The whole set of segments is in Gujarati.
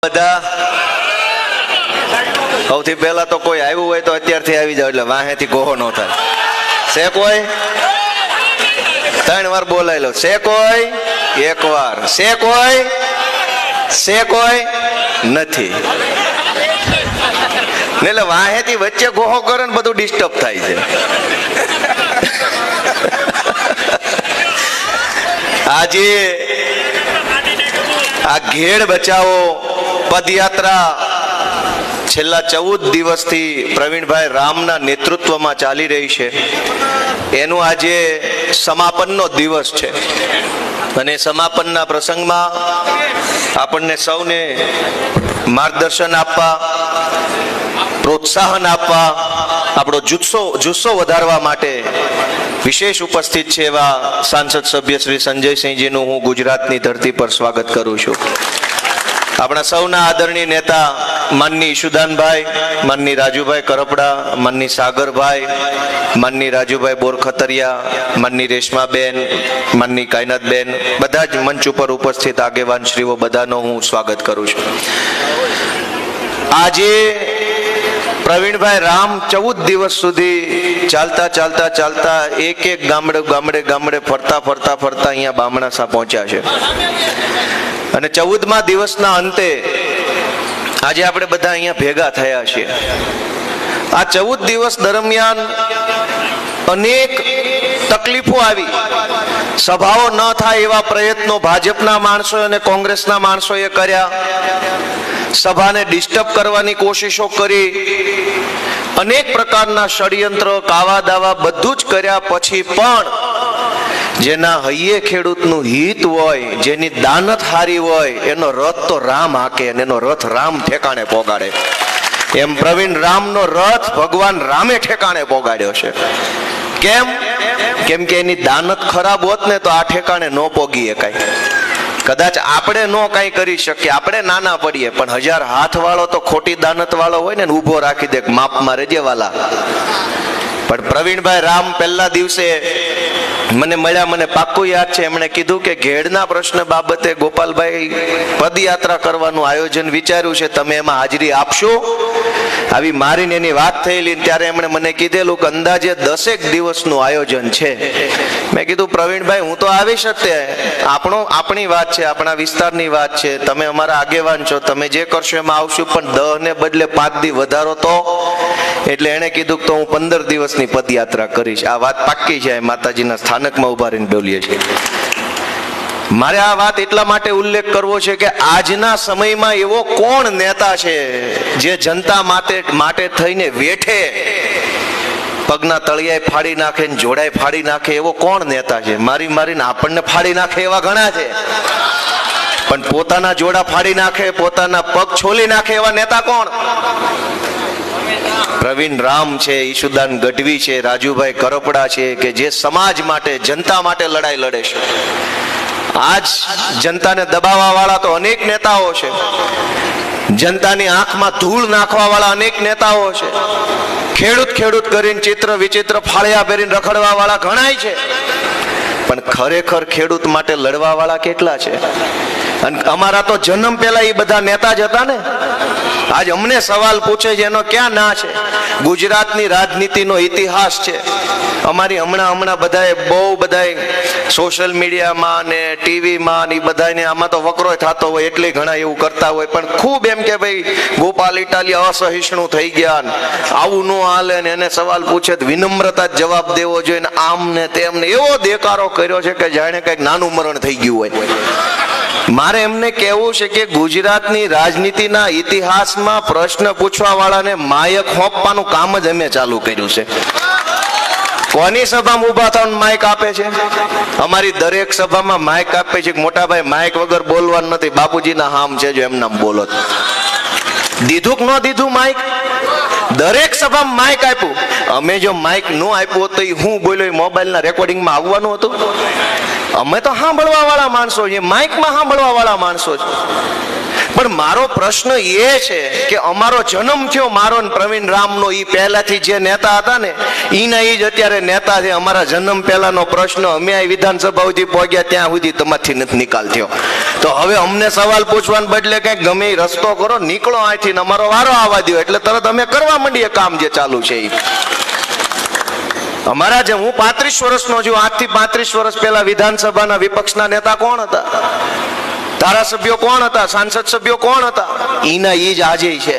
બધા સૌથી પહેલા તો કોઈ આવ્યું હોય તો અત્યારથી આવી જાવ એટલે વાહેથી ગોહો ન થાય. છે કોઈ? 3 વાર બોલાય લો. છે કોઈ? 1 વાર. છે કોઈ? છે કોઈ? નથી. એટલે વાહેથી વચ્ચે ગોહો કરે ને બધું ડિસ્ટર્બ થાય છે. આજે આ ઘેડ બચાવો પદયાત્રા છેલ્લા 14 દિવસથી પ્રવીણભાઈ રામના નેતૃત્વમાં ચાલી રહી છે. એનું આજે સમાપનનો દિવસ છે અને સમાપનના પ્રસંગમાં આપણને સૌને માર્ગદર્શન આપવા, પ્રોત્સાહન આપવા, આપણો જુસ્સો વધારવા માટે વિશેષ ઉપસ્થિત છે એવા સાંસદ સભ્ય શ્રી સંજયસિંહજીનું હું ગુજરાતની ધરતી પર સ્વાગત કરું છું. આપણા સૌના આદરણીય નેતા માનની ઈશુદાનભાઈ, માનની રાજુભાઈ કરપડા, માનની સાગરભાઈ, માનની રાજુભાઈ બોરખતરિયા, માનની રેશમાબેન, માનની કાયનાતબેન, બધા જ મંચ ઉપર ઉપસ્થિત આગેવાન શ્રીઓ બધાનો હું સ્વાગત કરું છું. આજે પ્રવીણભાઈ રામ 14 દિવસ સુધી ચાલતા એક ગામડે ફરતા અહીંયા બામણાસા પહોંચ્યા છે અને 14મા દિવસના અંતે આજે આપણે બધા અહીંયા ભેગા થયા છીએ. આ 14 દિવસ દરમિયાન અનેક તકલીફો આવી, સભાઓ ન થાય એવા પ્રયત્નો ભાજપના માણસો અને કોંગ્રેસના માણસોએ કર્યા, સભાને ડિસ્ટર્બ કરવાની કોશિશો કરી, અનેક પ્રકારના ષડયંત્ર, કાવા દાવા બધું જ કર્યા પછી પણ જેના હૈયે ખેડૂતનું હિત હોય, જેની દાનત હારી હોય, એનો રથ તો રામ હાકે અને એનો રથ રામ ઠેકાણે પોગાડે. એમ પ્રવીણ રામનો રથ ભગવાન રામે ઠેકાણે પોગાડ્યો છે. કેમ કે એની દાનત ખરાબ હોત ને તો આ ઠેકાણે ન પોગી શકાય. કદાચ આપણે નો કાંઈ કરી શકીએ, આપણે નાના પડીએ, પણ 1000 હાથ વાળો તો ખોટી દાનત વાળો હોય ને ઊભો રાખી દે, માપમાં રેજે વાલા. પણ પ્રવીણભાઈ રામ પહેલા દિવસે મને મળ્યા, મને પાક્કું યાદ છે, એમણે કીધું કે ઘેડના પ્રશ્ન બાબતે ગોપાલભાઈ પદયાત્રા કરવાનું આયોજન વિચાર્યું છે, તમે એમાં હાજરી આપશો? આવી મારીને એની વાત થયેલી ત્યારે એમણે મને કીધેલું કે અંદાજે 10 દિવસનું આયોજન છે. મેં કીધું પ્રવીણભાઈ હું તો આવીશ જ, આપણી વાત છે, આપણા વિસ્તારની વાત છે, તમે અમારા આગેવાન છો, તમે જે કરશો એમાં આવશું, પણ 10 ને બદલે 5 દી વધારો તો. એટલે એને કીધું કે તો હું 15 દિવસની પદયાત્રા કરીશ. આ વાત પાક્કી છે, માતાજીના સ્થાનકમાં ઉભા રહીને બોલીએ છીએ. મારે આ વાત એટલા માટે ઉલ્લેખ કરવો છે કે આજના સમયમાં એવો કોણ નેતા છે જે જનતા માટે થઈને વેઠે પગના તળિયાએ ફાડી નાખે ને જોડાય ફાડી નાખે, એવો કોણ નેતા છે? મારીને આપણને ફાડી નાખે એવા ઘણા છે, પણ પોતાના જોડા ફાડી નાખે, પોતાના પગ છોલી નાખે એવા નેતા કોણ? પ્રવીણ રામ છે, ઈશુદાન ગઢવી છે, રાજુભાઈ કરપડા છે, કે જે સમાજ માટે, જનતા માટે લડાઈ લડે છે. આજ જનતાને દબાવવા વાળા તો અનેક નેતાઓ છે, જનતાની આંખમાં ધૂળ નાખવા વાળા અનેક નેતાઓ છે, ખેડૂત કરીને ચિત્ર વિચિત્ર ફાળિયા પહેરીને રખડવા વાળા ઘણાય છે, પણ ખરેખર ખેડૂત માટે લડવા વાળા કેટલા છે? અને અમારા તો જન્મ પહેલા એ બધા નેતા જ હતા ને. આજ અમને સવાલ પૂછે છે એનો ક્યાં ના છે? ગુજરાતની રાજનીતિનો ઇતિહાસ છે. અમારી હમણાં બધાએ સોશિયલ મીડિયામાં ને ટીવીમાં ને બધાને આમાં તો વકરો થતો હોય એટલે ઘણા એવું કરતા હોય, પણ ખૂબ એમ કે ભાઈ ગોપાલ ઇટાલિયા અસહિષ્ણુ થઈ ગયા, આવું ન હાલે ને એને સવાલ પૂછે તો વિનમ્રતા જવાબ દેવો જોઈએ ને આમ ને તેમ ને એવો દેકારો કર્યો છે કે જાણે કંઈક નાનું મરણ થઈ ગયું હોય. મારે એમને કહેવું છે કે ગુજરાતની રાજનીતિના ઇતિહાસમાં પ્રશ્ન પૂછવા વાળાને માયક હોપવાનું કામ જ અમે ચાલુ કર્યું છે. કોની સભામાં ઉભા થઈને માઇક આપે છે? અમારી દરેક સભામાં માઇક આપે છે. મોટા ભાઈ માઇક વગર બોલવાનું નથી, બાપુજીના હામ છે, જો એમના બોલો. દીધું કે ન દીધું માઇક? દરેક સભામાં માઇક આપ્યું. અમે જો માઇક ન આપ્યું તો હું બોલ્યો મોબાઈલના રેકોર્ડિંગમાં આવવાનું હતું? અમે તો સાંભળવા વાળા માણસો છીએ, માઇકમાં સાંભળવા વાળા માણસો છે. પણ મારો પ્રશ્ન એ છે કે અમારો જન્મ થયો મારો ને પ્રવીણ રામનો, એ પહેલાથી જે નેતા હતા ને એના એ જ અત્યારે નેતા છે. અમારા જન્મ પહેલાનો પ્રશ્ન અમે આ વિધાનસભા સુધી પહોંચ્યા ત્યાં સુધી તમારથી નથી નિકાલ થયો. તો હવે અમને સવાલ પૂછવાને બદલે કઈક ગમે એ રસ્તો કરો, નીકળો અહીંથી ને અમારો વારો આવવા દો એટલે તરત અમે કરવા માંડીએ કામ જે ચાલુ છે એ. અમારા જે હું 35 વર્ષનો છું, આજથી 35 વર્ષ પહેલા વિધાનસભાના વિપક્ષના નેતા કોણ હતા, ધારાસભ્યો કોણ હતા, સાંસદ સભ્યો કોણ હતા, ઈના ઈ જ આજે છે.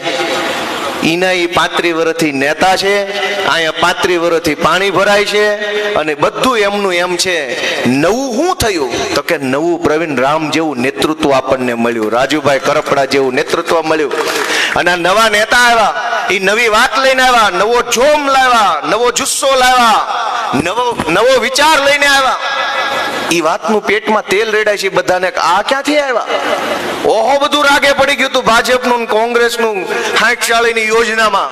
ઈના ઈ 35 વર્ષથી નેતા છે. અહીંયા 35 વર્ષથી પાણી ભરાય છે અને બધું એમનું એમ છે. નવું શું થયું તો કે નવું પ્રવીણ રામ જેવું નેતૃત્વ આપણને મળ્યું, રાજુભાઈ કરપડા જેવું નેતૃત્વ મળ્યું. અને આ નવા નેતા આવ્યા, એ નવી વાત લઈને આવ્યા, નવો જોમ લાવ્યા, નવો જુસ્સો લાવ્યા, નવો વિચાર લઈને આવ્યા. ઈ વાતનું પેટમાં તેલ રેડાય છે બધાને. આ ક્યાંથી આવ્યા? ઓહો, બધું રાગે પડી ગયું હતું ભાજપનું કોંગ્રેસનું. 60 ની યોજનામાં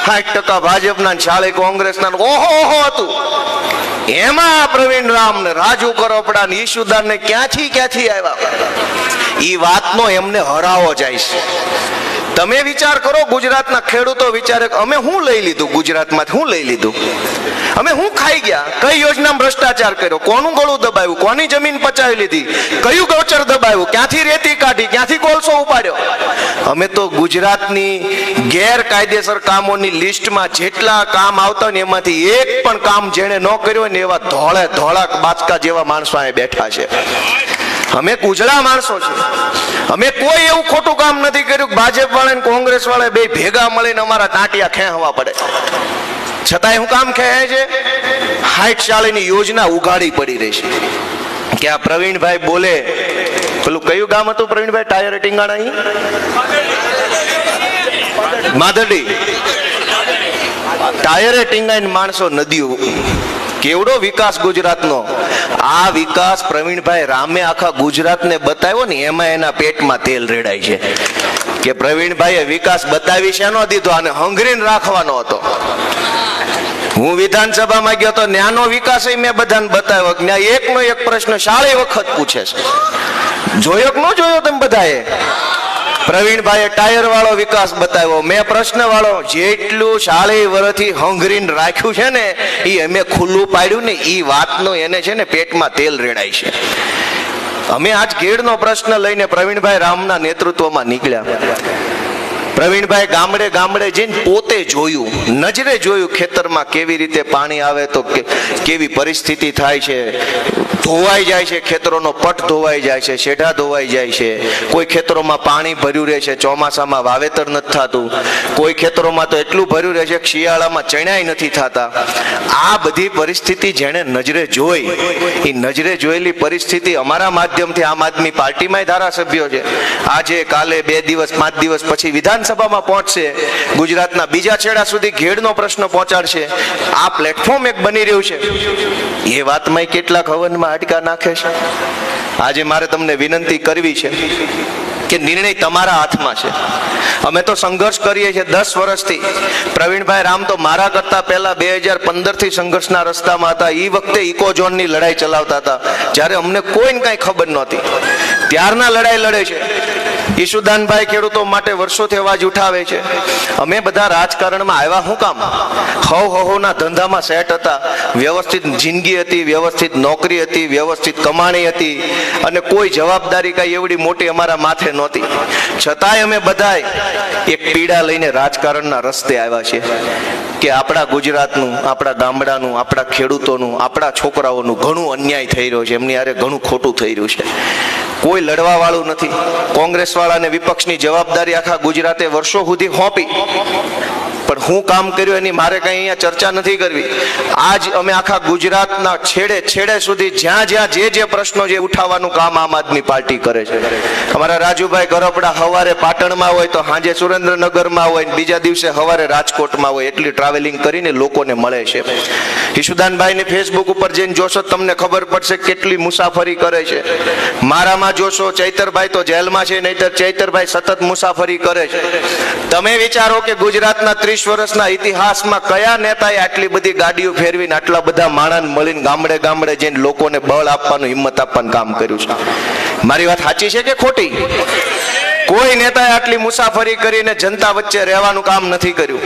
60% ભાજપના 40 કોંગ્રેસના. ઓહો ઓહો હતું. એમાં પ્રવીણ રામ ને રાજુ કરપડા ને ઈશુદાન ને ક્યાંથી આવ્યા? ઈ વાતનો એમને હરાવો જાય છે. તમે વિચાર કરો, ગુજરાતના ખેડૂતો વિચારે અમે શું લઈ લીધું, ગુજરાતમાંથી શું લઈ લીધું, અમે શું ખાઈ ગયા, કઈ યોજનામાં ભ્રષ્ટાચાર કર્યો, કોનું ગળું દબાવ્યું, કોની જમીન પચાવી લીધી, કયું ગૌચર દબાવ્યું, ક્યાંથી રેતી કાઢી, ક્યાંથી કોલસો ઉપાડ્યો. અમે તો ગુજરાતની ગેરકાયદેસર કામોની લિસ્ટમાં જેટલા કામ આવતા ને એમાંથી એક પણ કામ જેણે ન કર્યું હોય ને એવા ધોળા બાચકા જેવા માણસો અહીં બેઠા છે. અમે કુજળા માણસો છે. અમે કોઈ એવું ખોટું કામ નથી કર્યું. ભાજપ વાળા ને કોંગ્રેસ વાળા બે ભેગા મળીને અમારા ટાંટિયા ખેંચવા પડે. છતાંય હું કામ ખેંચે છે? 60 ની યોજના ઉઘાડી પડી રહી છે. કે આ પ્રવીણભાઈ બોલે, પેલું કયું ગામ હતું પ્રવીણભાઈ, ટાયર ટીંગાણા, માધડી, ટાયરે ટીંગાઈને માણસો નદીઓ. કેવડો વિકાસ ગુજરાતનો. આ વિકાસ પ્રવીણભાઈ રામે આખા ગુજરાતને બતાવ્યો ને એમાં એના પેટમાં તેલ રેડાય છે કે પ્રવીણભાઈએ વિકાસ બતાવી છે નો દીધો, અને હંગરીને રાખવાનો હતો. હું વિધાનસભામાં ગયો તો ન્યાનો વિકાસ મેં બધાને બતાવ્યો. ત્યાં એકનો એક પ્રશ્ન 40 વખત પૂછે છે. જોયો કે ન જોયો તમે બધાએ? પ્રવીણભાઈએ ટાયર વાળો વિકાસ બતાવ્યો, મેં પ્રશ્ન વાળો. જેટલું 40 વર્ષથી હંગરીને રાખ્યું છે ને એ અમે ખુલ્લું પાડ્યું ને એ વાતનો એને છે ને પેટમાં તેલ રેડાય છે. અમે આજ ઘેડનો પ્રશ્ન લઈને પ્રવીણભાઈ રામના નેતૃત્વમાં નીકળ્યા. પ્રવીણભાઈ ગામડે જઈને પોતે જોયું, નજરે જોયું ખેતરમાં કેવી રીતે પાણી આવે તો કેવી પરિસ્થિતિ થાય છે. ધોવાઈ જાય છે, ખેતરોનો પટ ધોવાઈ જાય છે, શેઢા ધોવાઈ જાય છે. કોઈ ખેતરોમાં પાણી ભર્યું રહે છે, ચોમાસામાં વાવેતર નથી થતું. કોઈ ખેતરોમાં તો એટલું ભર્યું રહે છે કે શિયાળામાં ચણાઈ નથી થતા. આ બધી પરિસ્થિતિ જેણે નજરે જોઈ, એ નજરે જોયેલી પરિસ્થિતિ અમારા માધ્યમથી આમ આદમી પાર્ટીમાં ધારાસભ્યો છે. આજે કાલે 2 દિવસ 5 દિવસ પછી વિધાનસભામાં પહોંચશે, ગુજરાતના બીજા છેડા સુધી ઘેડનો પ્રશ્ન પહોંચાડશે. આ પ્લેટફોર્મ એક બની રહ્યું છે. એ વાતમાં કેટલાક હવનમાં હાડકા નાખે છે. આજે મારે તમને વિનંતી કરવી છે કે નિર્ણય તમારા હાથમાં છે. અમે તો સંઘર્ષ કરીએ છીએ 10 વર્ષથી. પ્રવીણભાઈ રામ તો મારા કરતા પહેલા 2015 થી સંઘર્ષના રસ્તામાં હતા. એ વખતે ઇકોઝોનની લડાઈ ચલાવતા હતા, જ્યારે અમને કોઈને કાંઈ ખબર નહોતી. ત્યારના લડાઈ લડે છે. ઈશુદાનભાઈ ખેડૂતો માટે વર્ષોથી અવાજ ઉઠાવે છે. અમે બધા રાજકારણમાં આવ્યા શું કામ? હવના ધંધામાં સેટ હતા, વ્યવસ્થિત જિંદગી હતી, વ્યવસ્થિત નોકરી હતી, વ્યવસ્થિત કમાણી હતી, અને કોઈ જવાબદારી કઈ એવડી મોટી અમારા માથે નહોતી. છતાંય અમે બધાય એક પીડા લઈને રાજકારણના રસ્તે આવ્યા છીએ કે આપણા ગુજરાતનું, આપણા ગામડાનું, આપણા ખેડૂતોનું, આપણા છોકરાઓનું ઘણું અન્યાય થઈ રહ્યો છે. એમની હારે ઘણું ખોટું થઈ રહ્યું છે. કોઈ લડવા વાળું નથી. કોંગ્રેસ વાળાને વિપક્ષની જવાબદારી આખા ગુજરાતે વર્ષો સુધી સોંપી, પણ હું કામ કર્યું એની મારે કઈ અહીંયા ચર્ચા નથી કરવી. આજ અમે આખા ગુજરાતના છેડે સુધી જ્યાં જે પ્રશ્નો જે ઉઠાવવાનું કામ આમ આદમી પાર્ટી કરે છે. અમારા રાજુભાઈ કરપડા સવારે પાટણમાં હોય તો સાંજે સુરેન્દ્રનગરમાં હોય, બીજા દિવસે સવારે રાજકોટમાં હોય. એટલી ટ્રાવેલિંગ કરીને લોકોને મળે છે. ઈશુદાનભાઈની ફેસબુક ઉપર જઈને જોશો તમને ખબર પડશે કેટલી મુસાફરી કરે છે. મારામાં જોશો ચૈતરભાઈ તો જેલમાં છે, નહીતર ચૈતરભાઈ સતત મુસાફરી કરે છે. તમે વિચારો કે ગુજરાતના 30 વર્ષના ઇતિહાસમાં કયા નેતાએ આટલી બધી ગાડીઓ ફેરવીને આટલા બધા માણસ મળીને ગામડે જઈને લોકોને બળ આપવાનું, હિંમત આપવાનું કામ કર્યું છે? મારી વાત સાચી છે કે ખોટી? કોઈ નેતાએ આટલી મુસાફરી કરીને જનતા વચ્ચે રહેવાનું કામ નથી કર્યું.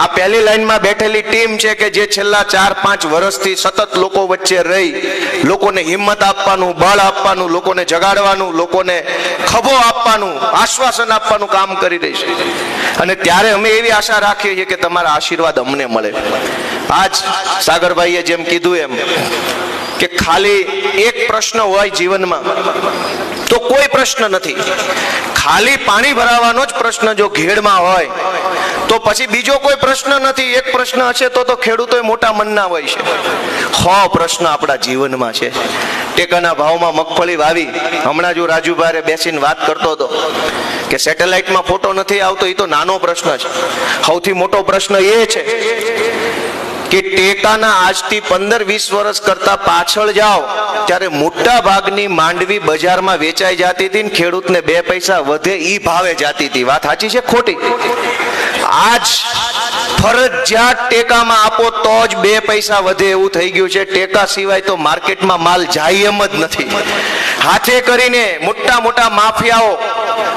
આ પહેલી લાઈનમાં બેઠેલી ટીમ છે કે જે છેલ્લા 4-5 વર્ષથી સતત લોકો વચ્ચે રહી લોકોને હિંમત આપવાનું, બળ આપવાનું, લોકોને જગાડવાનું, લોકોને ખભો આપવાનું, આશ્વાસન આપવાનું કામ કરી રહી છે. અને ત્યારે અમે એવી આશા રાખીએ છીએ કે તમારા આશીર્વાદ અમને મળે. આજ સાગરભાઈએ જેમ કીધું એમ કે ખાલી એક પ્રશ્ન હોય જીવનમાં તો કોઈ પ્રશ્ન નથી. ખાલી પાણી ભરાવાનો જ પ્રશ્ન જો ઘેડમાં હોય તો પછી બીજો કોઈ પ્રશ્ન નથી. એક પ્રશ્ન હશે તો ખેડૂતો મોટા મનના હોય છે. 100 પ્રશ્ન આપણા જીવનમાં છે. ટેકાના ભાવમાં મગફળી વાવી, હમણાં જો રાજુભાઈ બેસીને વાત કરતો હતો કે સેટેલાઇટમાં ફોટો નથી આવતો, એ તો નાનો પ્રશ્ન છે. સૌથી મોટો પ્રશ્ન એ છે કે ટેકાના આજથી 15-20 વર્ષ કરતા પાછળ જાઓ ત્યારે મોટા ભાગની માંડવી બજારમાં વેચાઈ જતી હતી ને ખેડૂતને 2 પૈસા વધે ઈ ભાવે જતી હતી. વાત સાચી છે ખોટી? આજ ફરજિયાત ટેકામાં આપો તો જ 2 પૈસા વધે એવું થઈ ગયું છે. ટેકા સિવાય તો માર્કેટમાં માલ જાય એમ જ નથી. હાથે કરીને મોટા મોટા માફિયાઓ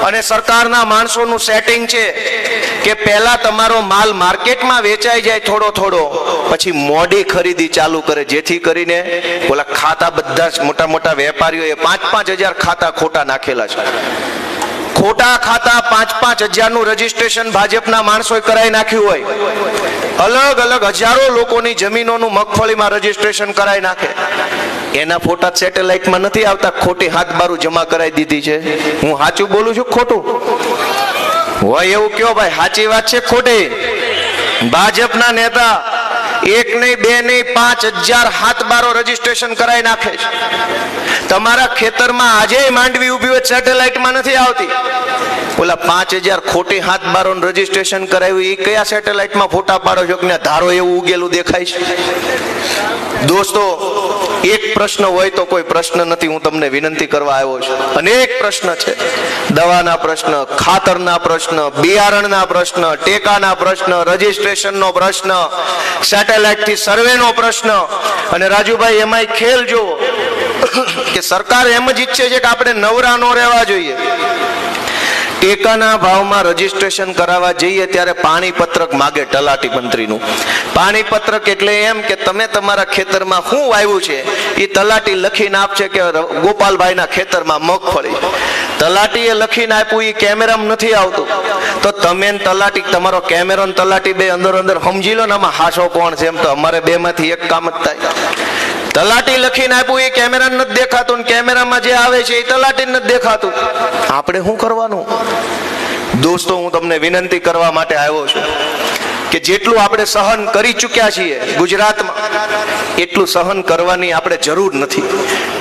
અને સરકારના માણસોનું સેટિંગ છે કે પહેલા તમારો માલ માર્કેટમાં વેચાઈ જાય થોડો થોડો, પછી મોડી ખરીદી ચાલુ કરે, જેથી કરીને ઓલા ખાતા બધા મોટા મોટા વેપારીઓએ 5-5 હજાર ખાતા ખોટા નાખેલા છે. ખોટા ખાતા 5-5 હજારનું રજીસ્ટ્રેશન ભાજપના માણસોએ કરાવી નાખ્યું હોય. અલગ અલગ હજારો લોકોની જમીનોનું મગફળીમાં રજીસ્ટ્રેશન કરાવી નાખે. એના ફોટા સેટેલાઇટમાં નથી આવતા. ખોટી હાથબારું જમા કરાવી દીધી છે. હું સાચું બોલું છું ખોટું હોય એવું કયો ભાઈ? સાચી વાત છે ખોટી? ભાજપના નેતા 1 નહીં 2 નહીં 5000 હાથબારો રજીસ્ટ્રેશન કરાવી નાખે છે. તમારા ખેતરમાં આજે માંડવી ઉભી હોય સેટેલાઇટમાં નથી આવતી. ઓલા 5000 ખોટી હાથબારોનું રજીસ્ટ્રેશન કરાવ્યું એ કયા સેટેલાઇટમાં ફોટા પાડો છો કે ધારો એવું ઉગેલું દેખાય છે? દોસ્તો, એક પ્રશ્ન હોય તો કોઈ પ્રશ્ન નથી. હું તમને વિનંતી કરવા આવ્યો છું. અનેક પ્રશ્ન છે. દવાના પ્રશ્ન, ખાતરના પ્રશ્ન, બિયારણના પ્રશ્ન, ટેકાના પ્રશ્ન, રજીસ્ટ્રેશનનો પ્રશ્ન, સેટેલાઇટ થી સર્વેનો પ્રશ્ન. અને રાજુભાઈ એમાંય ખેલ જુઓ કે સરકાર એમ જ ઈચ્છે છે કે આપણે નવરા ન રહેવા જોઈએ. ટેકાના ભાવમાં રજીસ્ટ્રેશન કરાવવા જઈએ ત્યારે પાણી પત્રક માગે તલાટી મંત્રીનું. પાણી પત્રક એટલે એમ કે તમે તમારા ખેતરમાં શું વાવ્યું છે એ તલાટી લખીને આપશે કે ગોપાલભાઈના ખેતરમાં મગફળી. તલાટીએ લખીને આપ્યું એ કેમેરામાં નથી આવતું તો તમે તલાટી, તમારો કેમેરો ને તલાટી બે અંદર અંદર સમજી લો ને આમાં હાસો કોણ છે. એમ તો અમારે 2 માંથી એક કામ જ થાય. તલાટી લખીને આપ્યું એ કેમેરા નથી દેખાતું ને કેમેરામાં જે આવે છે એ તલાટી નથી દેખાતું. આપણે શું કરવાનું? દોસ્તો, હું તમને વિનંતી કરવા માટે આવ્યો છું કે જેટલું આપણે સહન કરી ચૂક્યા છીએ ગુજરાતમાં, એટલું સહન કરવાની આપણે જરૂર નથી.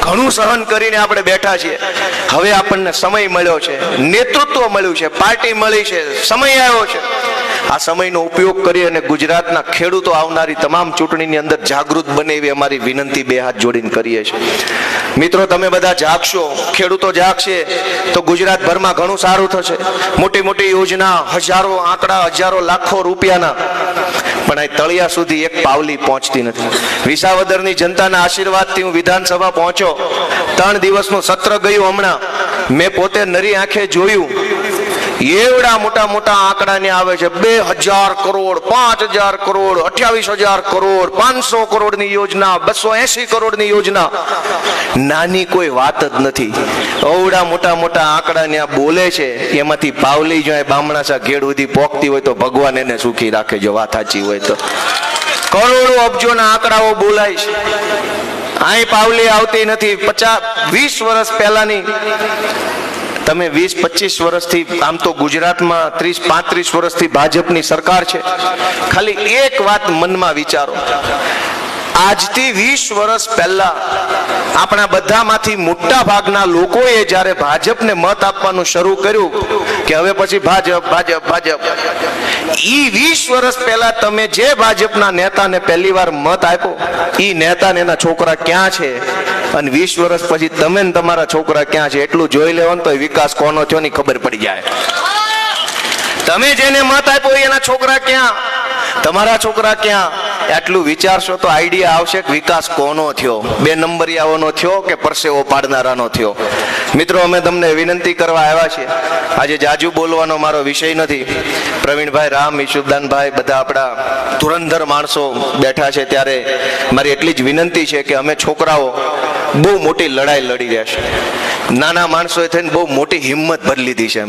ઘણું સહન કરીને આપણે બેઠા છીએ. હવે આપણને સમય મળ્યો છે, નેતૃત્વ મળ્યું છે, પાર્ટી મળી છે, સમય આવ્યો છે. આ સમયનો ઉપયોગ કરી અને ગુજરાતના ખેડૂતો આવનારી તમામ ચૂંટણીની અંદર જાગૃત બને એવી અમારી વિનંતી 2 હાથ જોડીને કરીએ છીએ. મિત્રો, તમે બધા જાગશો, ખેડૂતો જાગશે તો ગુજરાતભરમાં ઘણું સારું થશે. મોટી મોટી યોજના, હજારો આંકડા, હજારો લાખો રૂપિયાના, પણ આ તળિયા સુધી એક પાવલી પહોંચતી નથી. વિસાવદરની જનતાના આશીર્વાદથી હું વિધાનસભા પહોંચ્યો. 3 દિવસનું સત્ર ગયું હમણાં. મેં પોતે નરી આંખે જોયું. એવડા મોટા મોટા આંકડા ને આવે છે. 2000 કરોડ, 5000 કરોડ, 28000 કરોડ, 500 કરોડની યોજના, 280 કરોડની યોજના. નાની કોઈ વાત જ નથી. અવડા મોટા મોટા આંકડા ને આ બોલે છે. એમાંથી પાવલી જો બામણાસા ઘેડ સુધી પોકતી હોય તો ભગવાન એને સુખી રાખે. જો વાત સાચી હોય તો કરોડો અબજોના આંકડાઓ બોલાય છે. અહીં પાવલી આવતી નથી. 50-20 વર્ષ પહેલાની, તમે 20-25 વર્ષથી, આમ તો ગુજરાતમાં 30-35 વર્ષથી ભાજપની સરકાર છે. ખાલી એક વાત મનમાં વિચારો. આજથી 20 વર્ષ પહેલા આપણા બધામાંથી મોટા ભાગના લોકોએ જ્યારે ભાજપને મત આપવાનું શરૂ કર્યું કે હવે પછી ભાજપ ભાજપ ભાજપ, ઈ 20 વર્ષ પહેલા તમે જે ભાજપના નેતાને પહેલી વાર મત આપ્યો, ઈ નેતા ને એના છોકરા ક્યાં છે? અને 20 વર્ષ પછી તમે ને તમારા છોકરા ક્યાં છે? એટલું જોઈ લેવાનું તો વિકાસ કોનો થયો ની ખબર પડી જાય. તમે જેને મત આપ્યો એના છોકરા ક્યાં, તમારા છોકરા ક્યાં, આટલું વિચારશો તો આઈડિયા આવશે કે વિકાસ કોનો થયો, 2 નંબરિયાઓનો થયો કે પરસેવો પાડનારાનો થયો. મિત્રો, અમે તમને વિનંતી કરવા આવ્યા છીએ. આજે જાજુ બોલવાનો મારો વિષય નથી. પ્રવીણભાઈ, રામ, ઈશુદાનભાઈ બધા આપણા ધુરંધર માણસો બેઠા છે, ત્યારે મારી એટલી જ વિનંતી છે કે અમે છોકરાઓ બહુ મોટી લડાઈ લડી રહ્યા છે. નાના માણસોએ થઈને બહુ મોટી હિંમત ભરી લીધી છે.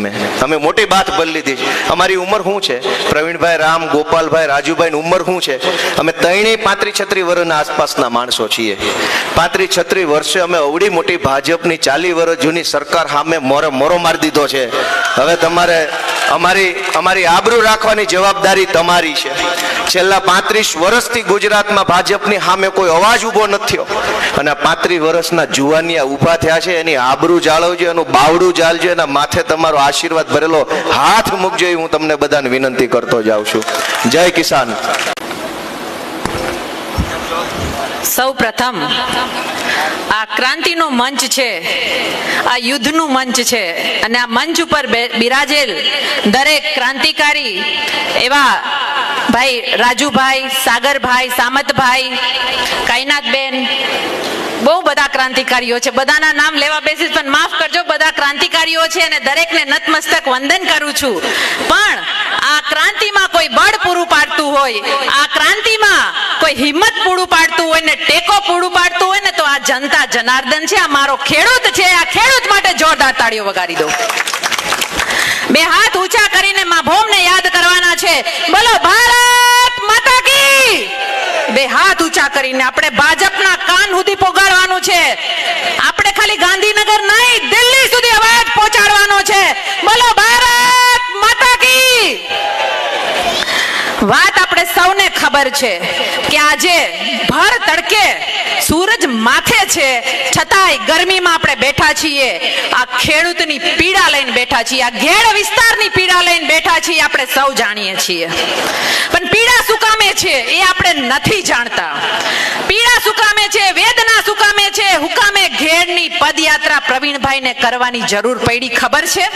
અમે મોટી બાત ભરી લીધી છે. અમારી ઉંમર શું છે? પ્રવીણભાઈ, રામ, ગોપાલભાઈ, રાજુભાઈની ઉંમર શું છે? અમે ત્રણેય 35-36 વર્ષના આસપાસના માણસો છીએ. 35-36 વર્ષે અમે અવડી મોટી ભાજપની 40 વર્ષ જૂની સરકાર સામે મોરો મારી દીધો છે. હવે તમારે અમારી આબરૂ રાખવાની જવાબદારી તમારી છે. છેલ્લા 35 વર્ષથી ગુજરાતમાં ભાજપની સામે કોઈ અવાજ ઉભો નથી થયો, અને 35 વર્ષના જુવાનિયા ઉભા થયા છે. એની આબરૂ જાળવજો, એનું બાવડું જાળજો, એના માથે તમારો આશીર્વાદ ભરેલો હાથ મૂકજો, એ હું તમને બધાને વિનંતી કરતો જાઉં છું. જય કિસાન. સૌ પ્રથમ આ ક્રાંતિનો મંચ છે, આ યુદ્ધનું મંચ છે, અને આ મંચ ઉપર બિરાજેલ દરેક ક્રાંતિકારી એવા ભાઈ રાજુભાઈ, સાગરભાઈ, સામતભાઈ, કાયનાતબેન, બહુ બધા ક્રાંતિકારીઓ છે. બધાના નામ લેવા બેસીશ પણ માફ કરજો, બધા ક્રાંતિકારીઓ છે અને દરેકને નતમસ્તક વંદન કરું છું. પણ આ ક્રાંતિમાં કોઈ બળ પૂરું પાડતું હોય, આ ક્રાંતિમાં કોઈ હિંમત પૂરું પાડતું હોય ને ટેકો પૂરું પાડતું હોય ને તો આ જનતા જનાર્દન છે, આ મારો ખેડૂત છે. આ ખેડૂત માટે જોરદાર તાળીઓ વગાડી દો. બે હાથ ઊંચા કરીને માં ભૌમને યાદ કરવાના છે. બોલો ભારત માતા કી. બે હાથ ઊંચા કરીને આપણે ભાજપના કાન સુધી પોગાડવાનું છે. આપણે ખાલી ગાંધીનગર નહીં, દિલ્હી સુધી અવાજ પહોંચાડવાનો છે. બોલો ભારત માતા કી. વાત આપણે સૌને ખબર છે કે આજે ભર તડકે સૂરજ માથે છે, છતાંય ગરમીમાં આપણે બેઠા છીએ. આ ખેડૂતની પીડા લઈને બેઠા છીએ, આ ઘેડ વિસ્તારની પીડા લઈને બેઠા છીએ. આપણે સૌ જાણીએ છીએ, પણ પીડા શું કામે છે એ આપણે નથી જાણતા. પીડા શું કામે છે, વેદના શું કામે છે, હુકામે ઘેડની પદયાત્રા પ્રવીણભાઈને કરવાની જરૂર પડી, ખબર છે?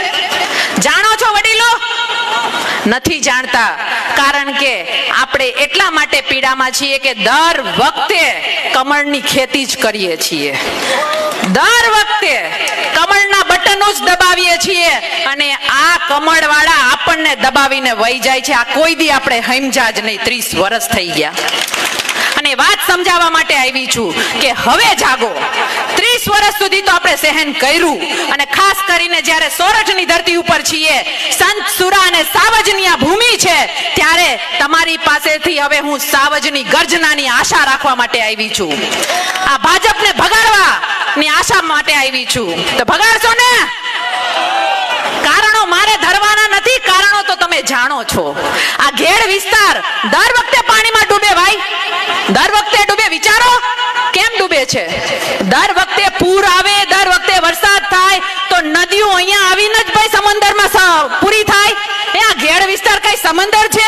જાણો છો વડીલો? નથી જાણતા. કારણ કે આપણે એટલા માટે પીડામાં છીએ કે દર વખતે કમળની ખેતી જ કરીએ છીએ, દર વખતે કમળના બટનો જ દબાવીએ છીએ, અને આ કમળવાળા આપણને દબાવીને વહી જાય છે. આ કોઈ દી આપણે હમજા જ નહીં. 30 વર્ષ થઈ ગયા. અને વાત સમજાવવા માટે આવી છું કે હવે જાગો. 30 વર્ષ સુધી તો આપણે સહન કર્યું, અને ખાસ કરીને જ્યારે સોરઠની ધરતી ઉપર છીએ, સંત સુરા અને સાવજની આ ભૂમિ છે, ત્યારે તમારી પાસેથી હવે હું સાવજની ગર્જનાની આશા રાખવા માટે આવી છું. આ ભાજપને ભગાડવાની આશા માટે આવી છું. તો ભગાડશો ને? કારણો મારે ધરવાના નથી, કારણો તો તમે જાણો છો. આ ઘેડ વિસ્તાર દર વખતે પાણીમાં ડૂબે ભાઈ, દર વખતે ડૂબે. વિચારો કેમ ડૂબે છે? દર વખતે પૂર આવે, દર વખતે વરસાદ થાય તો નદીઓ અહીંયા આવીને જ ભાઈ સમંદરમાં પૂરી થાય. એ આ ઘેડ વિસ્તાર કઈ સમંદર છે?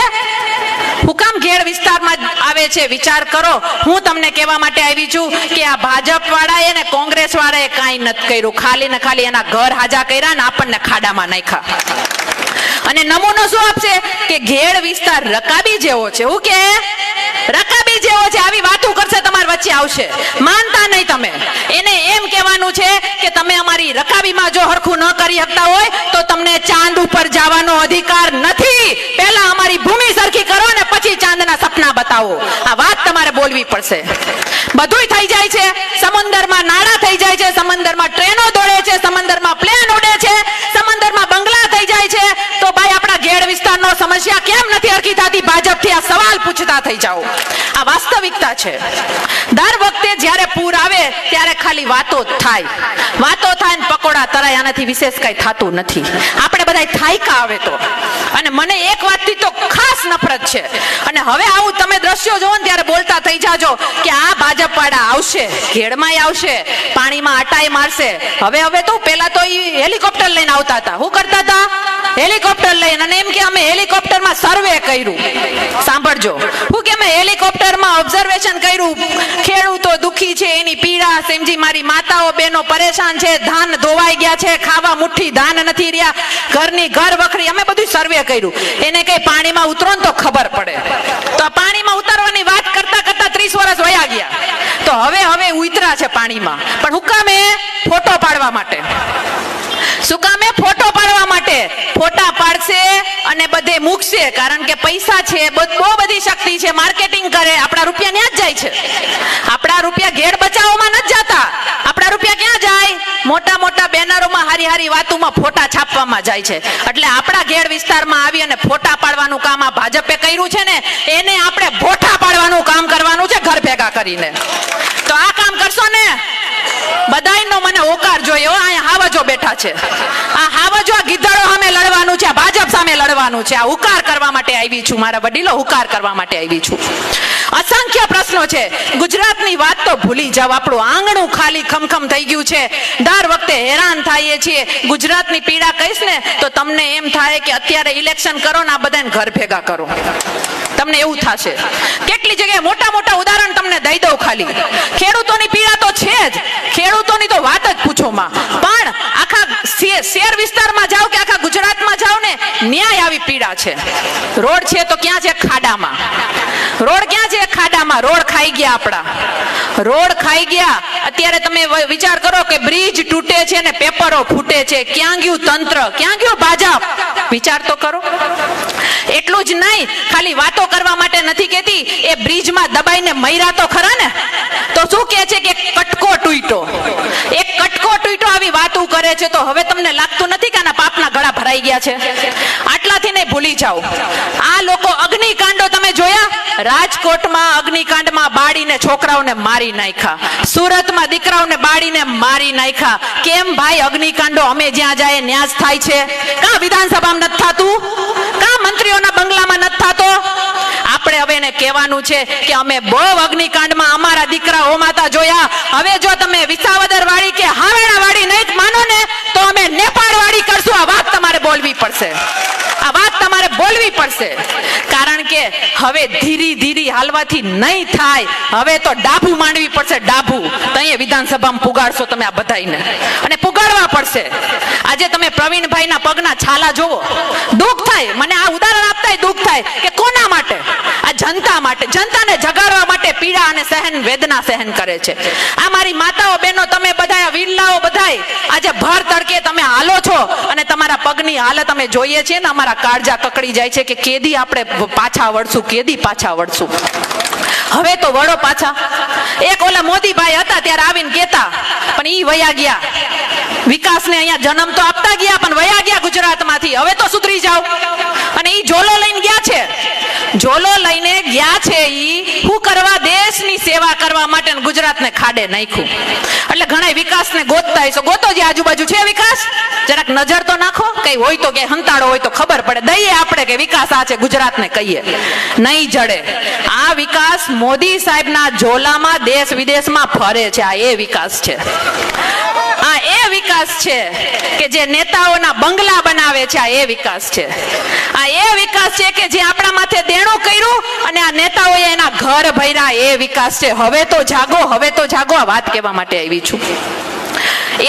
હુકામ ઘેડ વિસ્તારમાં આવે છે? વિચાર કરો. હું તમને કહેવા માટે આવી છું કે આ ભાજપ વાળાએ ને કોંગ્રેસ વાળાએ કાંઈ નથી કર્યું. ખાલી ને ખાલી એના ઘર હાજા કર્યા ને આપણને ખાડામાં નાખ્યા. અને નમૂનો શું આપશે કે ઘેડ વિસ્તાર રકાબી જેવો છે. હું કે રકાબી જેવો છે. આવી વાતો કરશે, તમારી વચ્ચે આવશે, માનતા નહીં તમે. એને એમ કહેવાનું છે કે તમે અમારી રકાબીમાં જો હરખું ન કરી શકતા હોય તો તમને ચાંદ ઉપર જવાનો અધિકાર નથી. પહેલા અમારી ભૂમિ સરખી કરો ને પછી ચાંદના સપના બતાવો. આ વાત તમારે બોલવી પડશે. બધુંય થઈ જાય છે, સમુદ્રમાં નાળા થઈ જાય છે, સમુદ્રમાં ટ્રેનો દોડે છે, સમુદ્રમાં પ્લેન ઉડે છે, સમુદ્રમાં બંગલા થઈ જાય છે. તો ભાઈ આપણા ઘેડ વિસ્તારનો સમસ્યા કેમ નથી હરખી થતી? ભાજપથી આ સવાલ પૂછતા થઈ જાઓ. આ વાસ્તવિકતા છે. દર વખતે જ્યારે પૂર આવે ત્યારે ખાલી વાતો થાય, વાતો થાય ને પકોડા તરાય. આનાથી વિશેષ કઈ થતું નથી. આપણે બધા થાયકા આવે તો. અને મને એક વાતથી તો ખાસ નફરત છે, અને હવે આવું તમે દ્રશ્યો જોવો ને ત્યારે બોલતા થઈ જાજો કે આ ભાજપ વાળા આવશે, ઘેડમાંય આવશે, પાણીમાં આટાઈ મારશે. હવે તો પેલા તો હેલિકોપ્ટર લઈને આવતા હતા. શું કરતા હતા? હેલિકોપ્ટર લઈને. અને એમ કે અમે હેલિકોપ્ટરમાં સર્વે કર્યું. સાંભળજો, હું કે અમે હેલિકોપ્ટરમાં ઓબ્ઝર્વેશન કર્યું. ખેડૂતો દુખી છે, એની પીડા સમજી. મારી માતાઓ બહેનો પરેશાન છે, ધાન ધોવાઈ ગયા છે, ખાવા મુઠ્ઠી ધાન નથી રહ્યા, ઘરની ઘર વખરી. અમે બધું સર્વે કર્યું. એને કઈ પાણીમાં ઉતરો ને તો ખબર પડે. તો પાણીમાં ઉતરવાની વાત કરતા કરતા 30 વર્ષ વયા ગયા. તો હવે હવે ઉતરા છે પાણીમાં, પણ હું કામે? ફોટો પાડવા માટે. શું કામે? ફોટો પાડવા માટે. ફોટા પાડશે અને બધે મૂકશે, કારણ કે પૈસા છે, બહુ બધી શક્તિ છે, માર્કેટિંગ કરે. આપણા રૂપિયા ત્યાં જ જાય છે. આપણા રૂપિયા ઘેડ બચાવવામાં નથી જતા. આપણા રૂપિયા ક્યાં જાય? મોટા મોટા બેનરોમાં, હારી હારી વાતોમાં ફોટા છાપવામાં જાય છે. એટલે આપણા ઘેડ વિસ્તારમાં આવી અને ફોટા પાડવાનું કામ આ ભાજપે કર્યું છે ને, એને આપણે ભોઠા પાડવાનું કામ કરવાનું છે, ઘર ભેગા કરીને. તો આ કામ કરશો ને, બધાયનો મને હોકાર જોઈએ. અહીંયા હાવજો બેઠા છે, આ હાવજો, આ ગીધડો સામે લડવાનું છે, આ ભાજપ સામે લડવાનું છે. આ હુકાર કરવા માટે આવી છું, મારા વડીલો, હુકાર કરવા માટે આવી છું. અસંખ્ય પ્રશ્નો છે. ગુજરાતની વાત તો ભૂલી જાવ, આપણું આંગણું ખાલી ખમખમ થઈ ગયું છે. દર વખતે હેરાન થઈએ છીએ. ગુજરાતની પીડા કહીશ ને તો તમને એમ થાય કે અત્યારે ઇલેક્શન કરો ને આ બધાને ઘર ભેગા કરો, તમને એવું થશે. કેટલી જગ્યાએ મોટા મોટા ઉદાહરણ તમને દઈ દઉં. ખાલી ખેડૂતોની પીડા તો છે જ, ખેડૂતોની તો વાત જ પૂછો માં. પણ આખા શહેર વિસ્તારમાં જાઓ કે આખા ગુજરાતમાં જાઓ ને, ન્યાય આવી પીડા છે. રોડ છે તો ક્યાં છે? ખાડામાં. રોડ ક્યાં છે? ખાડામાં. રોડ ખાઈ ગયા આપણા, રોડ ખાઈ ગયા. અત્યારે તમે વિચાર કરો કે બ્રિજ તૂટે છે ને પેપરો ફૂટે છે. ક્યાં ગયું તંત્ર? ક્યાં ગયું ભાજપ? વિચાર તો કરો. એટલું જ નહીં, ખાલી વાતો કરવા માટે નથી કહેતી, એ બ્રિજમાં દબાઈને મર્યા તો ખરા ને. તો શું કહે છે કે કટકો તૂટ્યો, એક કટકો તૂટ્યો, આવી વાતો કરે છે. તો હવે તમને લાગતું નથી કે આના પાપના ગળા ભરાઈ ગયા છે? આટલાથી નહીં ભૂલી જાઓ. આ લોકો અગ્નિકાંડો તમે જોયા? રાજકોટમાં અગ્નિકાંડમાં બાળીને છોકરાઓને મારી નાખ્યા, સુરતમાં દીકરાઓને બાળીને મારી નાખ્યા. કેમ ભાઈ? અગ્નિકાંડો અમે જ્યાં જાય ન્યાસ થાય છે. કાં વિધાનસભામાં નથી થતું? કાં મંત્રીઓના બંગલામાં નથી થતો? આપણે હવે એને કહેવાનું છે કે અમે બહુ અગ્નિકાંડમાં અમારા દીકરા હોમાતા જોયા. હવે જો તમે વિસાવદર વાળી કે હાવેડા વાળી નહીં માનો ને, તો અમે નેપાળ વાળી કરશું. આ વાત તમારે બોલવી પડશે, આ વાત તમારે બોલવી પડશે. કારણ કે હવે ધીરી ધીરી હાલવાથી નહીં થાય. હવે તો ડાભું માંડવી પડશે, ડાભું. તો અહીંયા વિધાનસભામાં પુગાડશો તમે આ બધાઈને, અને પુગાડવા પડશે. આજે તમે પ્રવીણભાઈના પગના છાલા જોવો, દુઃખ થાય. મને આ ઉદાહરણ આપતા દુઃખ થાય કે કોના માટે? આ જનતા માટે, જનતાને જગાડવા માટે પીડા અને સહન, વેદના સહન કરે છે. આ મારી માતાઓ, બહેનો, તમે બધા વિરલાઓ બધાય આજે ભર તડકે તમે હાલો છો અને તમારા પગની હાલત અમે જોઈએ છીએ ને, અમારા કાળજા કકડી જાય છે કે કેદી આપણે પાછા વળશું, કેદી પાછા વળશું. હવે તો વળો પાછા. એક ઓલા મોદીભાઈ હતા ત્યારે આવીને કહેતા, પણ ઈ વયા ગયા. વિકાસને અહીંયા જન્મ તો આપતા ગયા, પણ વયા ગયા ગુજરાતમાંથી. હવે તો સુધરી જાઓ. અને ઈ ઝોલો લઈને ગયા છે, ઝોલો લઈને ગયા છે. ઈ શું કરવા? દેશની સેવા કરવા માટે ગુજરાતને ખાડે નાખ્યું. એટલે ઘણા વિકાસને ગોતતા હશો, ગોતો જે આજુબાજુ છે વિકાસ, જરાક નજર તો નાખો. કઈ હોય તો કે હંતાડો હોય તો ખબર પડે, દઈએ આપણે કે વિકાસ આ છે, ગુજરાતને કહીએ. નહીં જડે. આ વિકાસ મોદી સાહેબના ઝોલામાં દેશ વિદેશમાં ફરે છે. આ એ વિકાસ છે, આ એ વિકાસ છે કે જે નેતાઓના બંગલા બનાવે છે. આ એ વિકાસ છે, આ એ વિકાસ છે કે જે આપણા માથે દેણું કર્યું અને આ નેતાઓએ એના ઘર ભર્યા. એ વિકાસ છે. હવે તો જાગો, હવે તો જાગો. આ વાત કહેવા માટે આવી છું.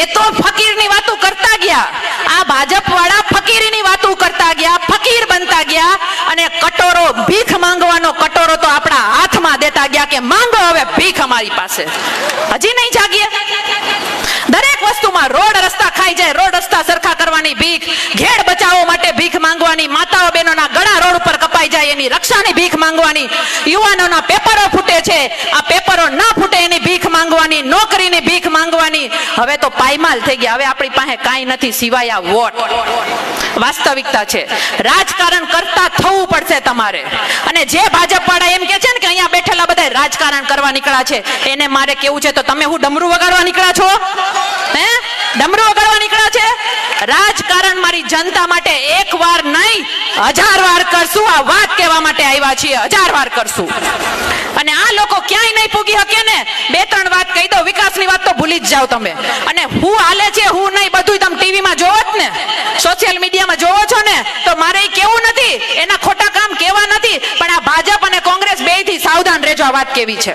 એ તો ફકીરની વાતો કરતા ગયા, આ ભાજપ વાળા ફકીરીની વાતો કરતા ગયા, ફકીર બનતા ગયા અને કટોરો, ભીખ માંગવાનો કટોરો તો આપણા હાથમાં દેતા ગયા કે માંગો હવે ભીખ અમારી પાસે. હજી નહીં જાગીએ? દરેક વસ્તુમાં રોડ રસ્તા ખાઈ જાય, રોડ રસ્તા સરખા કરવાની ભીખ, ઘેડ બચાવો માટે ભીખ માંગવાની, માતાઓ બહેનોના ગળા રોડ ઉપર કપાઈ જાય એની રક્ષાની ભીખ માંગવાની, યુવાનોના પેપરો ફૂટે છે, આ પેપરો ના ફૂટે એની ભીખ માંગવાની, નોકરીની ભીખ માંગવાની. હવે તો પાયમાલ થઈ ગયા. હવે આપણી પાસે કાંઈ નથી સિવાય આ વોટ. વાસ્તવિકતા છે. રાજકારણ કરતા થવું પડશે તમારે. અને જે ભાજપ વાળા એમ કે છે ને કે અહીંયા બેઠેલા બધા રાજકારણ કરવા નીકળ્યા છે, એને મારે કેવું છે, તો તમે હું ડમરું વગાડવા નીકળ્યા છો? હે? ડમરું વગાડવા નીકળ્યા છે? રાજકારણ મારી જનતા માટે એક વાર નહીં 1000 વાર કરશું. આ વાત કહેવા માટે આવ્યા છીએ, 1000 વાર કરશું. અને આ લોકો ક્યાંય નહીં પૂગી શકે ને. 2-3 વાત કહી દો, વિકાસની વાત તો ભૂલી જ જાઓ તમે. અને હું હાલે છે હું નહીં બધું તમે ટીવીમાં જોવો જ ને, સોશિયલ મીડિયામાં જોવો છો ને, તો મારે કેવું નથી, એના ખોટા કામ કેવા નથી, પણ આ ભાજપ અને કોંગ્રેસ બેયથી સાવધાન રહેજો. આ વાત કેવી છે?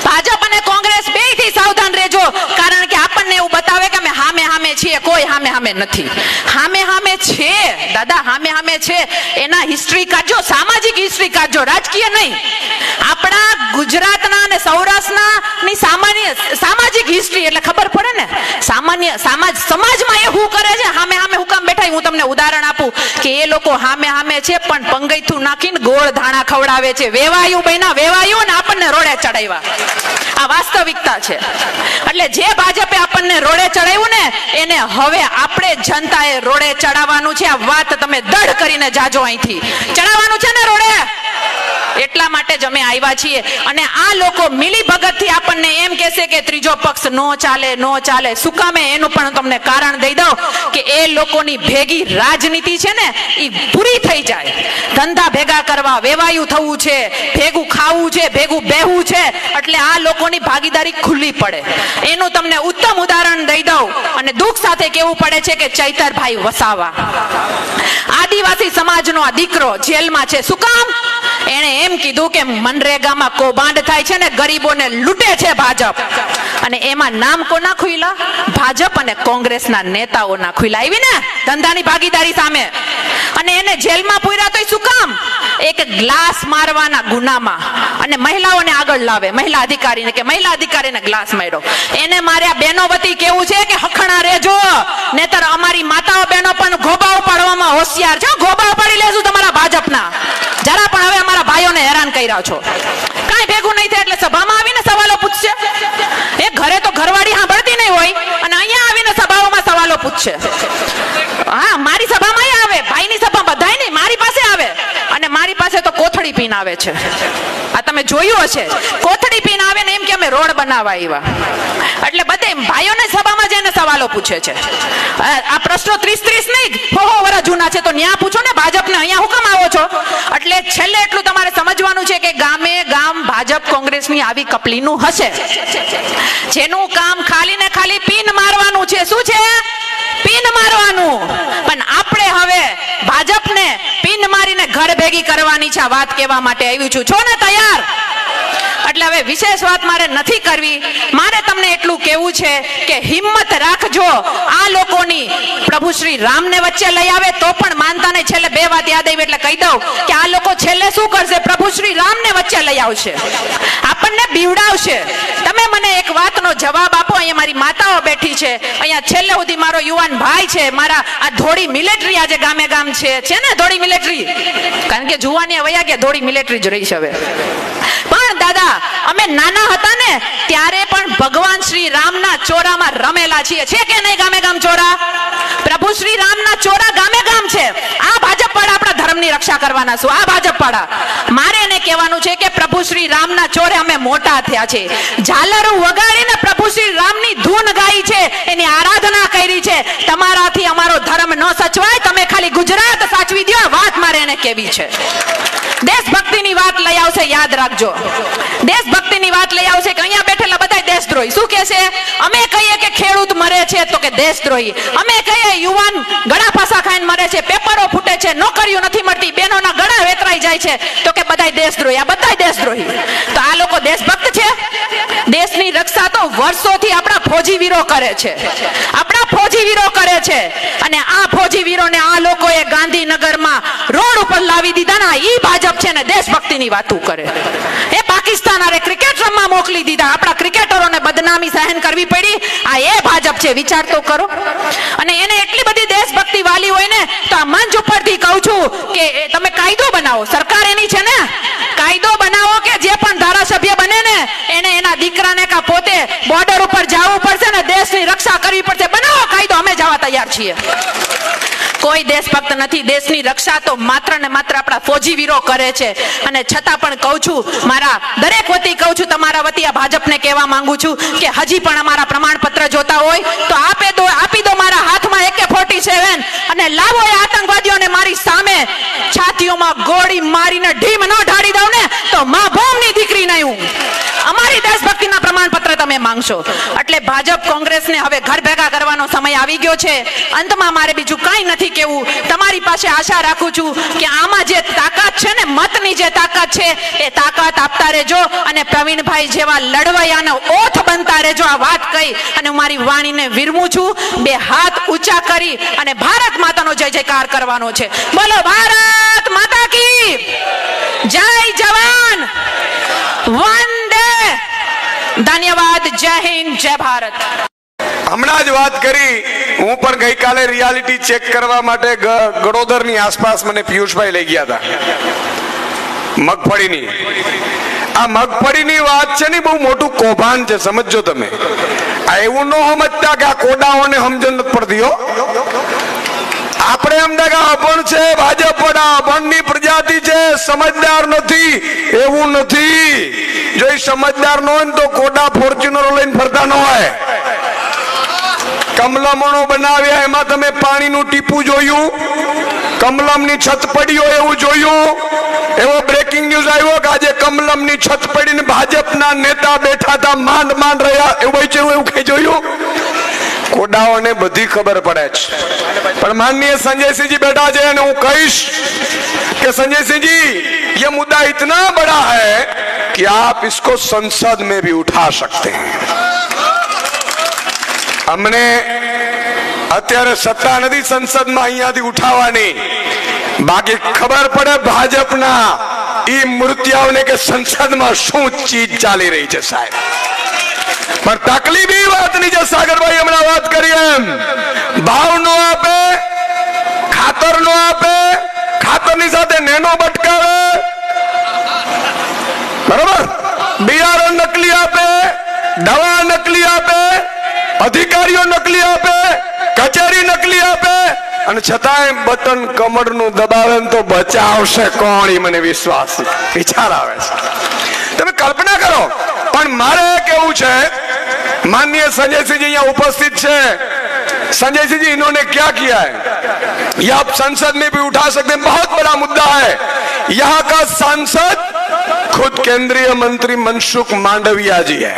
ભાજપ અને કોંગ્રેસ બેયથી સાવધાન રહેજો. કારણ કે આપણને એવું બતાવે કે અમે હામે હામે છીએ, કોઈ હામે હામે નથી. હામે હામે છે દાદા, હામે હામે છે. એના હિસ્ટ્રી કાઢજો, સામાજિક હિસ્ટ્રી કાઢજો, રાજકીય નહીં. આપણા ગુજરાતના અને સૌરાષ્ટ્રના ની સામાજિક હિસ્ટ્રી એટલે ખબર પડે ને. સમાજમાં એ શું કરે છે, હામે હામે હું કામ બેઠા. હું તમને ઉદાહરણ આપું કે એ લોકો હામે હામે છે પણ પંગૈથું નાખીને ગોળ ધાણા ખવડાવે છે. વેવાયું બન્યા, વેવાયું ને આપણને રોડે ચડાવ્યા. આ વાસ્તવિકતા છે. એટલે જે ભાજપે આપણને રોડે ચડાવ્યું ને એને હવે આપણે જનતાએ રોડે ચડાવવાનું છે. આ વાત તમે દઢ કરીને જાજો અહીંથી. ચડાવવાનું છે ને રોડે. એટલા માટે જ અમે આવ્યા છીએ. અને આ લોકો મિલી ભગતથી આપણને એમ કહેશે કે ત્રીજો પક્ષ નો ચાલે, નો ચાલે. શું કામે? એનું પણ તમને કારણ દઈ દઉં કે એ લોકોની ભેગી રાજનીતિ છે ને એ પૂરી થઈ જાય. ધંધા ભેગા કરવા, વેવાયું થવું છે, ભેગું ખાવું છે, ભેગું બેહવું છે, એટલે આ લોકોની ભાગીદારી ખુલ્લી પડે. એનું તમને ઉત્તમ ઉદાહરણ દઈ દઉં અને દુઃખ સાથે કહેવું પડે છે કે ચૈતરભાઈ વસાવા, આદિવાસી સમાજનો આ દીકરો જેલમાં છે. શું કામ? એણે એમ કીધું કે મનરેગામાં કૌભાંડ થાય છે ને ગરીબોને લૂંટે છે ભાજપ. અને એમાં નામ કોના ખુલ્લા? ભાજપ અને કોંગ્રેસના નેતાઓના ખુલ્લા. આવી ને ધંધાની ભાગીદારી સામે. અને એને જેલમાં પૂર્યા તો શું કામ? એક ગ્લાસ મારવાના ગુનામાં. અને મહિલાઓને આગળ લાવે, મહિલા અધિકારીને કે મહિલા અધિકારીને ગ્લાસ માર્યો. એને માર્યા. બહેનો વતી કેવું છે કે હખણા રહેજો, નેતર અમારી માતાઓ બહેનો પણ ગોબા ઉપાડવામાં હોશિયાર છે. ગોબા ઉપાડી લેશું તમારા ભાજપના. જરા પણ હવે અમારા ભાઈઓને હેરાન કર્યા છો. કાંઈ ભેગું નહીં થાય એટલે સભામાં આવીને સવાલો પૂછશે. એ ઘરે તો ઘરવાળી સાંભળતી નહીં હોય અને અહીંયા આવીને સભાઓમાં સવાલો પૂછશે. હા, મારી સભામાં આવે, ભાઈની સભા બધાય નહીં, મારી પાસે આવે. અને મારી પાસે તો કોથળી પીન આવે છે. આ તમે જોયું હશે, કોથળી પીન આવે ને એમ કે અમે રોડ બનાવવા આવ્યા. એટલે બધે ભાઈઓને સભામાં જઈને સવાલો પૂછે છે. આ પ્રશ્નો 30 નહીં, હો વર્ષ જૂના છે. તો ન્યા પૂછો ને ભાજપને, અહીંયા હું કામ આવો છો? એટલે છેલ્લે એટલું તમારે સમજવાનું છે કે ગામે ગામ ભાજપ કોંગ્રેસની આવી કપલીનું હશે, જેનું કામ ખાલી ને ખાલી પીન મારવાનું છે. શું છે? પીન મારવાનું. પણ આપણે હવે ભાજપને પીન મારીને ઘર ભેગી કરવાની છે. આ વાત કહેવા માટે આવી છું. છો ને તૈયાર? એટલે હવે વિશેષ વાત મારે નથી કરવી. મારે તમને એટલું કહેવું છે કે હિંમત રાખજો. આ લોકોની પ્રભુ શ્રી રામને વચ્ચે લઈ આવે તો પણ માનતા નહીં. છેલ્લે બે વાત યાદ આવી એટલે કહી દઉં કે આ લોકો છેલ્લે શું કરશે? પ્રભુ શ્રી રામને વચ્ચે લઈ આવશે, આપણને બીવડાવશે. તમે મને એક વાતનો જવાબ આપો. અહીંયા મારી માતાઓ બેઠી છે, અહીંયા છેલ્લે સુધી મારો યુવાન ભાઈ છે, મારા આ ધોળી મિલિટરી આજે ગામે ગામ છે ને ધોળી મિલિટરી. કારણ કે જુવાની વયા ગયા, ધોળી મિલિટરી જ રહી છે હવે. પણ દાદા, અમે નાના હતા ને ત્યારે પણ ભગવાન શ્રી રામના ચોરામાં રમેલા છીએ. છે કે નહીં ગામે ગામ ચોરા? પ્રભુ શ્રી રામના ચોરા ગામે ગામ છે. આ ભાજપ વાળા આપણા ધર્મની રક્ષા કરવાના શું? આ ભાજપ વાળા. મારે એને કહેવાનું છે કે પ્રભુ શ્રી રામના ચોરે અમે મોટા થયા છે. ઝાલરું વગાડીને પ્રભુ શ્રી રામની ધૂન ગાઈ છે, એની આરાધના કરી છે. તમારાથી અમારો ધર્મ ન સચવાય, તમે ખાલી ગુજરાત સાચવી દો. આ વાત મારે એને કહેવી છે. દેશભક્તિની વાત લઈ આવશે, યાદ રાખજો. દેશભક્તિની વાત લઈ આવશે કે અહીંયા બેઠેલા બધા દેશદ્રોહી. શું કહે છે? અમે કહીએ કે ખેડૂત મરે છે તો કે દેશદ્રોહી. અમે કહીએ યુવાન ગળા ફાંસા ખાઈને મરે છે, પેપરો ફૂટે છે, નોકરીઓ નથી મળતી, બહેનોના ગળા વેતરાઈ જાય છે, તો કે બધા દેશદ્રોહી. આ બધા દેશદ્રોહી. તો આ લોકો દેશભક્ત છે? દેશની રક્ષા તો વર્ષોથી આપણા ફૌજી વીરો કરે છે. આપણા ફૌજી વીરો કરે છે. અને આ ફૌજી વીરોને આ લોકોએ ગાંધીનગરમાં રોડ ઉપર લાવી દીધા ને. ઈ ભાજપ છે ને દેશભક્તિની વાતો કરે. એ પાકિસ્તાન આરે ક્રિકેટ રમવા મોકલી દીધા. આપણા ક્રિકેટરોને બદનામી સહન કરવી પડી. આ એ ભાજપ છે. વિચાર તો કરો. અને એને એટલી બધી દેશભક્તિ વાલી હોય ને તો આ મંચ ઉપરથી કહું છું કે તમે કાયદો બનાવો. સરકાર એની છે ને, કાયદો બનાવો કે જે પણ ધારાસભ્ય બને ને એને એના દીકરાને કા પોતે બોર્ડર ઉપર જવું પડશે ને દેશની રક્ષા કરવી પડશે. બનાવો કાયદો, અમે જવા તૈયાર છીએ. કોઈ દેશભક્ત નથી. દેશની રક્ષા તો માત્ર ને માત્ર આપણા ફૌજી વીરો કરે છે. અને છતાં પણ કહું છું, મારા દરેક વતી કહું છું, તમારા વતી આ ભાજપને કહેવા માંગુ છું કે હજી પણ અમારા પ્રમાણપત્ર જોતા હોય તો આપી દો મારા હાથમાં AK-47 અને લાવો એ આતંકવાદીઓને મારી સામે છાતીઓમાં ગોળી મારીને ઢીમ ન ઢાળી દઉં ને તો મા ભૂમની દીકરી નહીં હું. અમારી દેશભક્તિના પ્રમાણપત્ર તમે માંગશો. એટલે ભાજપ કોંગ્રેસને હવે ઘર ભેગા કરવાનો સમય આવી ગયો છે. અંતમાં મારે બીજું કાંઈ નથી કેવું. તમારી પાસે આશા રાખું છું કે આમાં જે તાકાત છે ને, મતની જે તાકાત છે એ તાકાત આપતા રહેજો. અને પ્રવીણભાઈ જેવા લડવૈયાનો ઓથ બનતા રહેજો. આ વાત કહી અને હું મારી વાણીને વિરમું છું. બે હાથ ઊંચા કરી અને ભારત માતાનો જય જયકાર કરવાનો છે. બોલો ભારત માતા કી જય. જવાન વંદે. ધન્યવાદ. જય હિન્દ. જય ભારત. હમણાં જ વાત કરી, હું પણ ગઈકાલે રિયાલિટી ચેક કરવા માટે ગડોદરની આસપાસ મને પિયુષભાઈ લઈ ગયા હતા મગફળીની. આ મગફળીની વાત છે ને, બહુ મોટું કૌભાંડ છે, સમજો તમે. આ એવું ન સમજતા કે આ કોડાઓને સમજણ નથી પડતી હો. આપણે એમ કે અભણ છે ભાજપ વડા, અભણની પ્રજાતિ છે, સમજદાર નથી. એવું નથી. જો એ સમજદાર ન હોય ને તો કોડા ફોર્ચ્યુનરો લઈને ફરતા ન હોય. કમલમણો બનાવ્યા, એમાં તમે પાણીનું ટીપું જોયું? કમલમની છત પડી હોય એવું જોયું? એવો બ્રેકિંગ ન્યૂઝ આવ્યો કે આજે કમલમની છત પડીને ભાજપના નેતા બેઠા હતા, માંડ માંડ રહ્યા, એવું કઈ જોયું? કોડાઓને બધી ખબર પડે છે. પણ માનનીય સંજયસિંહજી બેઠા છે અને હું કહીશ કે સંજયસિंहजी, ये मुद्दा इतना बड़ा है कि आप इसको संसद में भी उठा सकते हैं. અમને અત્યારે સત્તા નથી સંસદમાં અહીંયાથી ઉઠાવવાની, બાકી ખબર પડે ભાજપના ઈ મૂર્તિઓને કે સંસદમાં શું ચીજ ચાલી રહી છે સાહેબ. પણ તકલીફ એ વાતની છે, સાગરભાઈ હમણાં વાત કરી એમ, ભાવ નો આપે, ખાતર નો આપે, ખાતરની સાથે નેનો બટકાવે, બરોબર, બિયારણ નકલી આપે, દવા નકલી આપે, અધિકારીઓ નકલી આપે, કચેરી નકલી આપે, અને છતાંય બટન કમરનું દબાવે તો બચાવશે કોણ? એ મને વિચાર આવે છે. તમે કલ્પના કરો. પણ મારે કેવું છે, माननीय संजय सिंह जी यहाँ उपस्थित है. संजय सिंह जी, इन्होंने क्या किया है ये आप संसद में भी उठा सकते हैं. बहुत बड़ा मुद्दा है. यहाँ का सांसद खुद केंद्रीय मंत्री मनसुख मांडविया जी है,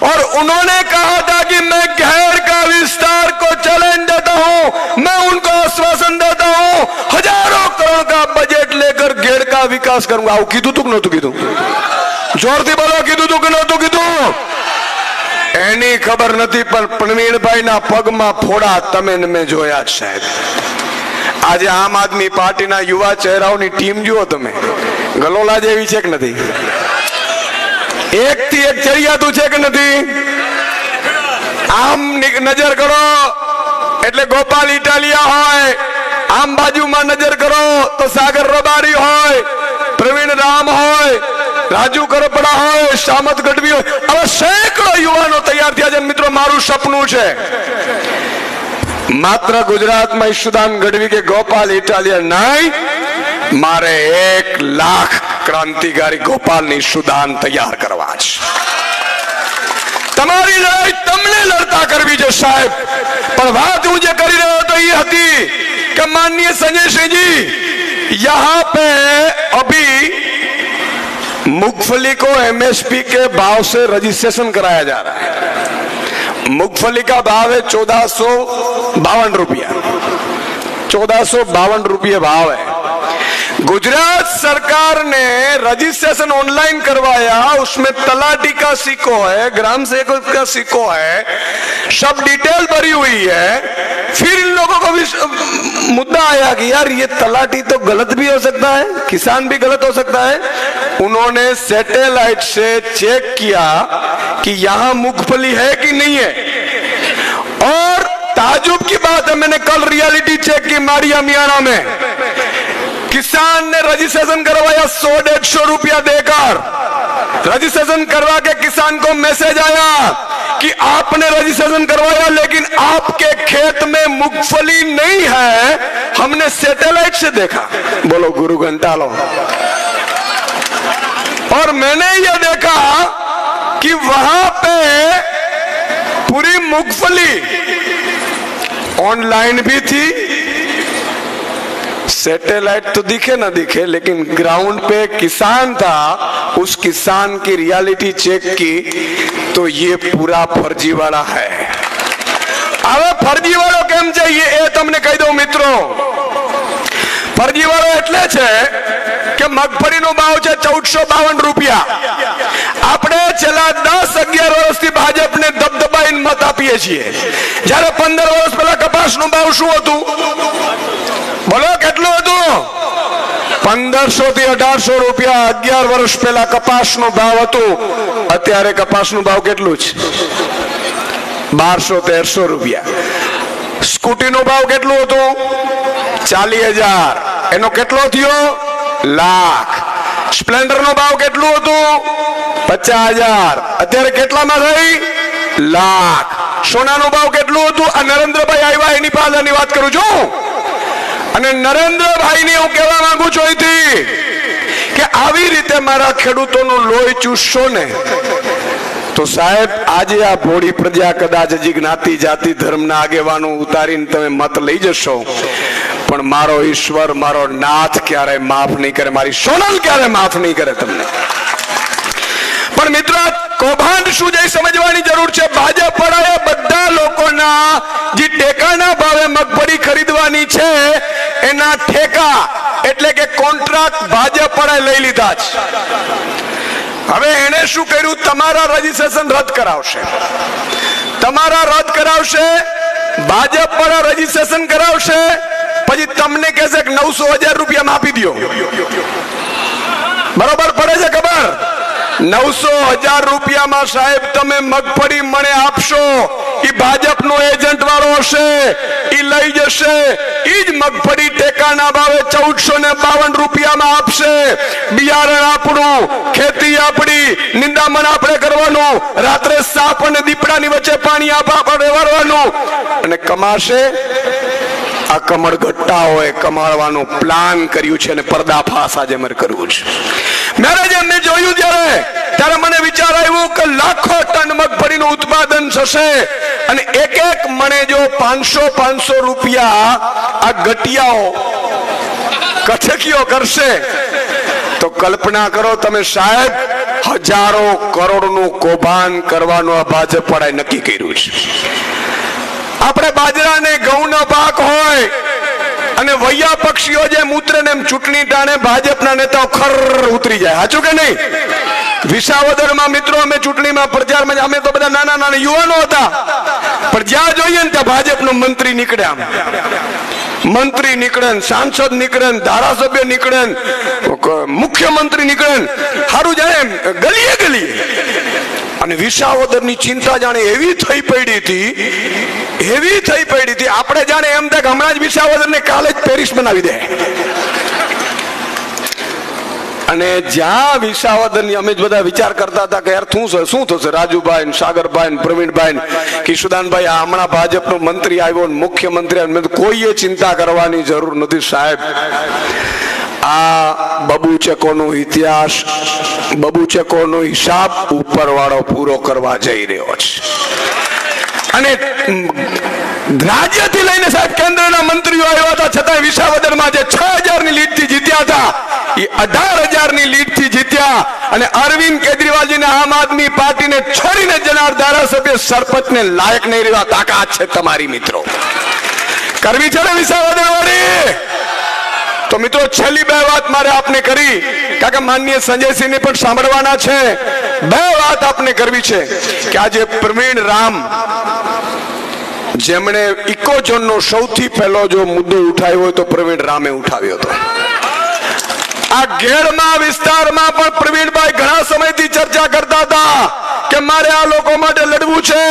और उन्होंने कहा था कि मैं घेर का विस्तार को चैलेंज देता हूं, मैं उनको आश्वासन देता हूं, हजारों करोड़ का बजट लेकर घेर का विकास करूंगा. आવું કીધું તું કે નહોતું કીધું? જોરથી બોલો, કીધું તું કે નહોતું કીધું? એની ખબર નથી, પણ પ્રવીણભાઈના પગમાં ફોડા તમે ને મેં જોયા જ સાહેબ. આજે આમ આદમી પાર્ટીના યુવા ચહેરાઓની ટીમ જુઓ તમે, ગલોલા જેવી છે કે નથી? એક થી એક ચડિયાતું છે કે નથી? આમ નજર કરો એટલે ગોપાલ ઇટાલિયા હોય, આમ બાજુમાં નજર કરો તો સાગર રબારી હોય, પ્રવીણ રામ હોય, રાજુ કરપડા હોય, શામત ગઢવી હોય, આવા સેંકડો યુવાનો તૈયાર થયા છે. મિત્રો, મારું સપનું છે માત્ર ગુજરાતમાં ઈશુદાન ગઢવી કે ગોપાલ ઇટાલિયા નહીં, મારે 1 લાખ ક્રાંતિકારી ગોપાલની ઈશુદાન તૈયાર કરવા છે. તમારી લડાઈ તમને લડતા કરવી છે સાહેબ. પણ વાત હું જે કરી રહ્યો હતો એ હતી કે માનनीय संजय सिंह जी, यहाँ पे अभी मूंगफली को एमएसपी के भाव से रजिस्ट्रेशन कराया जा रहा है. मूंगफली का भाव है 1452 रुपया. 1452 रुपये भाव है. गुजरात सरकार ने रजिस्ट्रेशन ऑनलाइन करवाया, उसमें तलाटी का सिक्को है, ग्राम सेवक का सिक्को है, सब डिटेल भरी हुई है. फिर इन लोगों को भी मुद्दा आया कि यार ये तलाटी तो गलत भी हो सकता है, किसान भी गलत हो सकता है. उन्होंने सैटेलाइट से चेक किया कि यहाँ मूंगफली है कि नहीं है. और ताजुब की बात है, मैंने कल रियलिटी चेक की मारिया मियाना में, किसान ने रजिस्ट्रेशन करवाया 100-150 रुपया देकर. रजिस्ट्रेशन करवा के किसान को मैसेज आया कि आपने रजिस्ट्रेशन करवाया लेकिन आपके खेत में मूंगफली नहीं है, हमने सैटेलाइट से देखा. बोलो गुरु घंटालो. और मैंने यह देखा कि वहां पे पूरी मूंगफली ऑनलाइन भी थी. सैटेलाइट तो दिखे ना दिखे, लेकिन ग्राउंड पे किसान था. उस किसान की रियलिटी चेक की तो ये पूरा फर्जीवाड़ा है. હવે ફરજીવાળો કેમ છે એ તમને કહી દઉં મિત્રો. ફરજીવાળો એટલે છે કે મગફળીનો ભાવ છે 1452 રૂપિયા. આપણે છેલ્લા 10-11 વર્ષથી ભાજપને શકીએ છીએ. જ્યારે 15 વર્ષ પહેલા કપાસનો ભાવ શું હતું? બોલો કેટલું હતું? 1500 થી 1800 રૂપિયા 11 વર્ષ પહેલા કપાસનો ભાવ હતો. અત્યારે કપાસનો ભાવ કેટલું છે? 1200-1300 રૂપિયા. સ્કૂટીનો ભાવ કેટલું હતું? 40,000. એનો કેટલો થયો? લાખ. સ્પ્લેન્ડરનો ભાવ કેટલું હતું? 50,000. અત્યારે કેટલામાં થઈ? લાખ. સોનાનો ભાવ કેટલું હતું? આ નરેન્દ્રભાઈ આવ્યા એની પાછળની વાત કરું છું. અને નરેન્દ્રભાઈને હું કહેવા માંગુ છું અહીંથી કે આવી રીતે મારા ખેડૂતોનું લોહી ચૂસશો ને તો સાહેબ આજે આ ભોળી પ્રજા કદાચ હજી જ્ઞાતિ જાતિ ધર્મના આગેવાનો ઉતારીને તમે મત લઈ જશો, પણ મારો ઈશ્વર મારો નાથ ક્યારે માફ નહીં કરે, મારી સોનલ ક્યારે માફ નહીં કરે તમને. પણ મિત્રો કૌભાંડ શું છે સમજવાની જરૂર છે. ભાજપ વાળાએ બધા લોકોના જે ટેકાના ભાવે મગફળી ખરીદવાની છે એના ઠેકા એટલે કે કોન્ટ્રાક્ટ ભાજપ વાળાએ લઈ લીધા છે. હવે એને શું કર્યું? તમારા રજીસ્ટ્રેશન રદ કરાવશે. તમારા રદ કરાવશે, ભાજપ વાળા રજીસ્ટ્રેશન કરાવશે, પછી તમને કહેશે કે 900,000 રૂપિયામાં આપી દો. બરોબર પડે છે ખબર? 900,000 રૂપિયામાં સાહેબ તમે મગફળી મને આપશો, એ ભાજપનો એજન્ટ વાળો હશે, એ લઈ જશે, એ જ મગફળી ટેકાના ભાવે 1452 રૂપિયામાં આપશે. બિયારણ આપણું, ખેતી આપણી, નિંદામણ આપણે કરવાનું, રાત્રે સાપ અને દીપડાની વચ્ચે પાણી આપણે વારવાનું અને કમાશે. આ કમળ ગટ્ટાઓએ કમાવાનું પ્લાન કર્યું છે અને પર્દાફાશ આજે મારે કરવું છે. મેં જોયું ત્યારે મને વિચાર આવ્યો કે લાખો ટન મગફળીનું ઉત્પાદન થશે અને એક એક મણે જો 500 રૂપિયા આ ગટિયાઓ કથકીઓ કરશે તો કલ્પના કરો તમે સાહેબ, હજારો કરોડનું કૌભાંડ કરવાનું આ ભાજપ વાળાએ નક્કી કર્યું છે. આપણે બાજરા ને ઘઉંનો પાક હોય અને વૈયા પક્ષીઓ જે મૂત્ર ને ચૂંટણી ટાણે ભાજપના નેતાઓ ખર ઉતરી જાય. સાચું કે નહીં? વિસાવદરમાં મિત્રો અમે ચૂંટણીમાં પ્રચારમાં અમે તો બધા નાના નાના યુવાનો હતા, પણ જ્યાં જોઈએ ને ત્યાં ભાજપનો મંત્રી નીકળ્યા, મંત્રી નીકળે, સાંસદ નીકળે, ધારાસભ્ય નીકળે, મુખ્યમંત્રી નીકળે, સારું જાણે ગલીએ ગલીએ. અને વિસાવદરની ચિંતા જાણે એવી થઈ પડી હતી, એવી થઈ પડી હતી, આપણે જાણે એમ થાય હમણાં જ વિસાવદરને કાલે જ પેરિસ બનાવી દે. અને જ્યાં વિસાવદરની અમે બધા વિચાર કરતા હતા કે યાર શું થશે, રાજુભાઈ, સાગરભાઈ, પ્રવીણભાઈ, કિશુદાનભાઈ, આ હમણાં ભાજપનો મંત્રી આવ્યો, મુખ્યમંત્રી આવ્યો, કોઈએ ચિંતા કરવાની જરૂર નથી સાહેબ. આ બબુચકોનો ઇતિહાસ, બબુચકોનો હિસાબ ઉપરવાળો પૂરો કરવા જઈ રહ્યો છે. અને રાજ્યથી લઈને સાહેબ કેન્દ્રના મંત્રીઓ આવ્યા હતા, છતાં વિસાવદરમાં જે 6,000 ની લીડથી જીત્યા હતા એ 18,000 ની લીડથી જીત્યા. અને અરવિંદ કેજરીવાલજીને આમ આદમી પાર્ટીને છોડીને જનાર ધારાસભ્ય સરપંચને લાયક નહીં રહેવા તાકાત છે તમારી મિત્રો. કરવી છે ને વિસાવદર વાળી? તો મિત્રો છેલ્લી બે વાત મારે આપને કરી, કારણ કે માનનીય સંજયસિંહને પણ સાંભળવાના છે. બે વાત આપને કરવી છે કે આજે પ્રવીણ રામ જેમણે ઇકોઝોનનો સૌથી પહેલો જો મુદ્દો ઉઠાવ્યો હોય તો પ્રવીણ રામે ઉઠાવ્યો હતો. આ ઘેડમાં વિસ્તારમાં પણ પ્રવીણભાઈ ઘણા સમયથી ચર્ચા કરતા હતા કે મારે આ લોકો માટે લડવું છે,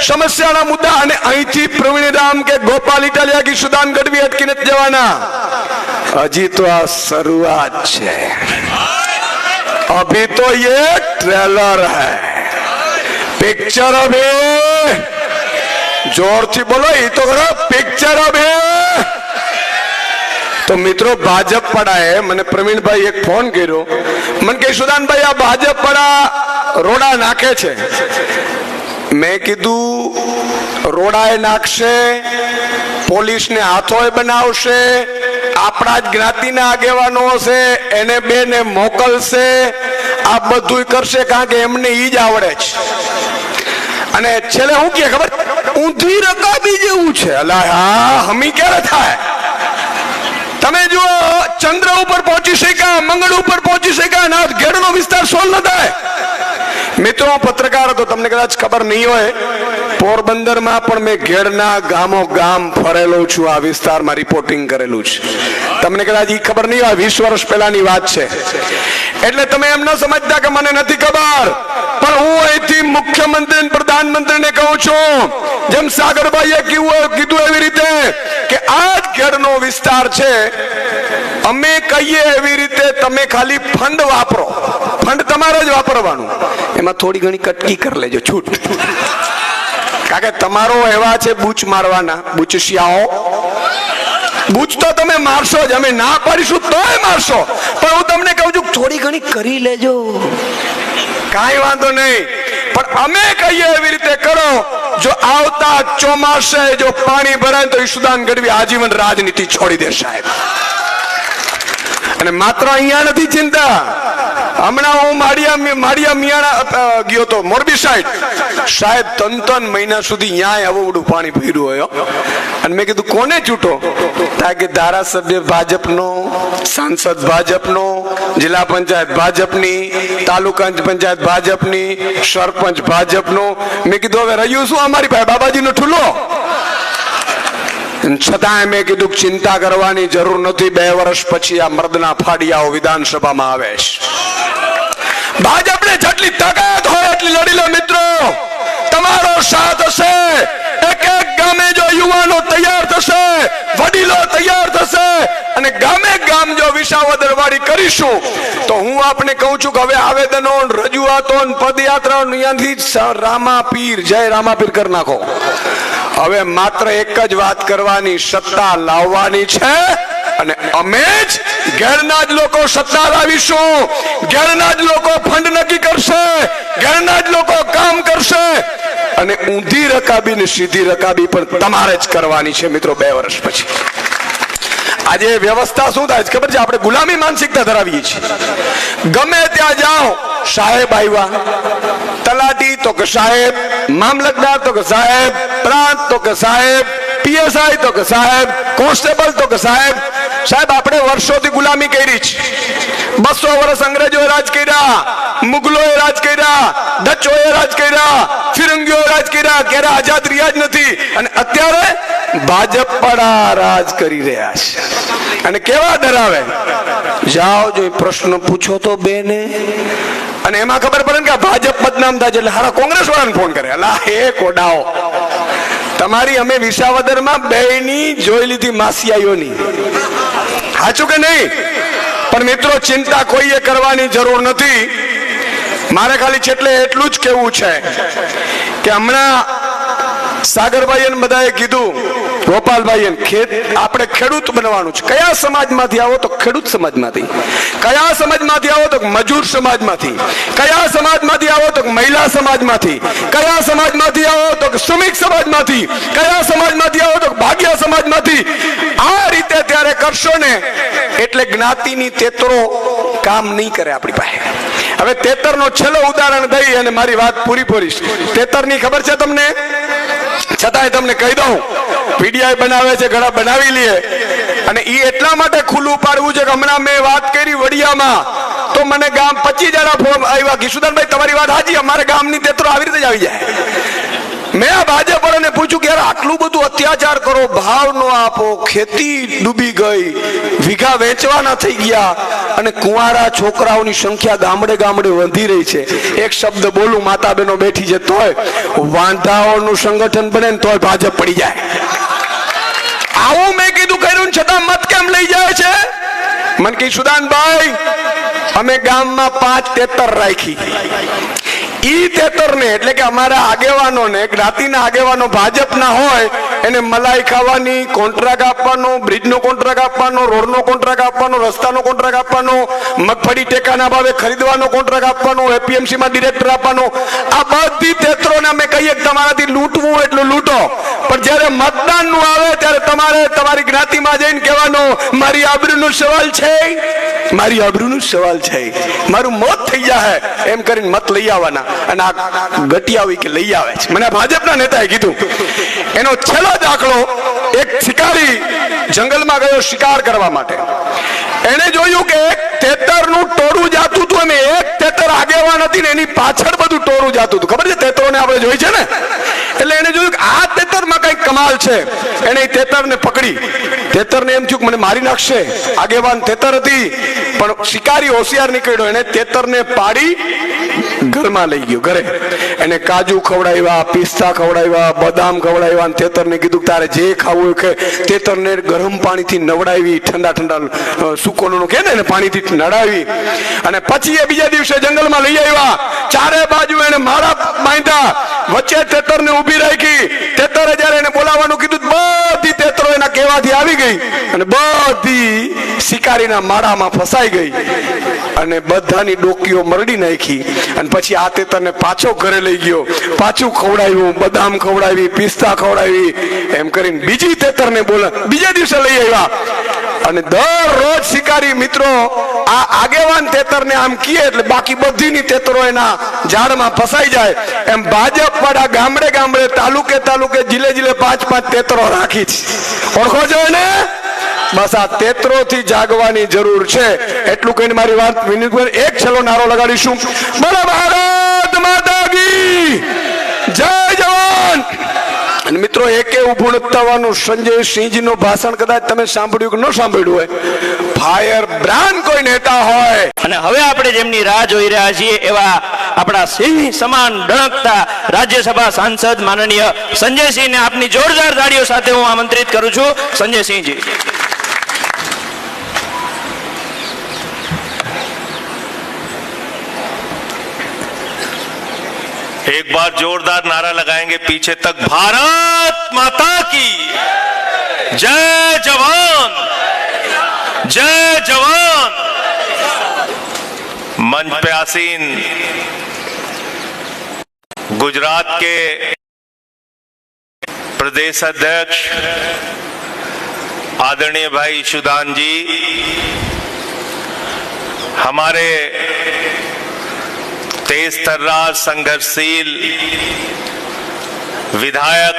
સમસ્યાના મુદ્દા. અને અહીંથી પ્રવીણ રામ કે ગોપાલ ઇટાલિયા કે સુદાન ગઢવી અટકીને જવાના. હજી તો આ શરૂઆત છે, અભી તો ये ट्रेलर है, पिक्चर अभी जोरથી બોલો, એ તો ખરો પિક્ચર અભી. તો મિત્રો ભાજપ પડાએ મને પ્રવીણભાઈ એક ફોન કર્યો, મને કે સુદાનભાઈ આ ભાજપ પડા રોડા નાખે છે. મેં કીધું રોડાએ નાખશે, પોલીસને હાથોય બનાવશે, આપણા જ જ્ઞાતિના આગેવાનો હશે એને બેને મોકલશે, આ બધું કરશે, કારણ કે એમને ઈ જ આવડે છે. અને છેલ્લે હું કે ખબર, ઊંધી રકાબી જેવું છે. અલા હા, હમી ક્યારે થાય? તમે જુઓ ચંદ્ર ઉપર પહોંચી શક્યા, મંગળ ઉપર પહોંચી શક્યા, ના ઘેડનો વિસ્તાર સોલ્વ ન થાય. મિત્રો પત્રકાર હતો, તમને કદાચ ખબર નહીં હોય, પોરબંદરમાં પણ મેં ઘેડના ગામો ગામ ફરેલો છું, આ વિસ્તારમાં રિપોર્ટિંગ કરેલું છે. તમને કદાચ ઈ ખબર નહીં હોય, 20 વર્ષ પહેલાની વાત છે. એટલે તમે એમ ન સમજતા કે મને નથી ખબર, પણ હું અહીંથી મુખ્યમંત્રી પ્રધાનમંત્રીને કહું છું, જેમ સાગરભાઈએ કીધું એવી રીતે કે આ જ ઘેડનો વિસ્તાર છે. અમે કહીએ એવી રીતે તમે ખાલી ફંડ વાપરો, ફંડ તમારે જ વાપરવાનું, એમાં થોડી ઘણી કટકી કરી લેજો, છૂટ. કારણ કે તમારો એવા છે બૂચ મારવાના, બૂચશિયાઓ. બૂચ તો તમે મારશો જ, અમે ના પાડીશું તોય મારશો, પણ હું તમને કહું છું થોડી ઘણી કરી લેજો, કાંઈ વાંધો નહીં. પણ અમે કહીએ એવી રીતે કરો. જો આવતા ચોમાસે જો પાણી ભરાય તો ઈશુદાન ગઢવી આજીવન રાજનીતિ છોડી દે સાહેબ. અને માત્ર અહીંયા નથી ચિંતા, હમણાં હું માળિયા મિયાણા ગયો તો, મોરબી સાઈડ, સાહેબ 3 મહિના સુધી ન્યાય આવડું પાણી ભર્યું હોય. અને મેં કીધું કોને ચૂંટો? કે ધારાસભ્ય ભાજપનો, સાંસદ ભાજપનો, જિલ્લા પંચાયત ભાજપની, તાલુકા પંચાયત ભાજપની, સરપંચ ભાજપનો. મેં કીધું હવે રહ્યું શું અમારી પાસે? બાબાજીનો ઠુલો. છતાં મેં કીધું ચિંતા કરવાની જરૂર નથી, 2 વર્ષ પછી આ મર્દના ફાડિયાઓ વિધાનસભામાં આવે છે. ભાજપને જેટલી તાકાત હોય એટલી લડી લો મિત્રો, તમારો સાથ હશે. એક એક ગામે જો યુવાનો તૈયાર થશે, વડીલો તૈયાર થશે, અને ગામે ગામ જો વિસાવદર વાળી કરીશું, તો હું આપને કહું છું કે હવે આવેદનો, રજૂઆતો, પદયાત્રાઓ અહીંયાથી રામાપીર, જય રામાપીર કરી નાખો. હવે માત્ર એક જ વાત કરવાની, સત્તા લાવવાની છે. અને અમે જ ઘેરના જ લોકો સત્તા લાવીશું, ઘેરના જ લોકો ફંડ નક્કી કરશે, ઘેરના જ લોકો કામ કરશે. અને ઊંધી રકાબી ને સીધી રકાબી પણ તમારે જ કરવાની છે મિત્રો 2 વર્ષ પછી. આજે વ્યવસ્થા શું થાય છે ખબર છે? આપણે ગુલામી માનસિકતા ધરાવીએ છીએ. ગમે ત્યાં જાઓ, સાહેબ આવ્યા, તલાટી તો કે સાહેબ, મામલતદાર તો કે સાહેબ, પ્રાંત તો કે સાહેબ, પીએસઆઈ તો કે સાહેબ, કોન્સ્ટેબલ તો કે સાહેબ. સાહેબ આપણે વર્ષોથી ગુલામી કરી છે. 200 વર્ષ અંગ્રેજોએ રાજ કર્યા, મુગલોએ રાજ કર્યા, ડચોએ રાજ કર્યા, ફિરંગીઓએ રાજ કર્યા, ક્યારે આઝાદ રહ્યા જ નથી. અને અત્યારે ભાજપ પડા રાજ કરી રહ્યા છે. અને કેવા ડરાવે, જાઓ જો પ્રશ્ન પૂછો તો બેને, અને એમાં ખબર પડે કે ભાજપ બદનામ થાય છે એટલે હારા કોંગ્રેસ વાળાને ફોન કરે, અલા હે કોડાઓ, તમારી અમે વિસાવદરમાં બેની જોઈ લીધી માસિયાઈઓની. સાચું કે નહીં? પણ મિત્રો ચિંતા કોઈએ કરવાની જરૂર નથી. મારે ખાલી છેલ્લે એટલું જ કહેવું છે કે હમણાં સાગરભાઈ બધાએ કીધું, ગોપાલભાઈ, આપણે ખેડૂત બનવાનું છે. કયા સમાજમાંથી આવો? તો ખેડૂત સમાજમાંથી. કયા સમાજમાંથી આવો? તો મજૂર સમાજમાંથી. કયા સમાજમાંથી આવો? તો મહિલા સમાજમાંથી. કયા સમાજમાંથી આવો? તો શ્રમિક સમાજમાંથી. કયા સમાજમાંથી આવો? તો ભાગ્ય સમાજમાંથી. આ રીતે ત્યારે કરશો ને એટલે જ્ઞાતિની તેતરો કામ નહીં કરે આપણી પાસે. હવે તેતરનો છેલ્લો ઉદાહરણ દઈ અને મારી વાત પૂરી કરીશ. તેતરની ખબર છે તમને? છતાંય તમને કહી દઉં, પીડીઆઈ બનાવે છે, ઘણા બનાવી લે. અને એ એટલા માટે ખુલ્લું પાડવું છે કે હમણાં મેં વાત કરી વડિયામાં, તો મને ગામ 25 જણા ફોન આવ્યા, કિશુદાનભાઈ તમારી વાત હાજી, અમારે ગામની તેતરો આવી રીતે જ આવી જાય. મેં આ ભાજપ વાળાને પૂછ્યું કે યાર આટલું બધું અત્યાચાર કરો, ભાવ નો આપો, ખેતી ડૂબી ગઈ, વીઘા વેચવાના થઈ ગયા, અને કુંવારા છોકરાઓની સંખ્યા ગામડે ગામડે વધી રહી છે. એક શબ્દ બોલું, માતા બહેનો બેઠી છે તોય, વાંધાઓનું સંગઠન બને ને તોય ભાજપ પડી જાય. આવું મેં કીધું કર્યું, છતાં મત કેમ લઈ જાય છે? મને કહી સુદાનભાઈ અમે ગામમાં 5 તેતર રાખી. ઈ તેતરને એટલે કે અમારા આગેવાનો ને, જ્ઞાતિના આગેવાનો ભાજપના હોય, એને મલાઈ ખાવાની, કોન્ટ્રાક્ટ આપવાનો, બ્રિજનો કોન્ટ્રાક્ટ આપવાનો, રોડનો કોન્ટ્રાક્ટ આપવાનો, રસ્તાનો કોન્ટ્રાક્ટ આપવાનો, મગફળી ટેકાના ભાવે ખરીદવાનો કોન્ટ્રાક્ટ આપવાનો, એપીએમસીમાં ડિરેક્ટર આપવાનો. આ બધી તેતરોને અમે કહીએ કે તમારાથી લૂંટવું એટલું લૂંટો, પણ જ્યારે મતદાનનું આવે ત્યારે તમારે તમારી જ્ઞાતિમાં જઈને કહેવાનું મારી આબરૂનો સવાલ છે, મારી આબરૂનો સવાલ છે, મારું મોત થઈ જાય, એમ કરીને મત લઈ આવવાના. અને આ ગટિયાવી કે લઈ આવે છે. મને ભાજપના નેતાએ કીધું, એનો છેલ્લો દાખલો, એક શિકારી જંગલમાં ગયો શિકાર કરવા માટે. એને જોયું કે એક તેતરનું ટોળું જાતું હતું અને એક તેતર આગેવાન હતી ને એની પાછળ બધું ટોળું જાતું હતું. ખબર છે તેતરોને આપણે જોઈ છે ને? એટલે એને જોયું કે આ તેતરમાં કઈક કમાલ છે. એને તેતરને પકડી. તેતરને એમ થયું કે મને મારી નાખશે. આગેવાન તેતર હતી પણ શિકારી હોશિયાર નીકળ્યો. એને તેતરને પાડી ઘરમાં લઈ ગયો. ઘરે એને કાજુ ખવડાવ્યા, પિસ્તા ખવડાવ્યા, બદામ ખવડાવ્યા અને તેતરને કીધું તારે જે ખાવું કે તેતરને ગરમ પાણીથી નવડાવી, ઠંડા ઠંડા સુકોનો કે ને પાણીથી નડાવી અને પછી એ બીજા દિવસે જંગલમાં લઈ આવ્યા. ચારે બાજુ એને માળા બાંધ્યા, વચ્ચે તેતરને ઊભી રાખી. તેતરે જયારે એને બોલાવવાનું કીધું બધી તેતરો એના કહેવાથી આવી ગઈ અને બધી શિકારીના માળામાં ફસાઈ ગઈ અને બધાની ડોકીઓ મરડી નાખી. અને પછી આ તેતરને પાછો ઘરે લઈ ગયો, પાછું ખવડાવ્યું, બદામ ખવડાવી, પિસ્તા ખવડાવી, એમ કરીને બીજી તેતરને બોલા બીજા દિવસે લઈ આવ્યા. અને દરરોજ શિકારી મિત્રો આ આગેવાન તેતરને આમ કીએ એટલે બાકી બધીની તેતરો એના ઝાડમાં ફસાઈ જાય. એમ ભાજપ વાળા ગામડે ગામડે, તાલુકે તાલુકે, જિલ્લે જિલ્લે 5-5 તેતરો રાખી છે. ઓળખો છો ને? બસ આ તેતરોથી જાગવાની જરૂર છે. એટલું કહીને મારી વાત વિનીતભાઈ એક છેલ્લો નારો લગાડીશું. બોલો ભારત માતા કી જય જવાન. અને મિત્રો એકે ઉભું થવાનું સંજય સિંહજીનું ભાષણ કદાચ તમે સાંભળ્યું કે ન સાંભળ્યું હોય, ફાયર બ્રાન્ડ કોઈ નેતા હોય. અને હવે આપણે જેમની રાહ જોઈ રહ્યા છીએ એવા આપણા સિંહ સમાન ડણકતા રાજ્યસભા સાંસદ માનનીય સંજયસિંહને આપની જોરદાર તાળીઓ સાથે હું આમંત્રિત કરું છું. સંજયસિંહજી. एक बार जोरदार नारा लगाएंगे पीछे तक, भारत माता की जय जवान, जय जवान. मंच पे आसीन गुजरात के प्रदेश अध्यक्ष आदरणीय भाई ईशुदान जी, हमारे तेज तर्रार संघर्षशील विधायक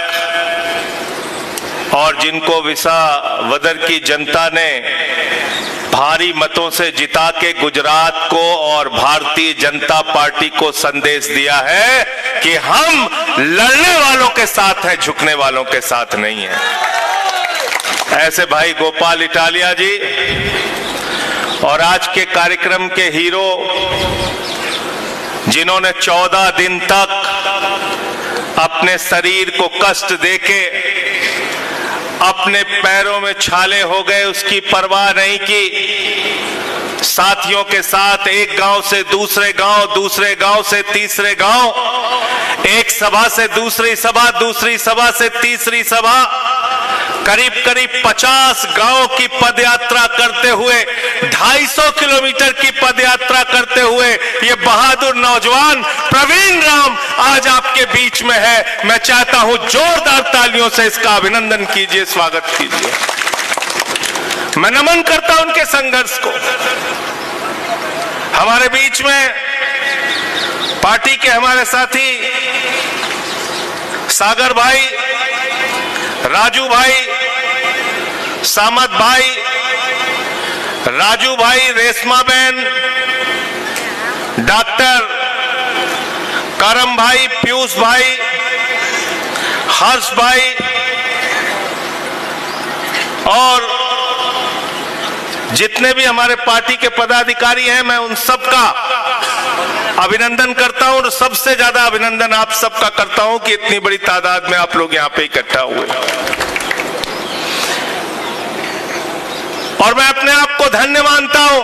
और जिनको विसावदर की जनता ने भारी मतों से जिता के गुजरात को और भारतीय जनता पार्टी को संदेश दिया है कि हम लड़ने वालों के साथ हैं, झुकने वालों के साथ नहीं हैं. ऐसे भाई गोपाल इटालिया जी और आज के कार्यक्रम के हीरो जिन्होंने 14 दिन तक अपने शरीर को कष्ट देके अपने पैरों में छाले हो गए उसकी परवाह नहीं की. साथियों के साथ एक गांव से दूसरे गांव, दूसरे गांव से तीसरे गांव, एक सभा से दूसरी सभा, दूसरी सभा से तीसरी सभा, करीब करीब 50 गांव की पदयात्रा करते हुए, 250 किलोमीटर की पदयात्रा करते हुए ये बहादुर नौजवान प्रवीण राम आज आपके बीच में है. मैं चाहता हूं जोरदार तालियों से इसका अभिनंदन कीजिए, स्वागत कीजिए. मैं नमन करता हूं उनके संघर्ष को. हमारे बीच में पार्टी के हमारे साथी सागर भाई, राजू भाई, सामत भाई, राजू भाई, रेशमा बहन, डॉक्टर करम भाई, पीयूष भाई, हर्ष भाई और जितने भी हमारे पार्टी के पदाधिकारी हैं, मैं उन सबका अभिनंदन करता हूं और सबसे ज्यादा अभिनंदन आप सबका करता हूं कि इतनी बड़ी तादाद में आप लोग यहां पे इकट्ठा हुए. और मैं अपने आप को धन्य मानता हूं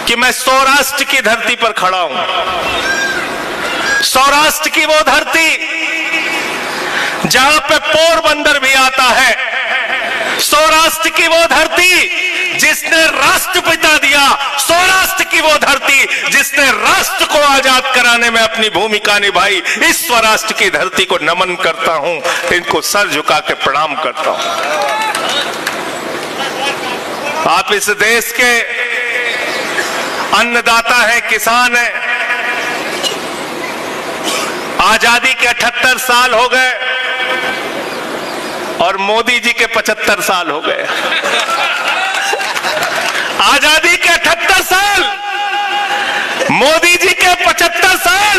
कि मैं सौराष्ट्र की धरती पर खड़ा हूं. सौराष्ट्र की वो धरती जहां पे पोरबंदर भी आता है. सौराष्ट्र की वो धरती जिसने राष्ट्रपिता दिया. सौराष्ट्र की वो धरती जिसने राष्ट्र को आजाद कराने में अपनी भूमिका निभाई. इस स्वराष्ट्र की धरती को नमन करता हूं, इनको सर झुका के प्रणाम करता हूं. आप इस देश के अन्नदाता हैं, किसान हैं. आजादी के 78 साल हो गए और मोदी जी के 75 साल हो गए। आजादी के 78 साल, मोदी जी के 75 साल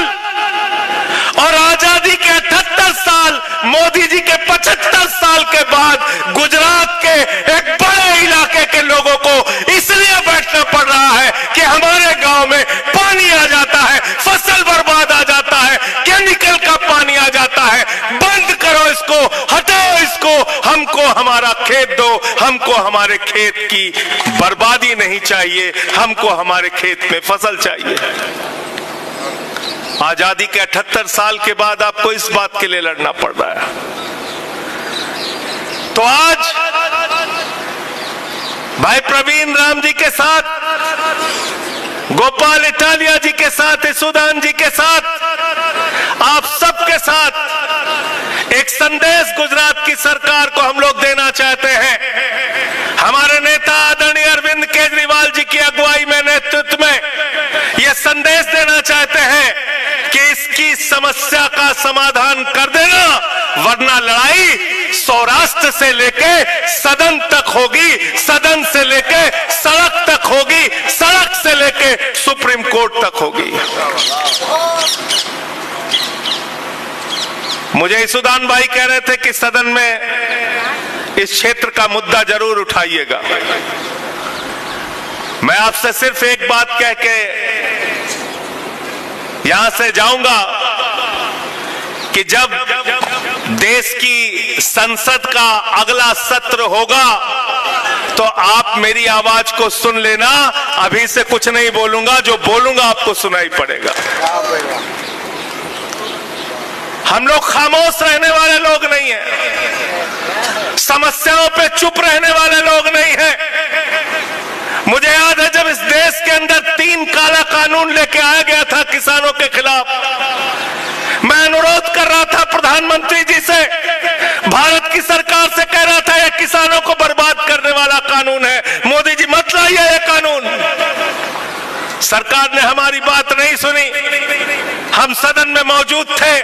और आजादी के 78 साल मोदी जी के 75 साल के बाद गुजरात के एक बड़े इलाके के लोगों को इसलिए बैठना पड़ रहा है कि हमारे गांव में पानी आ जाता है, फसल बर्बाद आ जाता है, केमिकल का पानी आ जाता है। बंद करो इसको, हटाओ इसको, हमको हमारा खेत दो, हमको हमारे खेत की बर्बादी नहीं चाहिए, हमको हमारे खेत में फसल चाहिए। आजादी के 78 साल के बाद आपको इस बात के लिए लड़ना पड़ रहा है। तो आज भाई प्रवीण राम जी के साथ, गोपाल इटालिया जी के साथ, यशोदान जी के साथ, आप सबके साथ एक संदेश गुजरात की सरकार को हम लोग देना चाहते हैं। हमारे नेता आदरणीय अरविंद केजरीवाल जी की अगुवाई में, नेतृत्व में यह संदेश देना चाहते हैं कि इसकी समस्या का समाधान कर देना, वरना लड़ाई सौराष्ट्र से लेके सदन तक होगी, सदन से लेके सड़क तक होगी, सड़क से लेके सुप्रीम कोर्ट तक होगी। मुझे यशोदान भाई कह रहे थे कि सदन में इस क्षेत्र का मुद्दा जरूर उठाइएगा। मैं आपसे सिर्फ एक बात कह के यहां से जाऊंगा कि जब देश की संसद का अगला सत्र होगा तो आप मेरी आवाज को सुन लेना। अभी से कुछ नहीं बोलूंगा, जो बोलूंगा आपको सुनाई पड़ेगा। हम लोग खामोश रहने वाले लोग नहीं हैं, समस्याओं पे चुप रहने वाले लोग नहीं हैं। मुझे याद है जब इस देश के अंदर 3 काला कानून लेके आया गया था किसानों के खिलाफ, मैं अनुरोध कर रहा था प्रधानमंत्री जी से, भारत की सरकार से कह रहा था यह किसानों को बर्बाद करने वाला कानून है, मोदी जी मत लाइए यह कानून। सरकार ने हमारी बात नहीं सुनी। हम सदन में मौजूद थे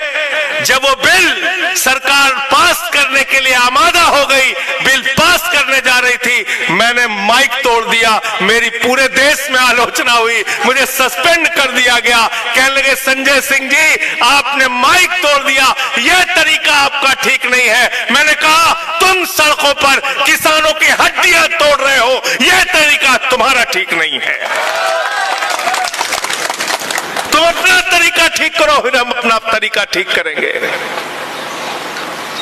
जब वो बिल सरकार पास करने के लिए आमादा हो गई, बिल पास करने जा रही थी, मैंने माइक तोड़ दिया। मेरी पूरे देश में आलोचना हुई, मुझे सस्पेंड कर दिया गया। कहने लगे संजय सिंह जी आपने माइक तोड़ दिया, यह तरीका आपका ठीक नहीं है। मैंने कहा तुम सड़कों पर किसानों की हड्डियां तोड़ रहे हो, यह तरीका तुम्हारा ठीक नहीं है। तुम अपना तरीका ठीक करो, फिर हम अपना तरीका ठीक करेंगे।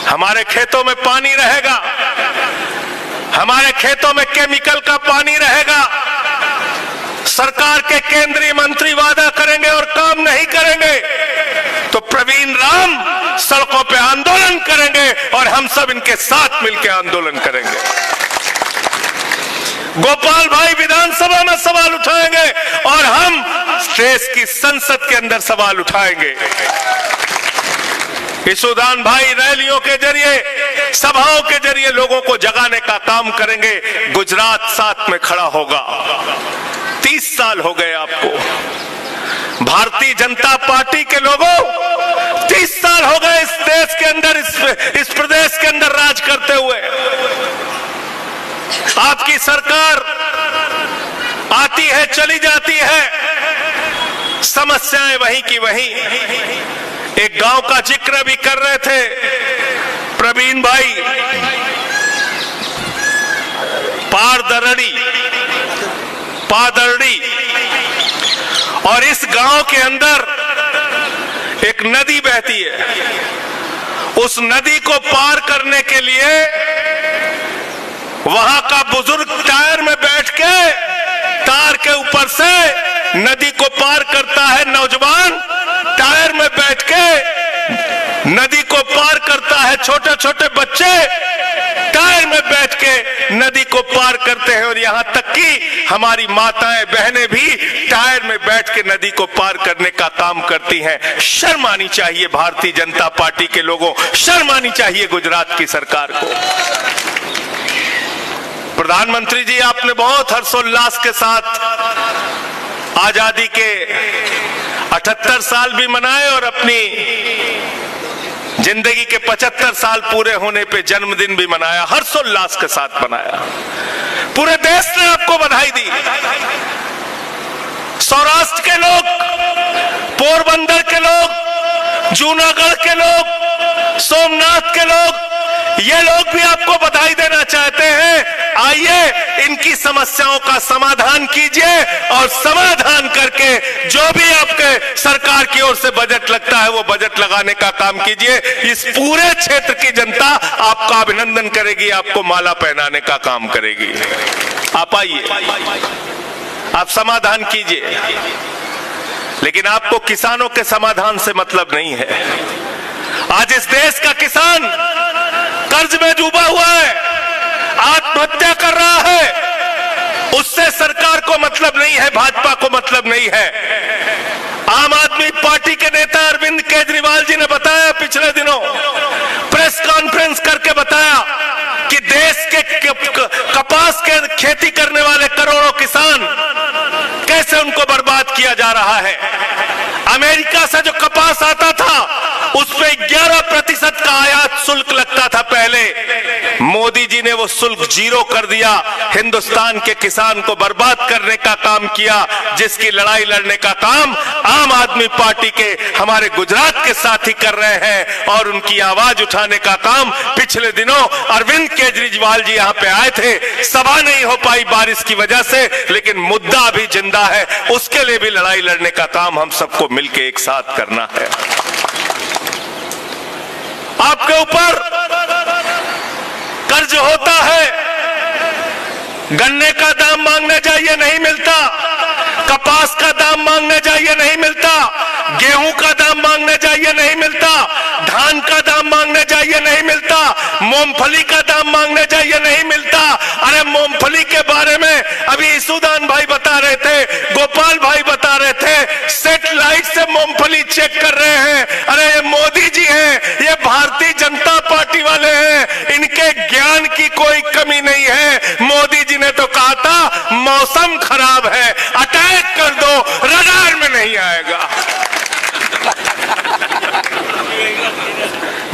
हमारे खेतों में पानी रहेगा, हमारे खेतों में केमिकल का पानी रहेगा। सरकार के केंद्रीय मंत्री वादा करेंगे और काम नहीं करेंगे तो प्रवीण राम सड़कों पे आंदोलन करेंगे और हम सब इनके साथ मिलकर आंदोलन करेंगे। गोपाल भाई विधानसभा में सवाल उठाएंगे और हम देश की संसद के अंदर सवाल उठाएंगे। यशोदान भाई रैलियों के जरिए, सभाओं के जरिए लोगों को जगाने का काम करेंगे। गुजरात साथ में खड़ा होगा। 30 साल हो गए आपको, भारतीय जनता पार्टी के लोगों 30 साल हो गए इस देश के अंदर, इस प्रदेश के अंदर राज करते हुए। आपकी सरकार आती है चली जाती है, समस्याएं वहीं की वहीं। एक गांव का जिक्र भी कर रहे थे प्रवीण भाई, पादरड़ी, और इस गांव के अंदर एक नदी बहती है। उस नदी को पार करने के लिए वहां का बुजुर्ग टायर में बैठ के तार के ऊपर से नदी को पार करता है। नौजवान टायर में बैठ के नदी को पार करता है। छोटे छोटे बच्चे टायर में बैठ के नदी को पार करते हैं और यहां तक कि हमारी माताएं बहनें भी टायर में बैठ के नदी को पार करने का काम करती हैं। शर्म आनी चाहिए भारतीय जनता पार्टी के लोगों, शर्म आनी चाहिए गुजरात की सरकार को। प्रधानमंत्री जी आपने बहुत हर्षोल्लास के साथ आजादी के 78 साल भी मनाए और अपनी जिंदगी के 75 साल पूरे होने पे जन्मदिन भी मनाया, हर्षोल्लास के साथ मनाया। पूरे देश ने आपको बधाई दी। सौराष्ट्र के लोग, पोरबंदर के लोग, जूनागढ़ के लोग, सोमनाथ के लोग, ये लोग भी आपको बधाई देना चाहते हैं। आइए इनकी समस्याओं का समाधान कीजिए और समाधान करके जो भी आपके सरकार की ओर से बजट लगता है वो बजट लगाने का काम कीजिए। इस पूरे क्षेत्र की जनता आपका अभिनंदन करेगी, आपको माला पहनाने का काम करेगी। आप आइए, आप समाधान कीजिए। लेकिन आपको किसानों के समाधान से मतलब नहीं है। आज इस देश का किसान कर्ज में डूबा हुआ है, आत्महत्या कर रहा है, उससे सरकार को मतलब नहीं है, भाजपा को मतलब नहीं है। आम आदमी पार्टी के नेता अरविंद केजरीवाल जी ने बताया पिछले दिनों, प्रेस कॉन्फ्रेंस करके बताया कि देश के कपास के खेती करने वाले करोड़ों किसान कैसे उनको बर्बाद किया जा रहा है। अमेरिका से जो कपास आता था उस पे 11% का आयात शुल्क लगता था पहले। मोदी जी ने वो शुल्क जीरो कर दिया, हिंदुस्तान के किसान को बर्बाद करने का काम किया, जिसकी लड़ाई लड़ने का काम आम आदमी पार्टी के हमारे गुजरात के साथी कर रहे हैं। और उनकी आवाज उठाने का काम पिछले दिनों अरविंद केजरीवाल जी यहाँ पे आए थे। सभा नहीं हो पाई बारिश की वजह से, लेकिन मुद्दा अभी जिंदा है, उसके लिए भी लड़ाई लड़ने का काम हम सबको मिलकर एक साथ करना है। आपके ऊपर कर्ज होता है, गन्ने का दाम मांगने जाइए नहीं मिलता, कपास का दाम मांगने जाइए नहीं मिलता, गेहूं का दाम मांगने जाइए नहीं मिलता, धान का दाम मांगने जाइए नहीं मिलता, मूंगफली का दाम मांगने जाइए नहीं मिलता। अरे मूंगफली के बारे में अभी ईसुदान भाई बता रहे थे, गोपाल भाई बता रहे थे, सैटेलाइट से मूंगफली चेक कर रहे हैं। अरे ये मोदी जी हैं, ये भारतीय जनता पार्टी वाले हैं, इनके ज्ञान की कोई कमी नहीं है। मोदी जी ने तो कहा था मौसम खराब है, अटैक कर दो, रडार में नहीं आएगा।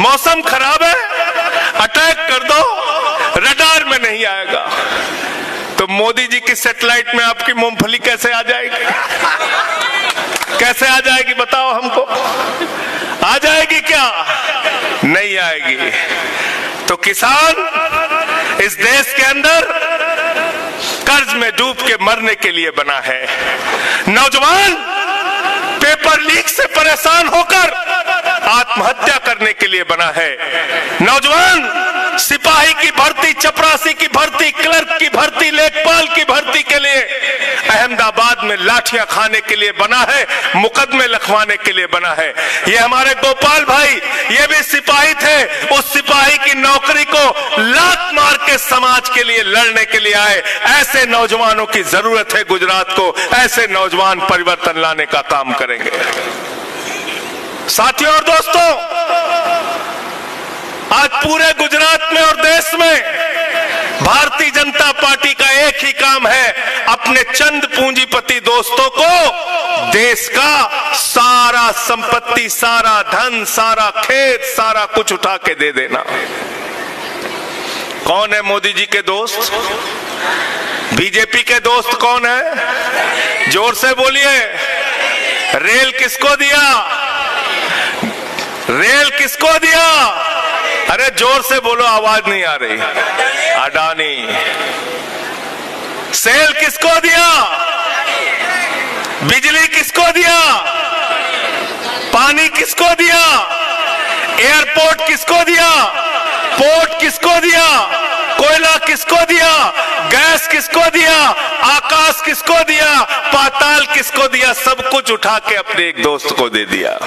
मौसम खराब है, अटैक कर दो, रडार में नहीं आएगा। तो मोदी जी की सैटेलाइट में आपकी मूंगफली कैसे आ जाएगी? कैसे आ जाएगी बताओ हमको? आ जाएगी क्या? नहीं आएगी। तो किसान इस देश के अंदर कर्ज में डूब के मरने के लिए बना है। नौजवान पेपर लीक से परेशान होकर आत्महत्या करने के लिए बना है। नौजवान सिपाही की भर्ती, चपरासी की भर्ती, क्लर्क की भर्ती, लेखपाल की भर्ती के लिए अहमदाबाद में लाठियां खाने के लिए बना है, मुकदमे लिखवाने के लिए बना है। ये हमारे गोपाल भाई, ये भी सिपाही थे, उस सिपाही की नौकरी को लात मार के समाज के लिए लड़ने के लिए आए। ऐसे नौजवानों की जरूरत है गुजरात को, ऐसे नौजवान परिवर्तन लाने का काम करेंगे। साथियों और दोस्तों, आज पूरे गुजरात में और देश में भारतीय जनता पार्टी का एक ही काम है, अपने चंद पूंजीपति दोस्तों को देश का सारा संपत्ति, सारा धन, सारा खेत, सारा कुछ उठा के दे देना। कौन है मोदी जी के दोस्त? बीजेपी के दोस्त कौन है? जोर से बोलिए। रेल किसको दिया? रेल किसको दिया? अरे जोर से बोलो, आवाज नहीं आ रही। अडानी। सेल किसको दिया? बिजली किसको दिया? पानी किसको दिया? एयरपोर्ट किसको दिया? पोर्ट किसको दिया? कोयला किसको दिया? गैस किसको दिया? आकाश किसको दिया? पाताल किसको दिया? सब कुछ उठा के अपने एक दोस्त को दे दिया।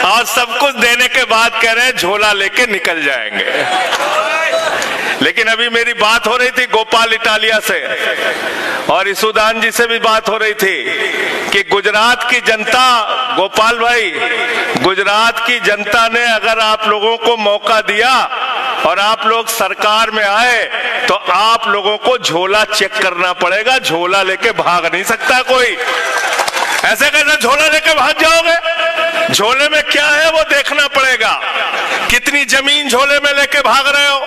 और सब कुछ देने के बाद कह रहे हैं झोला लेके निकल जाएंगे। लेकिन अभी मेरी बात हो रही थी गोपाल इटालिया से और ईसुदान जी से भी बात हो रही थी कि गुजरात की जनता, गोपाल भाई, गुजरात की जनता ने अगर आप लोगों को मौका दिया और आप लोग सरकार में आए तो आप लोगों को झोला चेक करना पड़ेगा। झोला लेके भाग नहीं सकता कोई। ऐसे कैसे झोला लेके भाग जाओगे? झोले में क्या है वो देखना पड़ेगा। कितनी जमीन झोले में लेके भाग रहे हो,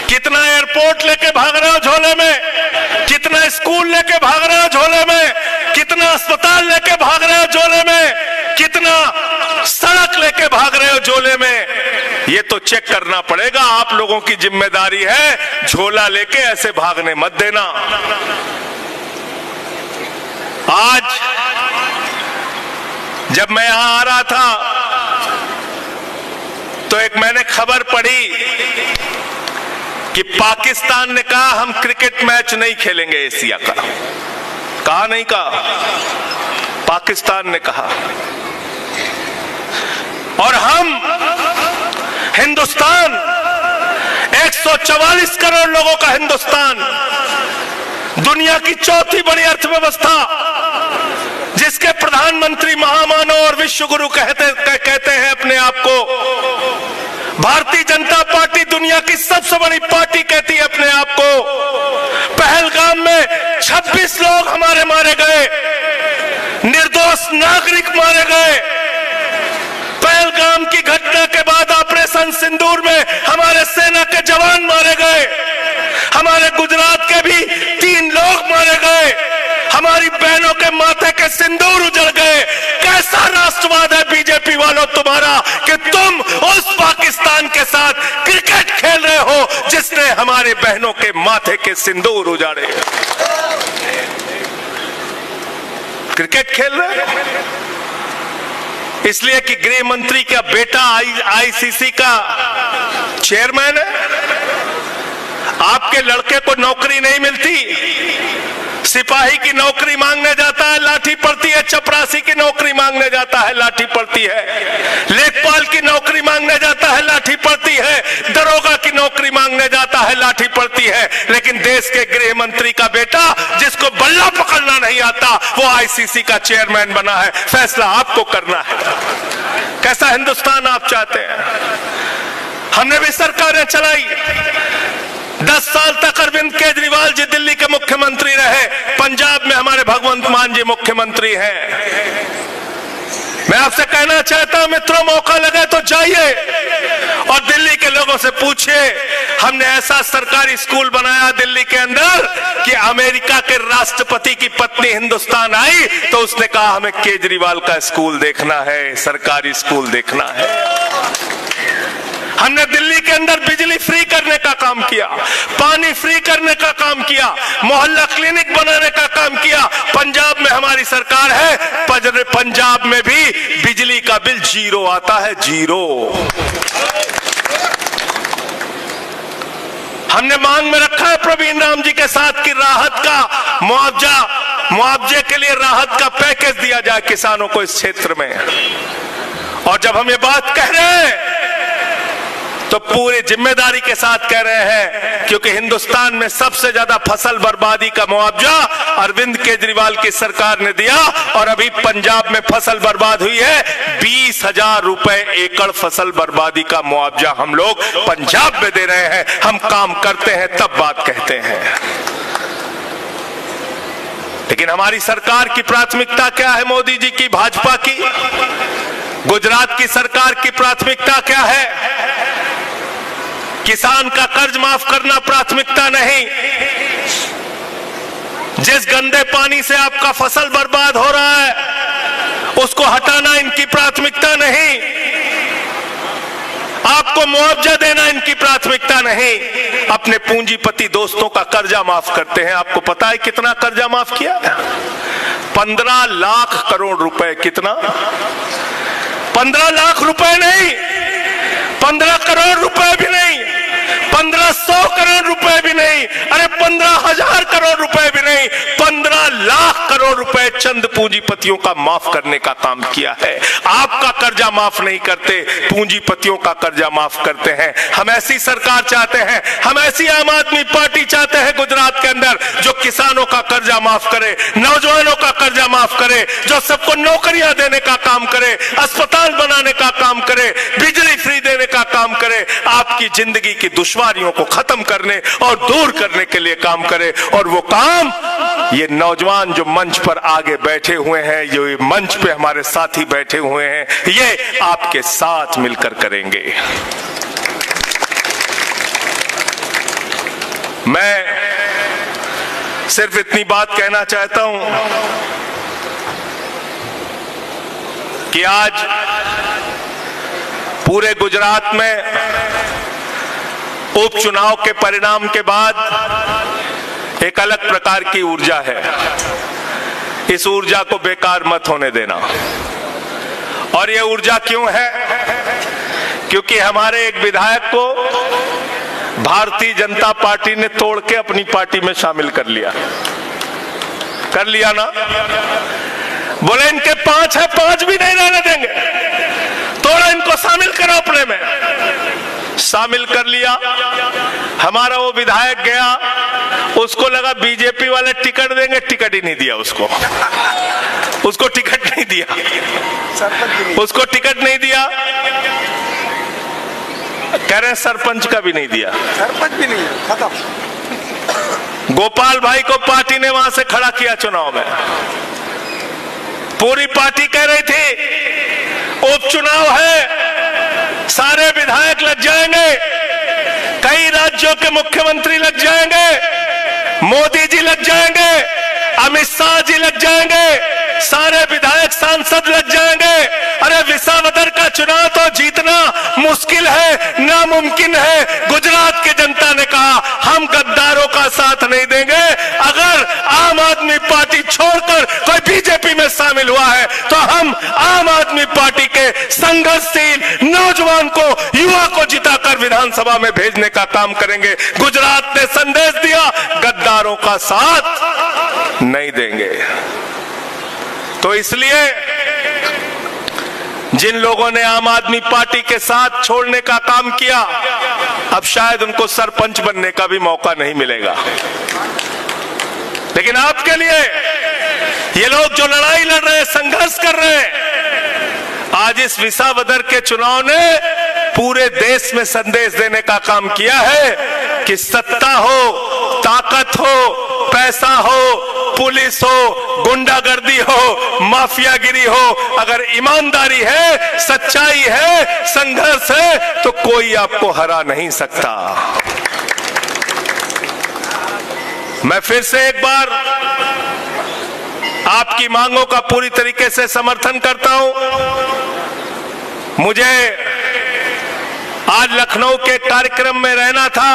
कितना एयरपोर्ट लेके भाग रहे हो झोले में, कितना स्कूल लेके भाग रहे हो झोले में, कितना अस्पताल लेके भाग रहे हो झोले में, कितना सड़क लेके भाग रहे हो झोले में, ये तो चेक करना पड़ेगा। आप लोगों की जिम्मेदारी है, झोला लेके ऐसे भागने मत देना। आज जब मैं यहां आ रहा था तो एक मैंने खबर पढ़ी कि पाकिस्तान ने कहा हम क्रिकेट मैच नहीं खेलेंगे एशिया का। कहा नहीं कहा, पाकिस्तान ने कहा। और हम हिंदुस्तान 144 करोड़ लोगों का हिंदुस्तान, दुनिया की चौथी बड़ी अर्थव्यवस्था, जिसके प्रधानमंत्री महामानव और विश्व गुरु कहते हैं अपने आप को। भारतीय जनता पार्टी दुनिया की सबसे बड़ी पार्टी कहती है अपने आप को। पहलगाम में 26 लोग हमारे मारे गए, निर्दोष नागरिक मारे गए। पहलगाम की घटना के बाद ऑपरेशन सिंदूर में हमारे सेना के जवान मारे गए। हमारे गुजरात के भी 3 लोग मारे गए। हमारी बहनों के माथे के सिंदूर उजड़ गए। कैसा राष्ट्रवाद है बीजेपी वालों तुम्हारा कि तुम उस पाकिस्तान के साथ क्रिकेट खेल रहे हो जिसने हमारे बहनों के माथे के सिंदूर उजाड़े। क्रिकेट खेल रहे इसलिए कि गृह मंत्री का बेटा आईसीसी का चेयरमैन है। आपके लड़के को नौकरी नहीं मिलती, सिपाही की नौकरी मांगने जाता है, लाठी पड़ती है। चपरासी की नौकरी मांगने जाता है, लाठी पड़ती है। लेखपाल की नौकरी मांगने जाता है, लाठी पड़ती है। दरोगा की नौकरी मांगने जाता है, लाठी पड़ती है। लेकिन देश के गृह मंत्री का बेटा, जिसको बल्ला पकड़ना नहीं आता, वो आईसीसी का चेयरमैन बना है। फैसला आपको करना है, कैसा हिंदुस्तान आप चाहते हैं। हमने भी सरकारें चलाई। 10 साल तक अरविंद केजरीवाल जी दिल्ली के मुख्यमंत्री रहे। पंजाब में हमारे भगवंत मान जी मुख्यमंत्री हैं। मैं आपसे कहना चाहता हूं मित्रों, मौका लगे तो जाइए और दिल्ली के लोगों से पूछिए। हमने ऐसा सरकारी स्कूल बनाया दिल्ली के अंदर कि अमेरिका के राष्ट्रपति की पत्नी हिंदुस्तान आई तो उसने कहा हमें केजरीवाल का स्कूल देखना है, सरकारी स्कूल देखना है। हमने दिल्ली के अंदर बिजली फ्री करने का काम किया, पानी फ्री करने का काम किया, मोहल्ला क्लिनिक बनाने का काम किया। पंजाब में हमारी सरकार है, पंजाब में भी बिजली का बिल 0 आता है, 0। हमने मांग में रखा है प्रवीण राम जी के साथ कि राहत का मुआवजे के लिए राहत का पैकेज दिया जाए किसानों को इस क्षेत्र में। और जब हम ये बात कह रहे हैं तो पूरी जिम्मेदारी के साथ कह रहे हैं, क्योंकि हिंदुस्तान में सबसे ज्यादा फसल बर्बादी का मुआवजा अरविंद केजरीवाल की सरकार ने दिया। और अभी पंजाब में फसल बर्बाद हुई है, 20,000 रुपए एकड़ फसल बर्बादी का मुआवजा हम लोग पंजाब में दे रहे हैं। हम काम करते हैं तब बात कहते हैं। लेकिन हमारी सरकार की प्राथमिकता क्या है? मोदी जी की, भाजपा की, गुजरात की सरकार की प्राथमिकता क्या है? किसान का कर्ज माफ करना प्राथमिकता नहीं। जिस गंदे पानी से आपका फसल बर्बाद हो रहा है उसको हटाना इनकी प्राथमिकता नहीं। आपको मुआवजा देना इनकी प्राथमिकता नहीं। अपने पूंजीपति दोस्तों का कर्जा माफ करते हैं। आपको पता है कितना कर्जा माफ किया? 15 लाख करोड़ रुपए। कितना? 15 लाख रुपए नहीं, 15 करोड़ रुपए भी नहीं, 1500 करोड़ रुपए भी नहीं, अरे 15,000 करोड़ रुपए भी नहीं, 15 लाख करोड़ रुपए चंद पूंजीपतियों का माफ करने का काम किया है। आपका कर्जा माफ नहीं करते, पूंजीपतियों का कर्जा माफ करते हैं। हम ऐसी सरकार चाहते हैं, हम ऐसी आम आदमी पार्टी चाहते हैं गुजरात के अंदर जो किसानों का कर्जा माफ करे, नौजवानों का कर्जा माफ करे, जो सबको नौकरियां देने का काम करे, अस्पताल बनाने का काम करे, बिजली फ्री देने का काम करे। आपकी जिंदगी की दुश्वारियों को खत्म करने और दूर करने के लिए काम करे। और वो काम ये नौजवान जो मंच पर आगे बैठे हुए हैं, जो ये मंच पे हमारे साथी बैठे हुए हैं, ये आपके साथ मिलकर करेंगे। मैं सिर्फ इतनी बात कहना चाहता हूं कि आज पूरे गुजरात में उपचुनाव के परिणाम के बाद एक अलग प्रकार की ऊर्जा है। इस ऊर्जा को बेकार मत होने देना। और यह ऊर्जा क्यों है? क्योंकि हमारे एक विधायक को भारतीय जनता पार्टी ने तोड़ के अपनी पार्टी में शामिल कर लिया ना। बोले इनके 5 है, 5 भी नहीं रहने देंगे, तोड़ो इनको, शामिल करो अपने में। शामिल कर लिया। हमारा वो विधायक गया, उसको लगा बीजेपी वाले टिकट देंगे, टिकट ही नहीं दिया उसको टिकट नहीं दिया, उसको टिकट नहीं दिया। कह रहे हैं सरपंच का भी नहीं दिया, सरपंच भी नहीं, खत्म। गोपाल भाई को पार्टी ने वहां से खड़ा किया चुनाव में। पूरी पार्टी कह रही थी उपचुनाव है, सारे विधायक लग जाएंगे, कई राज्यों के मुख्यमंत्री लग जाएंगे, मोदी जी लग जाएंगे, अमित शाह जी लग जाएंगे, सारे विधायक सांसद लग जाएंगे। अरे विसावदर का चुनाव तो जीतना मुश्किल है, नामुमकिन है। गुजरात की जनता ने कहा हम गद्दारों का साथ नहीं देंगे। अगर आम आदमी पार्टी छोड़कर कोई बीजेपी में शामिल हुआ है तो हम आम आदमी पार्टी के संघर्षशील नौजवान को, युवा को जिताकर विधानसभा में भेजने का काम करेंगे। गुजरात ने संदेश दिया गद्दारों का साथ नहीं देंगे। तो इसलिए जिन लोगों ने आम आदमी पार्टी के साथ छोड़ने का काम किया, अब शायद उनको सरपंच बनने का भी मौका नहीं मिलेगा। लेकिन आपके लिए ये लोग जो लड़ाई लड़ रहे हैं, संघर्ष कर रहे हैं, आज इस विसावदर के चुनाव ने पूरे देश में संदेश देने का काम किया है कि सत्ता हो, ताकत हो, पैसा हो, पुलिस हो, गुंडागर्दी हो, माफियागिरी हो, अगर ईमानदारी है, सच्चाई है, संघर्ष है, तो कोई आपको हरा नहीं सकता। मैं फिर से एक बार आपकी मांगों का पूरी तरीके से समर्थन करता हूं। मुझे आज लखनऊ के कार्यक्रम में रहना था।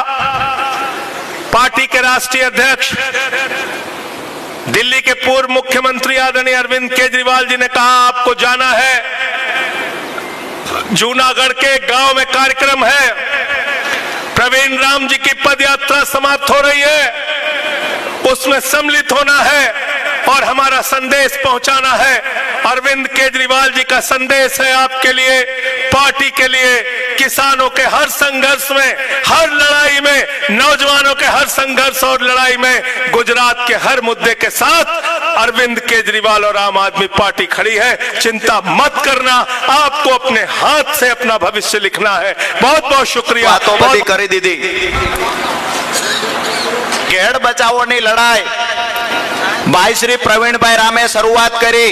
पार्टी के राष्ट्रीय अध्यक्ष, दिल्ली के पूर्व मुख्यमंत्री आदरणीय अरविंद केजरीवाल जी ने कहा आपको जाना है। जूनागढ़ के एक गांव में कार्यक्रम है, प्रवीण राम जी की पदयात्रा समाप्त हो रही है, उसमें सम्मिलित होना है और हमारा संदेश पहुंचाना है। अरविंद केजरीवाल जी का संदेश है आपके लिए, पार्टी के लिए, किसानों के हर संघर्ष में, हर लड़ाई में, नौजवानों के हर संघर्ष और लड़ाई में, गुजरात के हर मुद्दे के साथ अरविंद केजरीवाल और आम आदमी पार्टी खड़ी है। चिंता मत करना, आपको अपने हाथ से अपना भविष्य लिखना है। बहुत बहुत शुक्रिया। तो बड़ी करी दीदी। घेड़ बचावोनी लड़ाई भाई श्री प्रवीणभाई रामे शुरुआत करी।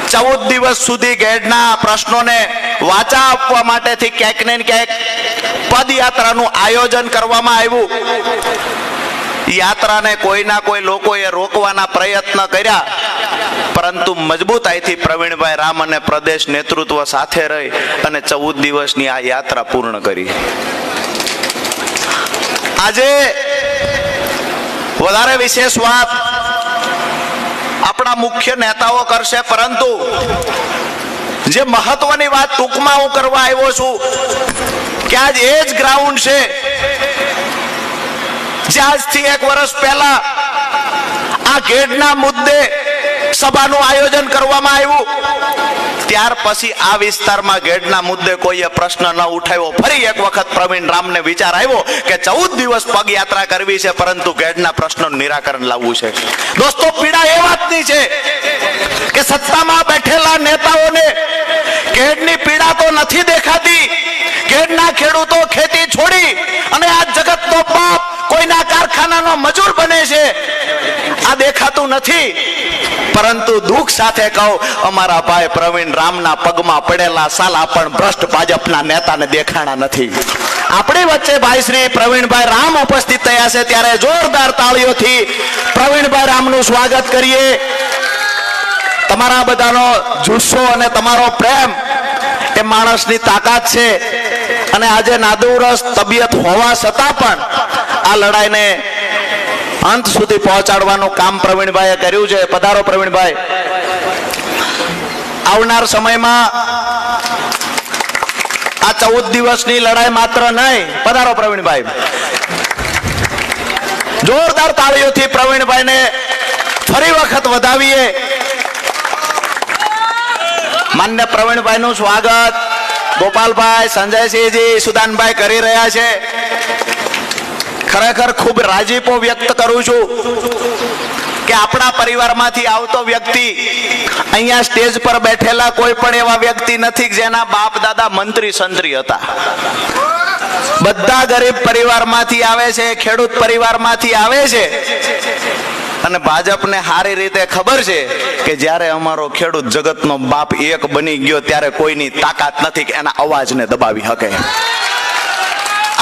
14 દિવસ સુધી ગેડના પ્રશ્નોને વાચા આપવા માટેથી ક્યાંક ને ક્યાંક પદયાત્રાનું આયોજન કરવામાં આવ્યું। યાત્રાને કોઈના કોઈ લોકોએ રોકવાના પ્રયત્ન કર્યા, પરંતુ મજબૂતાઈથી પ્રવીણભાઈ રામ અને પ્રદેશ નેતૃત્વ સાથે રહી અને 14 દિવસની આ યાત્રા પૂર્ણ કરી। આજે વધારે વિશેષ વાત આપણા મુખ્ય નેતાઓ કરશે, પરંતુ જે મહત્વની વાત ટૂંકમાં હું કરવા આવ્યો છું કે આજ એ જ ગ્રાઉન્ડ છે જે આજથી 1 વર્ષ પહેલા આ ગેડના મુદ્દે સભાનું આયોજન કરવામાં આવ્યું। ત્યાર પછી આ વિસ્તારમાં ગેડના મુદ્દે કોઈએ પ્રશ્ન ન ઉઠાવ્યો। ફરી એક વખત પ્રવીણ રામને વિચાર આવ્યો કે 14 દિવસ પગયાત્રા કરવી છે, પરંતુ ગેડના પ્રશ્નોનું નિરાકરણ લાવવું છે। દોસ્તો, પીડા એ વાતની છે કે સત્તામાં બેઠેલા નેતાઓને ગેડની પીડા તો નથી દેખાતી, ઘેડના ખેડૂતો ખેતી છોડી અને આ જગતનો બાપ કોઈના કારખાનાનો મજૂર બને છે, આ દેખાતું નથી. પરંતુ દુઃખ સાથે કહું, અમારા ભાઈ પ્રવીણ રામના પગમાં પડેલા સાલા પણ ભ્રષ્ટ ભાજપના નેતાને દેખાણા નથી. આપણી વચ્ચે ભાઈ શ્રી પ્રવીણભાઈ રામ ઉપસ્થિત થયા છે, ત્યારે જોરદાર તાળીઓથી પ્રવીણભાઈ રામનું સ્વાગત કરીએ. તમારા બધાનો જુસ્સો અને તમારો પ્રેમ એ માણસની તાકાત છે. અને આજે નાદુરસ્ત તબિયત હોવા છતાં પણ આ લડાઈને અંત સુધી પહોંચાડવાનું કામ પ્રવીણભાઈએ કર્યું છે. પધારો પ્રવીણભાઈ. આવનાર સમયમાં આ 14 દિવસની લડાઈ માત્ર નહીં. પધારો પ્રવીણભાઈ. જોરદાર તાળીઓથી પ્રવીણભાઈને ફરી વખત વધાવીએ. માન્ય પ્રવીણભાઈ નું સ્વાગત ગોપાલભાઈ, સંજયસિંહજી, સુદાનભાઈ કરી રહ્યા છે. ખરેખર ખૂબ રાજીપો વ્યક્ત કરું છું કે આપણા પરિવારમાંથી આવતો વ્યક્તિ, અહીંયા સ્ટેજ પર બેઠેલા કોઈ પણ એવા વ્યક્તિ નથી જેના બાપ દાદા મંત્રી સંત્રી હતા. બધા ગરીબ પરિવારમાંથી આવે છે, ખેડૂત પરિવારમાંથી આવે છે. અને ભાજપને સારી રીતે ખબર છે કે જ્યારે અમારો ખેડૂત જગતનો બાપ એક બની ગયો ત્યારે કોઈની તાકાત નથી કે એના અવાજને દબાવી શકે.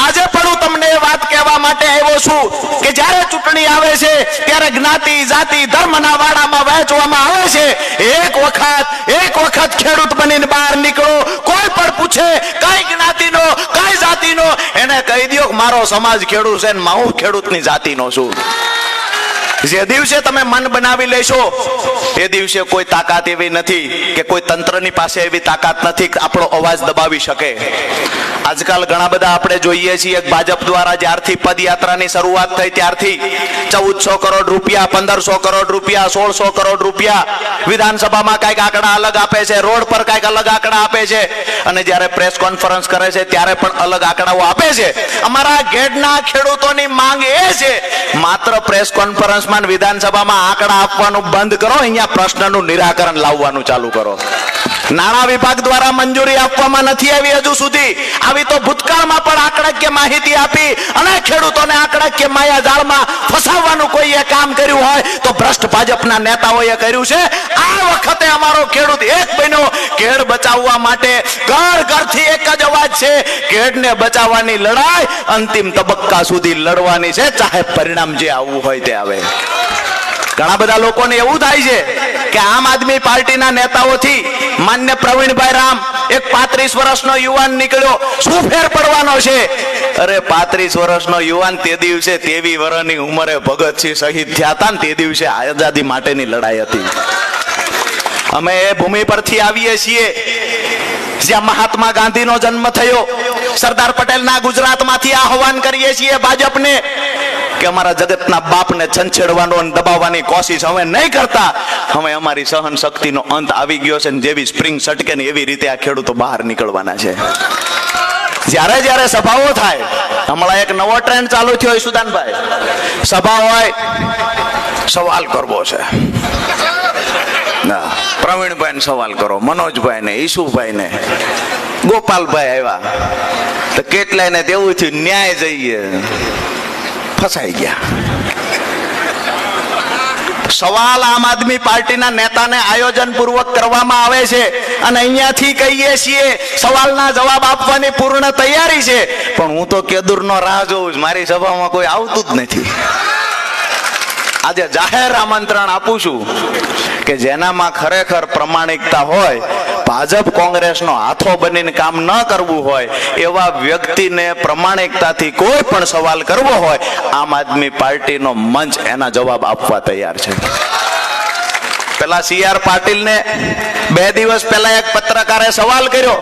આજે પણ હું તમને એ વાત કહેવા માટે આવ્યો છું કે જ્યારે ચૂંટણી આવે છે ત્યારે જ્ઞાતિ, જાતિ, ધર્મના વાડામાં વહેંચવામાં આવે છે. એક વખત ખેડૂત બનીને બહાર નીકળો, કોઈ પણ પૂછે કઈ જ્ઞાતિનો, કઈ જાતિનો, એને કહી દો કે મારો સમાજ ખેડૂત છે ને હું ખેડૂતની જાતિનો છું. જે દિવસે તમે મન બનાવી લેશો એ દિવસે કોઈ તાકાત એવી નથી કે કોઈ તંત્રની પાસે એવી તાકાત નથી કે આપણો અવાજ દબાવી શકે. આજકાલ ઘણા બધા આપણે જોઈએ છીએ ભાજપ દ્વારા જ્યારથી પદયાત્રાની શરૂઆત થઈ ત્યારથી 1400 કરોડ રૂપિયા, 1500 કરોડ રૂપિયા, 1600 કરોડ રૂપિયા, વિધાનસભામાં કઈક આંકડા અલગ આપે છે, રોડ પર કઈક અલગ આંકડા આપે છે, અને જ્યારે પ્રેસ કોન્ફરન્સ કરે છે ત્યારે પણ અલગ આંકડાઓ આપે છે. અમારા ઘેડના ખેડૂતોની માંગ એ છે માત્ર પ્રેસ કોન્ફરન્સમાં વિધાનસભામાં આંકડા આપવાનું બંધ કરો, અહીંયા પ્રશ્નનું નિરાકરણ લાવવાનું ચાલુ કરો. નાણાં વિભાગ દ્વારા મંજૂરી આપવામાં નથી આવી હજુ સુધી. આવી તો ભૂતકાળમાં પણ આંકડાકીય માહિતી આપી અને ખેડૂતોને આંકડાકીય માયાજાળમાં ફસાવવાનું કોઈએ કામ કર્યું હોય તો ભ્રષ્ટ ભાજપના નેતાઓએ કર્યું છે. આ વખતે અમારો ખેડૂત એક બન્યો. ઘેડ બચાવવા માટે ઘર ઘરથી એક જ અવાજ છે, ઘેડને બચાવવાની લડાઈ અંતિમ તબક્કા સુધી લડવાની છે, ચાહે પરિણામ જે આવવું હોય તે આવે. ઘણા બધા લોકોને એવું થાય છે કે આમ આદમી પાર્ટીના નેતાઓથી માન્ય પ્રવીણભાઈ રામ એક 35 વર્ષનો યુવાન નીકળ્યો, શું ફેર પડવાનો છે? અરે 35 વર્ષનો યુવાન તે દિવસે 23 વર્ષની ઉંમરે ભગતસિંહ શહીદ થયા હતા ને તે દિવસે આઝાદી માટેની લડાઈ હતી. અમે એ ભૂમિ પરથી આવીએ છીએ જ્યાં મહાત્મા ગાંધીનો જન્મ થયો. સરદાર પટેલના ગુજરાતમાંથી આહવાન કરીએ છીએ ભાજપને કે અમારા જગતના બાપને છંછેડવાનો અને દબાવવાની કોશિશ હવે નહીં કરતા. હવે અમારી સહન શક્તિનો અંત આવી ગયો છે, જેવી સ્પ્રિંગ સટકે ને એવી રીતે આ ખેડૂતો બહાર નીકળવાના છે. જ્યારે જ્યારે સભાઓ થાય, હમણાં એક નવો ટ્રેન્ડ ચાલુ થયો સુદાનભાઈ, સભા હોય સવાલ કરવો છે. પ્રવીણભાઈ ને સવાલ કરો, મનોજભાઈ ને, ઈશુભાઈ ને, ગોપાલભાઈ આવ્યા તો કેટલાય ને તેવું થયું ન્યાય જઈએ, ફસાઈ ગયા. સવાલ આમ આદમી પાર્ટીના નેતાને આયોજન પૂર્વક કરવામાં આવે છે અને અહીંયાથી કહીએ છીએ સવાલના જવાબ આપવાની પૂર્ણ તૈયારી છે, પણ હું તો કેદુરનો રાહ જોઉં છું, મારી સભામાં કોઈ આવતું જ નથી. આજે જાહેર આમંત્રણ આપું છું કે જેનામાં ખરેખર પ્રમાણિકતા હોય, ભાજપ કોંગ્રેસનો હાથો બનીને કામ ન કરવું હોય એવા વ્યક્તિને પ્રમાણિકતાથી કોઈ પણ સવાલ કરવો હોય, આમ આદમી પાર્ટીનો મંચ એના જવાબ આપવા તૈયાર છે. પેલા CR પાટીલને 2 દિવસ પહેલા એક પત્રકારે સવાલ કર્યો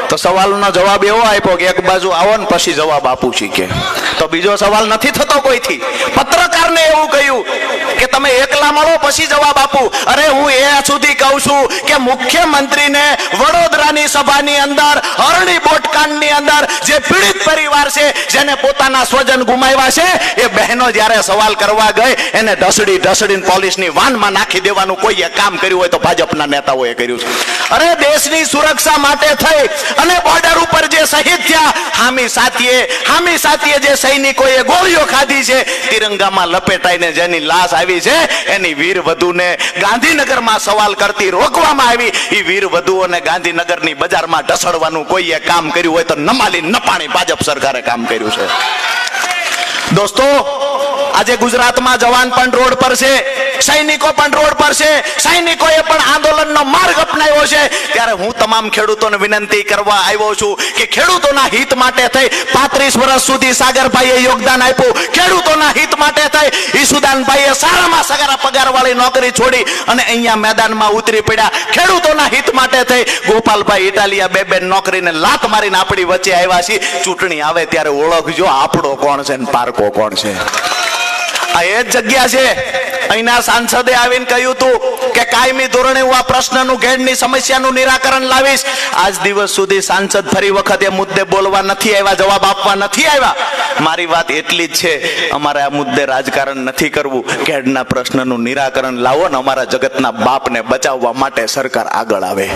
તો સવાલનો જવાબ એવો આપ્યો કે એક બાજુ આવો ને પછી જવાબ આપું છું કે. તો બીજો સવાલ નથી થતો કોઈથી. પત્રકારને એવું કહ્યું કે તમે એકલા મળો પછી જવાબ આપું. અરે હું એ સુધી કહું છું કે મુખ્યમંત્રીને વડોદરાની સભાની અંદર હરણી બોટકાંડની અંદર જે પીડિત પરિવાર છે, જેને પોતાના સ્વજન ગુમાવ્યા છે, એ બહેનો જ્યારે સવાલ કરવા ગઈ એને ઢસડીને પોલીસની વાનમાં નાખી દેવાનું કોઈએ કામ કર્યું હોય તો ભાજપના નેતાઓએ કર્યું છે. અરે દેશની સુરક્ષા માટે થઈ અને બોર્ડર ઉપર જે શહીદ થયા, હામી સાથીએ જે સૈનિકોએ ગોળીઓ ખાધી છે, તિરંગામાં લપેટાઈને જેની લાશ આવી છે, એની વીર વધુને ગાંધીનગરમાં સવાલ કરતી રોકવામાં આવી. એ વીર વધુઓને ગાંધીનગરની બજારમાં ઢસડવાનું કોઈએ કામ કર્યું હોય તો નમાલી નપાણી ભાજપ સરકારે કામ કર્યું છે. દોસ્તો, આજે ગુજરાતમાં જવાન પણ રોડ પર છે, સૈનિકો પણ રોડ પર છે, સૈનિકોએ પણ આંદોલનનો માર્ગ અપનાવ્યો છે. ત્યારે હું તમામ ખેડૂતોને વિનંતી કરવા આવ્યો છું કે ખેડૂતોના હિત માટે થઈ 35 વર્ષ સુધી સાગરભાઈએ યોગદાન આપ્યું. ખેડૂતોના હિત માટે થઈ ઈસુદાનભાઈએ સારામાં સારા પગારવાળી નોકરી છોડી અને અહીંયા મેદાનમાં ઉતરી પડ્યા. ખેડૂતોના હિત માટે થઈ ગોપાલભાઈ ઇટાલિયા બે નોકરીને લાત મારીને આપણી વચ્ચે આવ્યા છે. ચૂંટણી આવે ત્યારે ઓળખજો આપણો કોણ છે ને પારકો કોણ છે. આ એ જ જગ્યા છે. અહીંના સાંસદે આવીને કહ્યું હતું કે કાયમી ધોરણે હું આ પ્રશ્નનું ઘેડની સમસ્યાનું નિરાકરણ લાવીશ. આજ દિવસ સુધી સાંસદ ફરી વખત એ મુદ્દે બોલવા નથી આવ્યા, જવાબ આપવા નથી આવ્યા. મારી વાત એટલી જ છે, અમારે આ મુદ્દે રાજકારણ નથી કરવું. ઘેડના પ્રશ્નનું નિરાકરણ લાવો ને અમારા જગતના બાપને બચાવવા માટે સરકાર આગળ આવે.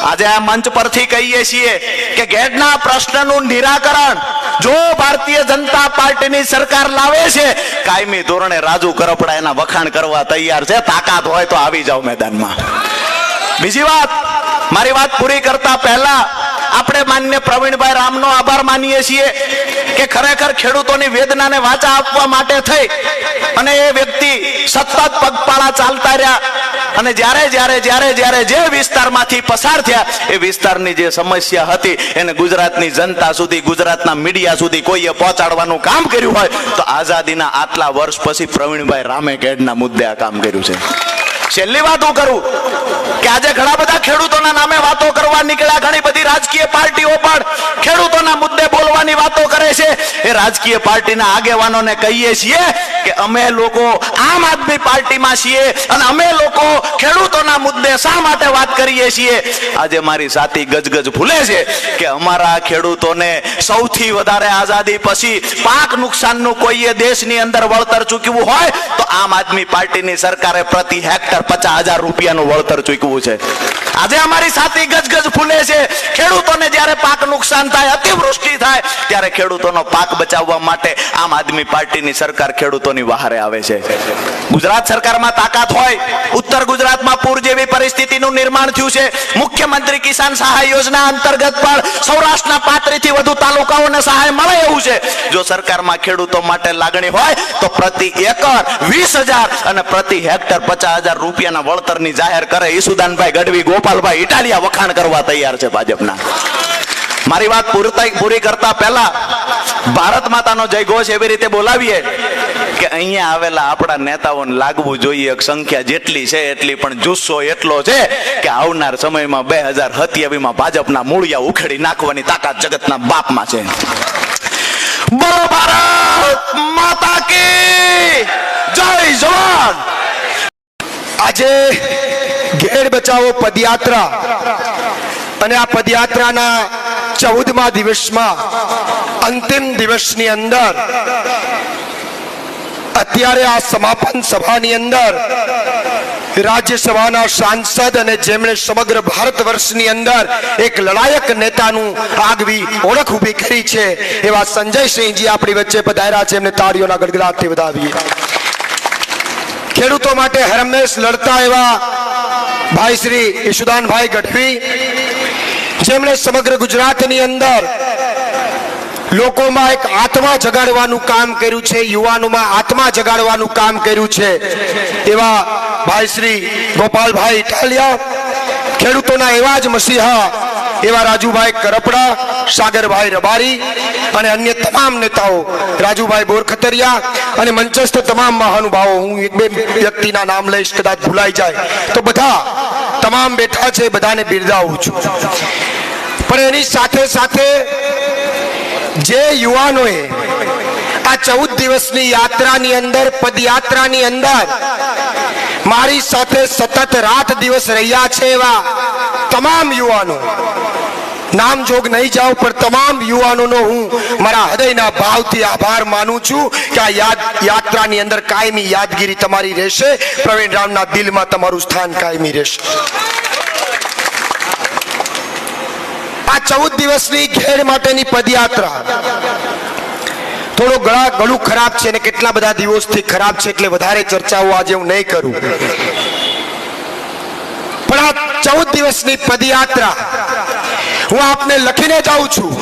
આજે આ મંચ પરથી કહીએ છીએ કે ઘેડના પ્રશ્નનું નિરાકરણ જો ભારતીય જનતા પાર્ટીની સરકાર લાવે છે, કાયમી ધોરણે રાજુ કરપડા એના વખાણ કરવા તૈયાર છે. તાકાત હોય તો આવી જાવ મેદાનમાં. બીજી વાત, મારી વાત પૂરી કરતા પહેલા આપણે માન્ય પ્રવીણભાઈ રામનો આભાર માનીએ છીએ કે ખરેખર ખેડૂતોની વેદનાને વાચા આપવા માટે થઈ અને એ વ્યક્તિ સતત પગપાળા ચાલતા રહ્યા અને જ્યારે જે વિસ્તારમાંથી પસાર થયા એ વિસ્તારની જે સમસ્યા હતી એને ગુજરાતની જનતા સુધી, ગુજરાતના મીડિયા સુધી કોઈએ પહોંચાડવાનું કામ કર્યું હોય તો આઝાદીના આટલા વર્ષ પછી પ્રવીણભાઈ રામે ઘેડના મુદ્દે આ કામ કર્યું છે. છેલ્લી વાત હું કરું કે આજે ઘણા બધા ખેડૂતોના નામે વાતો કરવા નીકળ્યા, ઘણી બધી રાજકીય પાર્ટીઓ પણ ખેડૂતોના મુદ્દે બોલવાની વાતો કરે છે. એ રાજકીય પાર્ટીના આગેવાનોને કહીએ છીએ કે અમે લોકો આમ આદમી પાર્ટીમાં છીએ અને અમે લોકો ખેડૂતોના મુદ્દે શા માટે વાત કરીએ છીએ. આજે મારી સાથી ગજગજ ભૂલે છે કે અમારા ખેડૂતોને સૌથી વધારે આઝાદી પછી પાક નુકસાનનું કોઈએ દેશની અંદર વળતર ચૂકવ્યું હોય તો આમ આદમી પાર્ટીની સરકારે પ્રતિ હેક્ટર 50,000 રૂપિયાનું વળતર ચૂકવ્યું છે. આજે અમારી સાથી ગજગજ ફૂલે છે. ખેડૂતોને જ્યારે પાક નુકસાન થાય, અતિવૃષ્ટિ થાય ત્યારે ખેડૂતોનો પાક બચાવવા માટે આમ આદમી પાર્ટીની સરકાર ખેડૂતોની વહારે આવે છે. ગુજરાત સરકારમાં તાકાત હોય, ઉત્તર ગુજરાતમાં પૂર જેવી પરિસ્થિતિનું નિર્માણ થયું છે. મુખ્યમંત્રી કિસાન સહાય યોજના અંતર્ગત પણ સૌરાષ્ટ્રના 35 થી વધુ તાલુકાઓને સહાય મળે એવું છે. જો સરકારમાં ખેડૂતો માટે લાગણી હોય તો પ્રતિ એકર 20,000 અને પ્રતિ હેક્ટર 50,000 રૂપિયાના વળતરની જાહેર કરે. ઈસુદાનભાઈ ગઢવી, ગોપાલભાઈ ઇટાલિયા વખાણ કરવા તૈયાર છે ભાજપના. મારી વાત પૂરી કરતા પહેલા ભારત માતાનો જય ઘોષ એવી રીતે બોલાવીએ કે અહીંયા આવેલા આપણા નેતાઓને લાગવું જોઈએ સંખ્યા જેટલી છે એટલી, પણ જુસ્સો એટલો છે કે આવનાર સમયમાં 2027માં ભાજપના મૂળિયા ઉખેડી નાખવાની તાકાત જગતના બાપમાં છે. બોલો ભારત માતા કી જય જવાન. આજે ઘેડ બચાવો પદયાત્રા અને આ પદયાત્રાના 14મા દિવસમાં અંતિમ દિવસની અંદર અત્યારે આ સમાપન સભાની અંદર રાજ્યસભાના સાંસદ અને જેમણે સમગ્ર ભારત વર્ષની અંદર એક લડાયક નેતાનું આગવી ઓળખ ઊભી કરી છે એવા સંજયસિંહજી આપણી વચ્ચે પધાર્યા છે. એમને તાળીઓના ગડગડાટથી વધાવીએ. ખેડૂતો માટે હરમેશ લડતા એવા ભાઈ શ્રી ઈશુદાનભાઈ ગઢવી, જેમણે સમગ્ર ગુજરાતની અંદર લોકોમાં એક આત્મા જગાડવાનું કામ કર્યું છે, યુવાનોમાં આત્મા જગાડવાનું કામ કર્યું છે એવા ભાઈ શ્રી ગોપાલભાઈ ઇટાલિયા, ખેડૂતોના એવા જ મસીહા એવા રાજુભાઈ કરપડા, સાગરભાઈ રબારી અને અન્ય તમામ નેતાઓ, રાજુભાઈ બોરખતરિયા અને મંચસ્થ તમામ મહાનુભાવો. હું એક બે વ્યક્તિના નામ લઈશ, કદાચ ભૂલાઈ જાય તો બધા તમામ બેઠા છે, બધાને બિરદાવું છું. પણ એની સાથે સાથે જે યુવાનોએ આ 14 દિવસની યાત્રાની અંદર, પદયાત્રાની અંદર મારી સાથે સતત રાત દિવસ રહ્યા છે એવા તમામ યુવાનો, નામ જોગ નહીં જાઉં પણ તમામ યુવાનોનો હું મારા હૃદયના ભાવથી આભાર માનું છું કે આ યાત્રાની અંદર કાયમી યાદગીરી તમારી રહેશે. પ્રવીણ રામના દિલમાં તમારું સ્થાન કાયમી રહેશે. આ 14 દિવસની ઘેડ માટેની પદયાત્રા થોડું ગળું ખરાબ છે અને કેટલા બધા દિવસથી ખરાબ છે એટલે વધારે ચર્ચાઓ આજે હું નહીં કરું, પણ આ 14 દિવસની પદયાત્રા હું આપને લખીને જાઉં છું.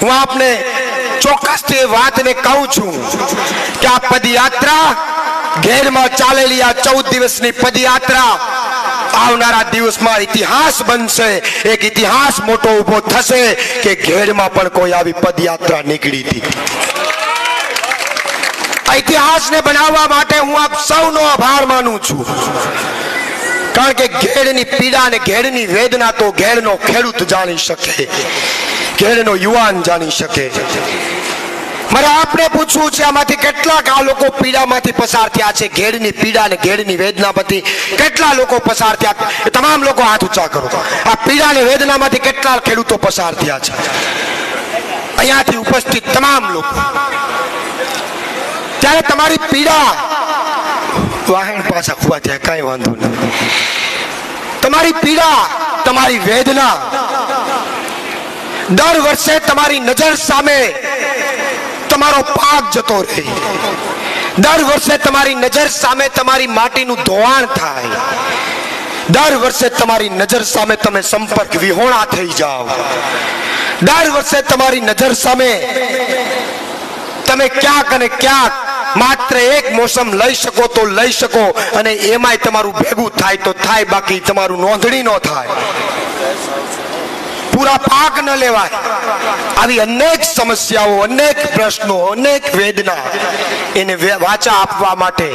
હું આપને ચોક્કસથી એ વાતને કહું છું કે આ પદયાત્રા ઘેરમાં ચાલેલી આ 14 દિવસની પદયાત્રા આવનારા દિવસમાં ઇતિહાસ બનશે. એક ઇતિહાસ મોટો ઉભો થશે કે ઘેડમાં પણ કોઈ આવી પદયાત્રા નીકળી હતી. આ ઇતિહાસને બનાવવા માટે હું આપ સૌનો આભાર માનું છું, કારણ કે ઘેડની પીડા અને ઘેડની વેદના તો ઘેડનો ખેડૂત જાણી શકે, ઘેડનો યુવાન જાણી શકે. મારે આપને પૂછવું છે, આમાંથી કેટલાક આ લોકો પીડામાંથી પસાર થયા છે? ઘેડની પીડા અને ઘેડની વેદનામાંથી કેટલા લોકો પસાર થયા? તમામ લોકો હાથ ઊંચા કરો. આ પીડા અને વેદનામાંથી કેટલા ખેડૂતો પસાર થયા છે? અહીંયાથી ઉપસ્થિત તમામ લોકો. ત્યારે તમારી પીડા વાહન પાછા ખુવા થયા, કાંઈ વાંધો નહીં. તમારી પીડા, તમારી વેદના દર વર્ષે તમારી નજર સામે તમારો પાક જતો રહે. દર વર્ષે તમારી નજર સામે તમારી માટીનું ધોવાણ થાય. દર વર્ષે તમારી નજર સામે તમે સંપર્ક વિહોણા થઈ જાઓ. દર વર્ષે તમારી નજર સામે તમે ક્યાંક અને ક્યાંક માત્ર એક મોસમ લઈ શકો તો લઈ શકો, અને એમાંય તમારું ભેગું થાય તો થાય, બાકી તમારું નોંધણી ન થાય, પૂરા પાક ન લેવાય. આવી અનેક સમસ્યાઓ, અનેક પ્રશ્નો, અનેક વેદના, એને વાચા આપવા માટે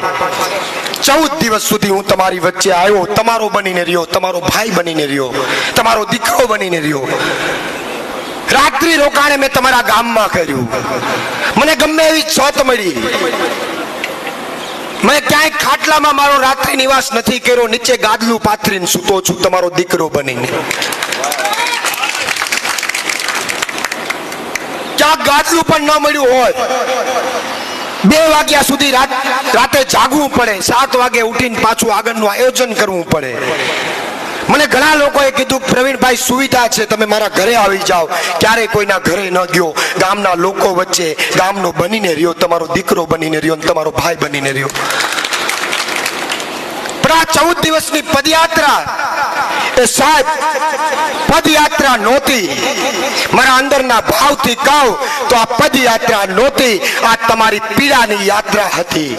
14 દિવસ સુધી હું તમારી વચ્ચે આવ્યો, તમારો બનીને રહ્યો, તમારો ભાઈ બનીને રહ્યો, તમારો દીકરો બનીને રહ્યો. રાત્રિ રોકાણે મેં તમારા ગામમાં કર્યું. મને ગમે એવી છત મળી. મેં ક્યાંય ખાટલામાં મારો રાત્રિ નિવાસ નથી કર્યો, નીચે ગાદલું પાથરીને સૂતો છું તમારો દીકરો બનીને. ક્યાંક ગાદલું પણ ન મળ્યું હોય, 2 વાગ્યા સુધી રાતે જાગવું પડે, 7 વાગે ઉઠીને પાછું આગળનું આયોજન કરવું પડે. મને ઘણા લોકોએ કીધું, પ્રવીણભાઈ સુવિધા છે, તમે મારા ઘરે આવી જાઓ. ક્યારેય કોઈના ઘરે ન ગયો, ગામના લોકો વચ્ચે ગામનો બનીને રહ્યો, તમારો દીકરો બનીને રહ્યો, તમારો ભાઈ બનીને રહ્યો. પણ આ 14 દિવસની પદયાત્રા એ સાહેબ પદયાત્રા નહોતી. મારા અંદરના ભાવથી કહું તો આ પદયાત્રા નહોતી, આ તમારી પીડાની યાત્રા હતી.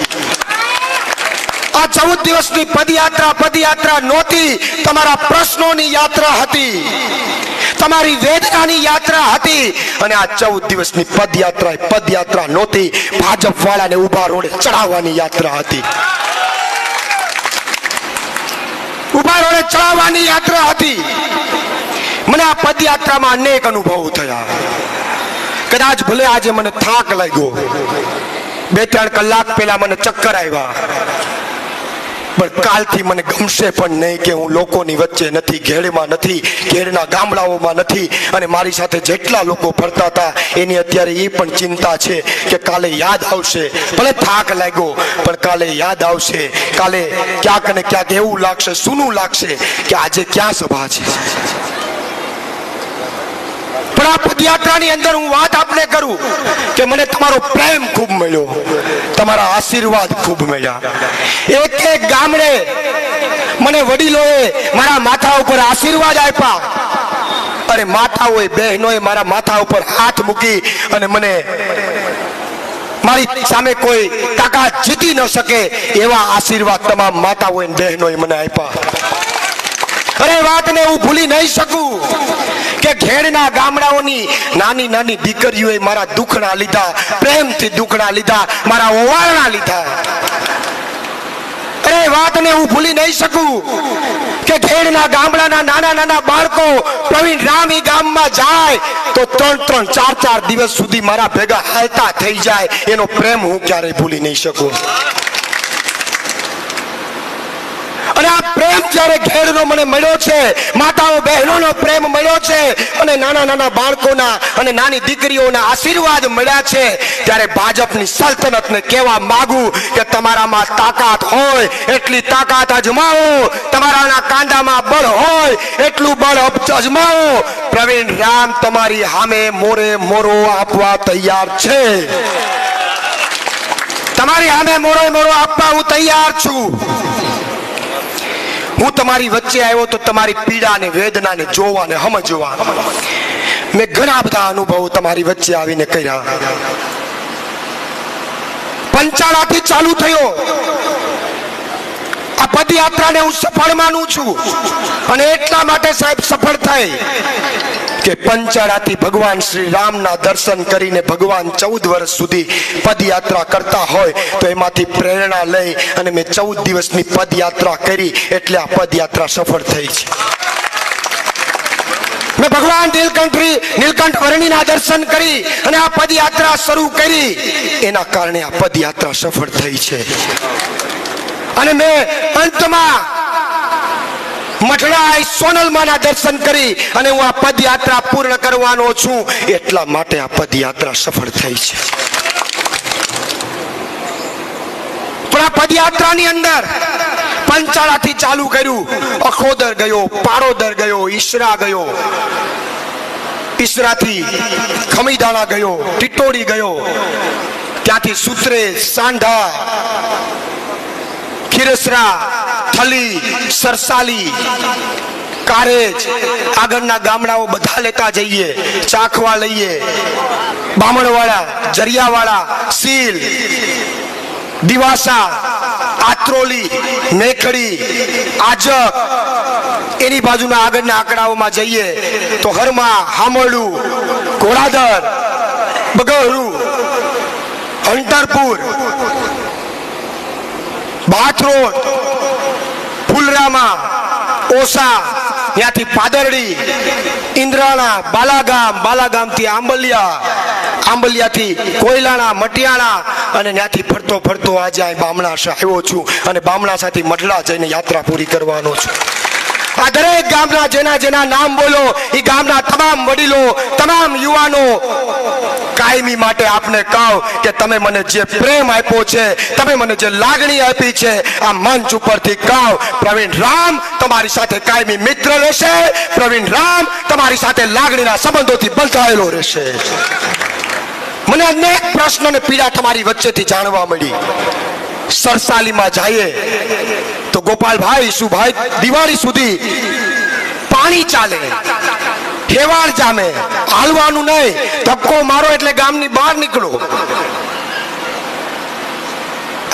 આ 14 દિવસની પદયાત્રા નહોતી, તમારા પ્રશ્નોની યાત્રા હતી, તમારી વેદનાની યાત્રા હતી. અને આ 14 દિવસની પદયાત્રા નહોતી, ભાજપ વાળાને ઉભા રોડે ચડાવવાની યાત્રા હતી. ઉભા રોડે ચડાવવાની યાત્રા હતી. મને આ પદયાત્રામાં અનેક અનુભવો થયા. કદાચ ભલે આજે મને થાક લાગ્યો, 2-3 કલાક પહેલા મને ચક્કર આવ્યા, પણ કાલથી મને ગમશે પણ નહીં કે હું લોકોની વચ્ચે નથી, ઘેડમાં નથી, ઘેડના ગામડાઓમાં નથી. અને મારી સાથે જેટલા લોકો ફરતા હતા એની અત્યારે એ પણ ચિંતા છે કે કાલે યાદ આવશે. ભલે થાક લાગ્યો પણ કાલે યાદ આવશે. કાલે ક્યાંક ને ક્યાંક એવું લાગશે, સૂનું લાગશે કે આજે ક્યાં સભા છે. પણ આ પદયાત્રાની અંદર હું વાત આપને કરું કે મને તમારો પ્રેમ ખૂબ મળ્યો, તમારા આશીર્વાદ ખૂબ મળ્યા. એક ગામડે મને વડીલોએ મારા માથા ઉપર આશીર્વાદ આપ્યા. અરે માતાઓએ, બહેનોએ મારા માથા ઉપર હાથ મૂકી અને મને મારી સામે કોઈ તાકાત જીતી ન શકે એવા આશીર્વાદ તમામ માતાઓએ, બહેનોએ મને આપ્યા. અરે વાતને હું ભૂલી નહીં શકું કે ઘેડના ગામડાઓની નાની નાની દીકરીઓએ મારા દુખણા લીધા, પ્રેમથી દુખણા લીધા, મારા ઓવારણા લીધા. અરે વાતને હું ભૂલી નહીં શકું કે ઘેડના ગામડાના નાના નાના બાળકો પ્રવીણ રામી ગામમાં જાય તો 3-3, 4-4 દિવસ સુધી મારા ભેગા હાલતા થઈ જાય. એનો પ્રેમ હું ક્યારેય ભૂલી નહીં શકું. અને આ પ્રેમ પ્રેમ જ્યારે ઘેરનો મને મળ્યો છે, માતાઓ બહેનોનો પ્રેમ મળ્યો છે, અને નાના નાના બાળકોના અને નાની દીકરીઓના આશીર્વાદ મળ્યા છે, ત્યારે ભાજપની સલ્તનતને કહેવા માંગુ કે તમારામાં તાકાત હોય એટલી તાકાત અજમાવો, તમારાના કાંડામાં બળ હોય એટલું બળ અજમાવો. પ્રવીણ રામ તમારી સામે મોરે મોરો આપવા તૈયાર છે. તમારી સામે મોરો મોરો આપવા હું તૈયાર છું. હું તમારી વચ્ચે આવ્યો તો તમારી પીડા ને વેદના ને જોવા ને સમજવા. મેં ઘણા બધા અનુભવો તમારી વચ્ચે આવીને કર્યા. પંચાળાથી ચાલુ થયો આ પદયાત્રાને હું સફળ માનું છું, અને એટલા માટે સાહેબ સફળ થાય કે પંચાળાથી ભગવાન શ્રી રામના દર્શન કરીને ભગવાન 14 વર્ષ સુધી પદયાત્રા કરતા હોય તો એમાંથી પ્રેરણા લઈ અને મેં 14 દિવસની પદયાત્રા કરી, એટલે આ પદયાત્રા સફળ થઈ છે. મેં ભગવાન નીલકંઠ વર્ણીના દર્શન કરી અને આ પદયાત્રા શરૂ કરી, એના કારણે આ પદયાત્રા સફળ થઈ છે. અને મેં અંતમાં મઠડા સોનલમાના દર્શન કરી અને હું આ પદયાત્રા પૂર્ણ કરવાનો છું, એટલા માટે આ પદયાત્રા સફળ થઈ છે. પણ આ પદયાત્રાની અંદર પંચાળાથી ચાલુ કર્યું, અખોદર ગયો, પારોદર ગયો, ઈસરા ગયો, ઈસરાથી ખમીદાણા ગયો, ટીટોડી ગયો, ત્યાંથી સુત્રેજ, સાંઢા, ખીરસરા, થલી, સરસાલી, કારેજ, આગળના ગામડાઓ બધા લેતા જઈએ, ચાખવા લઈએ, બામણવાળા, જરિયાવાળા, સીલ, દિવાસા, આત્રોલી, મેખડી, આજક, એની બાજુના આગળના આંકડાઓમાં જઈએ તો હરમા, હામરડું, ઘોડાદર, બગરું, હંટરપુર, બાથરોડ, ફુલરામા, ઓસા, ત્યાંથી પાદરડી, ઇન્દ્રાણા, બાલાગામથી આંબલિયાથી કોયલાણા, મટિયાણા, અને ત્યાંથી ફરતો ફરતો આજે અહીં બામણાસા આવ્યો છું, અને બામણાસાથી મઢડા જઈને યાત્રા પૂરી કરવાનો છું. આ દરેક ગામના જેના નામ બોલો એ ગામના તમામ વડીલો, તમામ યુવાનો કાયમી માટે આપને કહો કે તમે મને જે પ્રેમ આપ્યો છે, તમે મને જે લાગણી આપી છે, આ મંચ ઉપરથી કહો, પ્રવીણ રામ તમારી સાથે કાયમી મિત્ર રહેશે, પ્રવીણ રામ તમારી સાથે લાગણીના સંબંધોથી બંધાયેલો રહેશે. મને અનેક પ્રશ્નો અને પીડા તમારી વચ્ચેથી જાણવા મળી. સરસાલીમાં જઈએ તો ગોપાલભાઈ, ઈશુભાઈ, દિવાળી સુધી પાણી ચાલે, હેવાળ જામે, હાલવાનું નહીં, ધક્કો મારો એટલે ગામની બહાર નીકળો.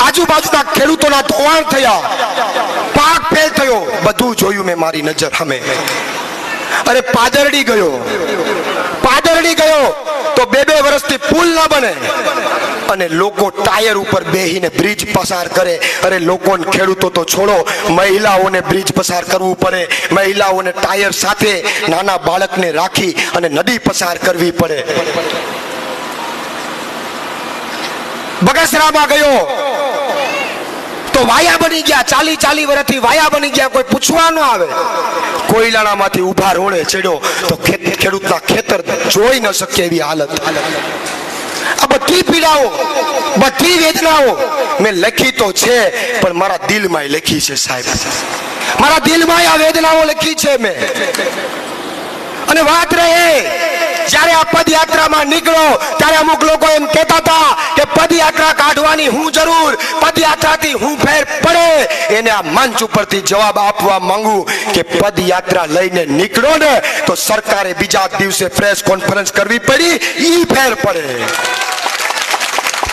આજુબાજુના ખેડૂતોના ધોવાણ થયા, પાક ફેલ થયો, બધું જોયું મેં મારી નજર સામે. અરે પાદરડી ગયો તો 2 વર્ષથી પુલ ન બને અને લોકો ટાયર ઉપર બેહીને બ્રિજ પસાર કરે. અરે લોકોને, ખેડૂતો તો છોડો, મહિલાઓને બ્રિજ પસાર કરવું પડે, મહિલાઓને ટાયર સાથે નાના બાળકને રાખી અને નદી પસાર કરવી પડે. બગસરામાં ગયો તો વાયા બની ગયા, 40 વર્ષથી વાયા બની ગયા, કોઈ પૂછવા ન આવે. કોયલાણામાંથી ઉભા રોડે ચડ્યો તો ખેડૂતના ખેતર જોઈ ન શકે એવી હાલત. આ બધી પીડાઓ, બધી વેદનાઓ મેં લખી તો છે, પણ મારા દિલમાં લખી છે સાહેબ, મારા દિલમાં આ વેદનાઓ લખી છે મેં. અને વાત રહે જ્યારે આ પદયાત્રામાં નીકળો ત્યારે અમુક લોકો એમ કહેતા હતા કે પદયાત્રા કાઢવાની હું જરૂર, પદયાત્રાથી હું ફેર પડે. એને આ મંચ ઉપરથી જવાબ આપવા માંગુ કે પદયાત્રા લઈને નીકળો ને તો સરકારે બીજા દિવસે પ્રેસ કોન્ફરન્સ કરવી પડી, ઈ ફેર પડે.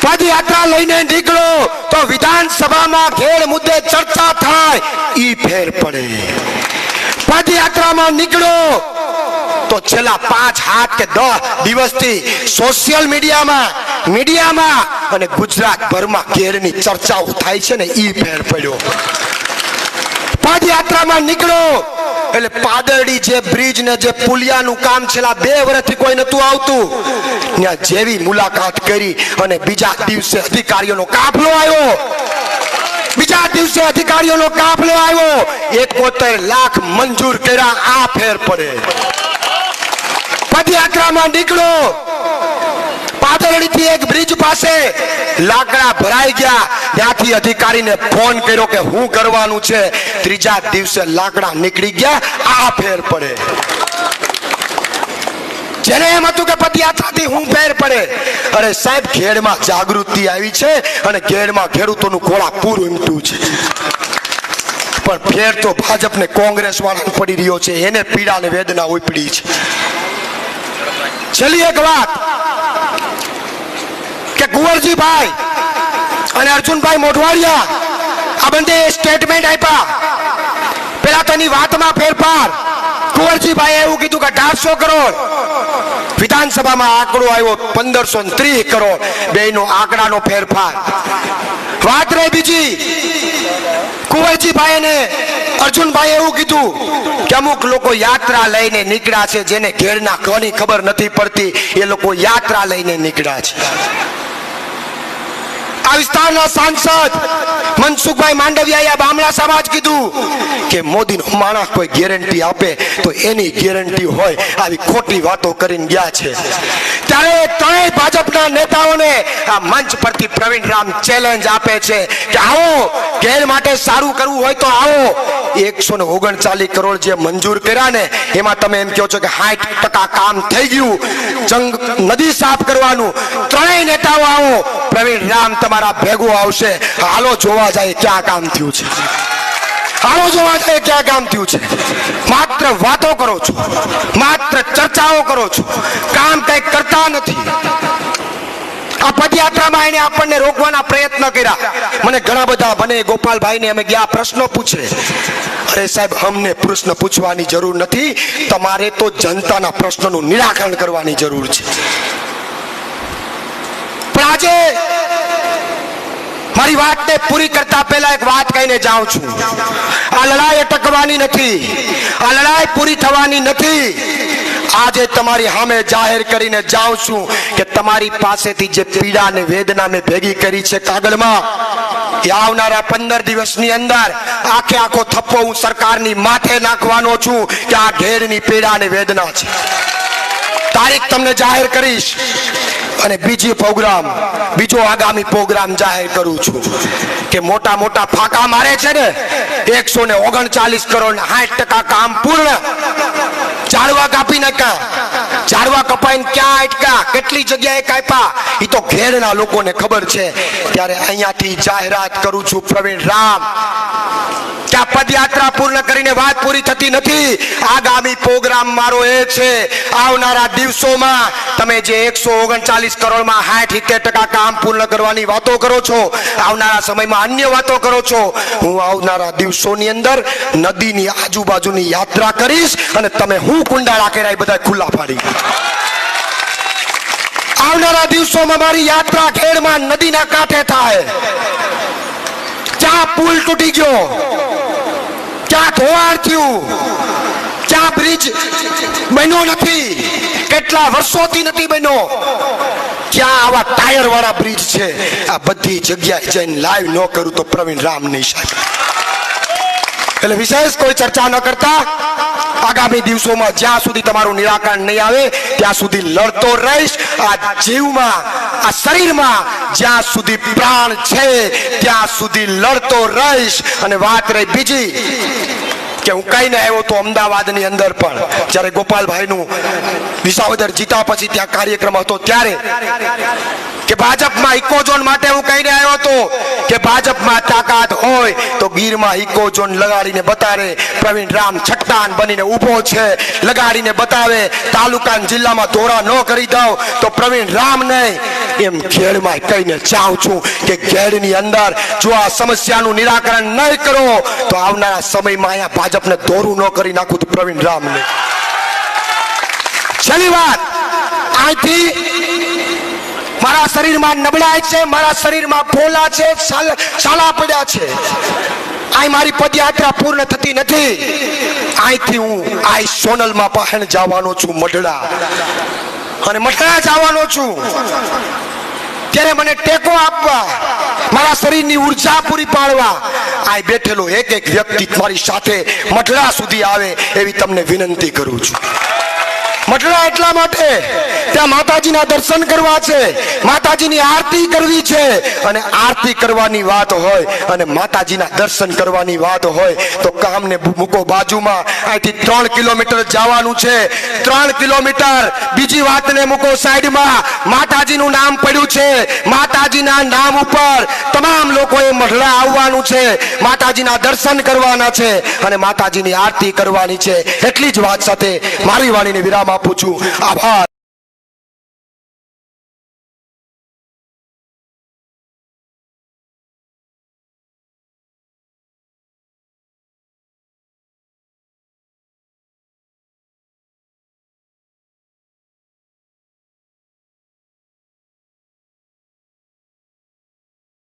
પદયાત્રા લઈને નીકળો તો વિધાનસભામાં ઘેર મુદ્દે ચર્ચા થાય, ઈ ફેર પડે. પદયાત્રામાં નીકળો તો છેલ્લા 5 કે 10 દિવસથી સોશિયલ મીડિયામાં અને ગુજરાતભરમાં ઘેરની ચર્ચાઓ થાય છે ને, ઈ ફેર પડ્યો. પદયાત્રામાં નીકળો એટલે પાદરડી જે બ્રિજ ને જે પુલિયાનું કામ છેલ્લા 2 વર્ષથી કોઈ નતું આવતું, ત્યાં જેવી મુલાકાત કરી અને બીજા દિવસે અધિકારીઓનો કાફલો આવ્યો, બીજા દિવસે અધિકારીઓનો કાફલો આવ્યો, 71 લાખ મંજૂર કર્યા, આ ફેર પડે. પદયાત્રામાં નીકળો, પાદરડીથી એક બ્રિજ પાસે લાકડા ભરાઈ ગયા, ત્યાંથી અધિકારીને ફોન કર્યો કે હું કરવાનું છે, ત્રીજા દિવસે લાકડા નીકળી ગયા, આ ફેર પડે. જેને એમ હતું કે પદયાત્રાથી હું ફેર પડે, અરે સાહેબ ઘેડમાં જાગૃતિ આવી છે અને ઘેડમાં ખેડૂતોનું ઘોડા પૂરું ઉમટ્યું છે. પણ ફેર તો ભાજપને કોંગ્રેસ વાળા પડી રહ્યો છે, એને પીડા ને વેદના ઉપડી છે. છેલ્લી એક વાત કે કુંવરજીભાઈ અને અર્જુનભાઈ મોઢવાડિયા આ બંને સ્ટેટમેન્ટ આપ્યા. પેલા તો એની વાતમાં ફેરફાર. કુંવરજીભાઈએ એવું કીધું કે 150 કરોડ, વિધાનસભામાં આંકડો આવ્યો 1530 કરોડ, બેયનો આંકડાનો ફેરફાર. વાત રહી બીજી, કુંવરજીભાઈ ને અર્જુનભાઈ એવું કીધું કે અમુક લોકો યાત્રા લઈને નીકળ્યા છે, જેને ઘેરના ઘરની ખબર નથી પડતી, એ લોકો યાત્રા લઈને નીકળ્યા છે. આ વિસ્તારના સાંસદ મનસુખભાઈ માંડવિયાએ બામણા સમાજ કીધું કે મોદીનો માણસ કોઈ ગેરંટી આપે તો એની ગેરંટી હોય, આવી ખોટી વાતો કરીને ગયા છે. ત્યારે ત્રણેય ભાજપના નેતાઓને આ મંચ પરથી પ્રવીણ રામ ચેલેન્જ આપે છે કે આવો, ઘેર માટે સારું કરવું હોય તો આવો. 139 કરોડ જે મંજૂર કર્યા ને, એમાં તમે એમ કહો છો કે 60% કામ થઈ ગયું, જંગ નદી સાફ કરવાનું. ત્રણેય નેતાઓ આવો, પ્રવીણ રામ તમારા ભેગો આવશે. હાલો જોવા જાય ક્યાં કામ થયું છે, હાલો જોવા જાય ક્યાં કામ થયું છે. માત્ર વાતો કરો છો, માત્ર ચર્ચાઓ કરો છો, કામ કઈ કરતા નથી. આ પદયાત્રામાં એને આપણને રોકવાના પ્રયત્ન કર્યા. મને ઘણા બધા, મને ગોપાલભાઈને અમે ગયા પ્રશ્નો પૂછે. અરે સાહેબ, અમને પ્રશ્ન પૂછવાની જરૂર નથી, તમારે તો જનતાના પ્રશ્નોનું નિરાકરણ કરવાની જરૂર છે. પણ આજે મારી વાતને પૂરી કરતા પહેલા એક વાત કહીને જાઉં છું. આ લડાઈ અટકવાની નથી, આ લડાઈ પૂરી થવાની નથી. આજે તમારી સામે જાહેર કરીને જાઉં છું કે તમારી પાસેથી જે પીડા અને વેદના મેં ભેગી કરી છે કાગળમાં, એ આવનારા 15 દિવસની અંદર આખે આખો થપ્પો હું સરકારની માથે નાખવાનો છું કે આ ઘેરની પીડા અને વેદના છે. તારીખ તમને જાહેર કરીશ. અને બીજો આગામી પ્રોગ્રામ જાહેર કરું છું કે મોટા મોટા ફાંકા મારે છે ને, 139 કરોડ 60% કામ પૂર્ણ. ઝાડવા કાપી નાખ્યા, ઝાડવા કપાઈને ક્યાં અટક્યા, કેટલી જગ્યાએ કાપ્યા, એ તો ઘેરના લોકોને ખબર છે. ત્યારે અહીંયાથી જાહેરાત કરું છું પ્રવીણ રામ કે આ પદયાત્રા પૂર્ણ કરીને વાત પૂરી થતી નથી. આગામી પ્રોગ્રામ મારો એ છે, આવનારા દિવસોમાં તમે જે 139 કરોડમાં 60-70% કામ પૂર્ણ કરવાની વાતો કરો છો, આવનારા સમયમાં અન્ય વાતો કરો છો, હું આવનારા દિવસોની અંદર નદીની આજુબાજુની યાત્રા કરીશ અને તમે હું કુંડાળા કર્યા એ બધા ખુલ્લા પાડી. આવનારા દિવસોમાં મારી યાત્રા ખેડમાં નદીના કાંઠે થાય. ક્યાં પુલ તૂટી ગયો, ક્યાં ધોવાણ થયું, ક્યાં બ્રિજ બન્યો નથી, કેટલા વર્ષોથી નથી બન્યો, ક્યાં આવા ટાયર વાળા બ્રિજ છે, આ બધી જગ્યાએ જઈને લાઈવ ન કરું તો પ્રવીણ રામ નહીં શકે. એટલે વિશેષ કોઈ ચર્ચા ન કરતા આગામી દિવસોમાં જ્યાં સુધી તમારું નિરાકરણ નહીં આવે ત્યાં સુધી લડતો રહીશ. આ જીવમાં, આ શરીરમાં જ્યાં સુધી પ્રાણ છે ત્યાં સુધી લડતો રહીશ. અને વાત રહી બીજી કે હું કહીને આવ્યો તો અમદાવાદની અંદર પણ જ્યારે ગોપાલભાઈનું વિસાવદર જીતા પછી ત્યાં કાર્યક્રમ હતો, ત્યારે કે ભાજપમાં ઇકોઝોન માટે હું કહીને આવ્યો હતો કે ભાજપમાં તાકાત હોય તો ગીરમાં ઇકોઝોન લગાડીને બતાવે. પ્રવીણ રામ છટ્ટાન બનીને ઊભો છે, લગાડીને બતાવે. તાલુકા જિલ્લામાં દોરા ન કરી દઉં તો પ્રવીણ રામ નહીં, એમ ઘેડમાં કહીને જાઉં છું કે ઘેડની અંદર જો આ સમસ્યાનું નિરાકરણ નહીં કરો તો આવનારા સમયમાં અહીંયા ભાજપને દોરું ન કરી નાખું તો પ્રવીણ રામ નહીં. છેલ્લી વાત, અહીંથી મારા શરીરમાં નબળાઈ છે, મારા શરીરમાં ફોલા છે, સાલા પડ્યા છે. અહીં મારી પદયાત્રા પૂર્ણ થતી નથી. અહીંથી હું આ સોનલમાં પહાણ જવાનો છું, મઢડા, અને મઢડા જવાનો છું. ત્યારે મને ટેકો આપવા, મારા શરીરની ઉર્જા પૂરી પાડવા આ બેઠેલો એક એક વ્યક્તિ મારી સાથે મઢડા સુધી આવે એવી તમને વિનંતી કરું છું. મઢડા એટલા માટે ત્યાં માતાજીના દર્શન કરવા છે, માતાજીની આરતી કરવી છે, અને આરતી કરવાની વાત હોય અને માતાજીના દર્શન કરવાની વાત હોય તો કામને મૂકો બાજુમાં. અહીંથી 3 કિલોમીટર જવાનું છે, 3 કિલોમીટર. બીજી વાતને મૂકો સાઈડમાં. માતાજીનું નામ પડ્યું છે, માતાજીના નામ ઉપર તમામ લોકોએ મઢડા આવવાનું છે, માતાજીના દર્શન કરવાના છે અને માતાજીની આરતી કરવાની છે. એટલી જ વાત સાથે મારી વાણીને વિરામ આપું છું. આભાર.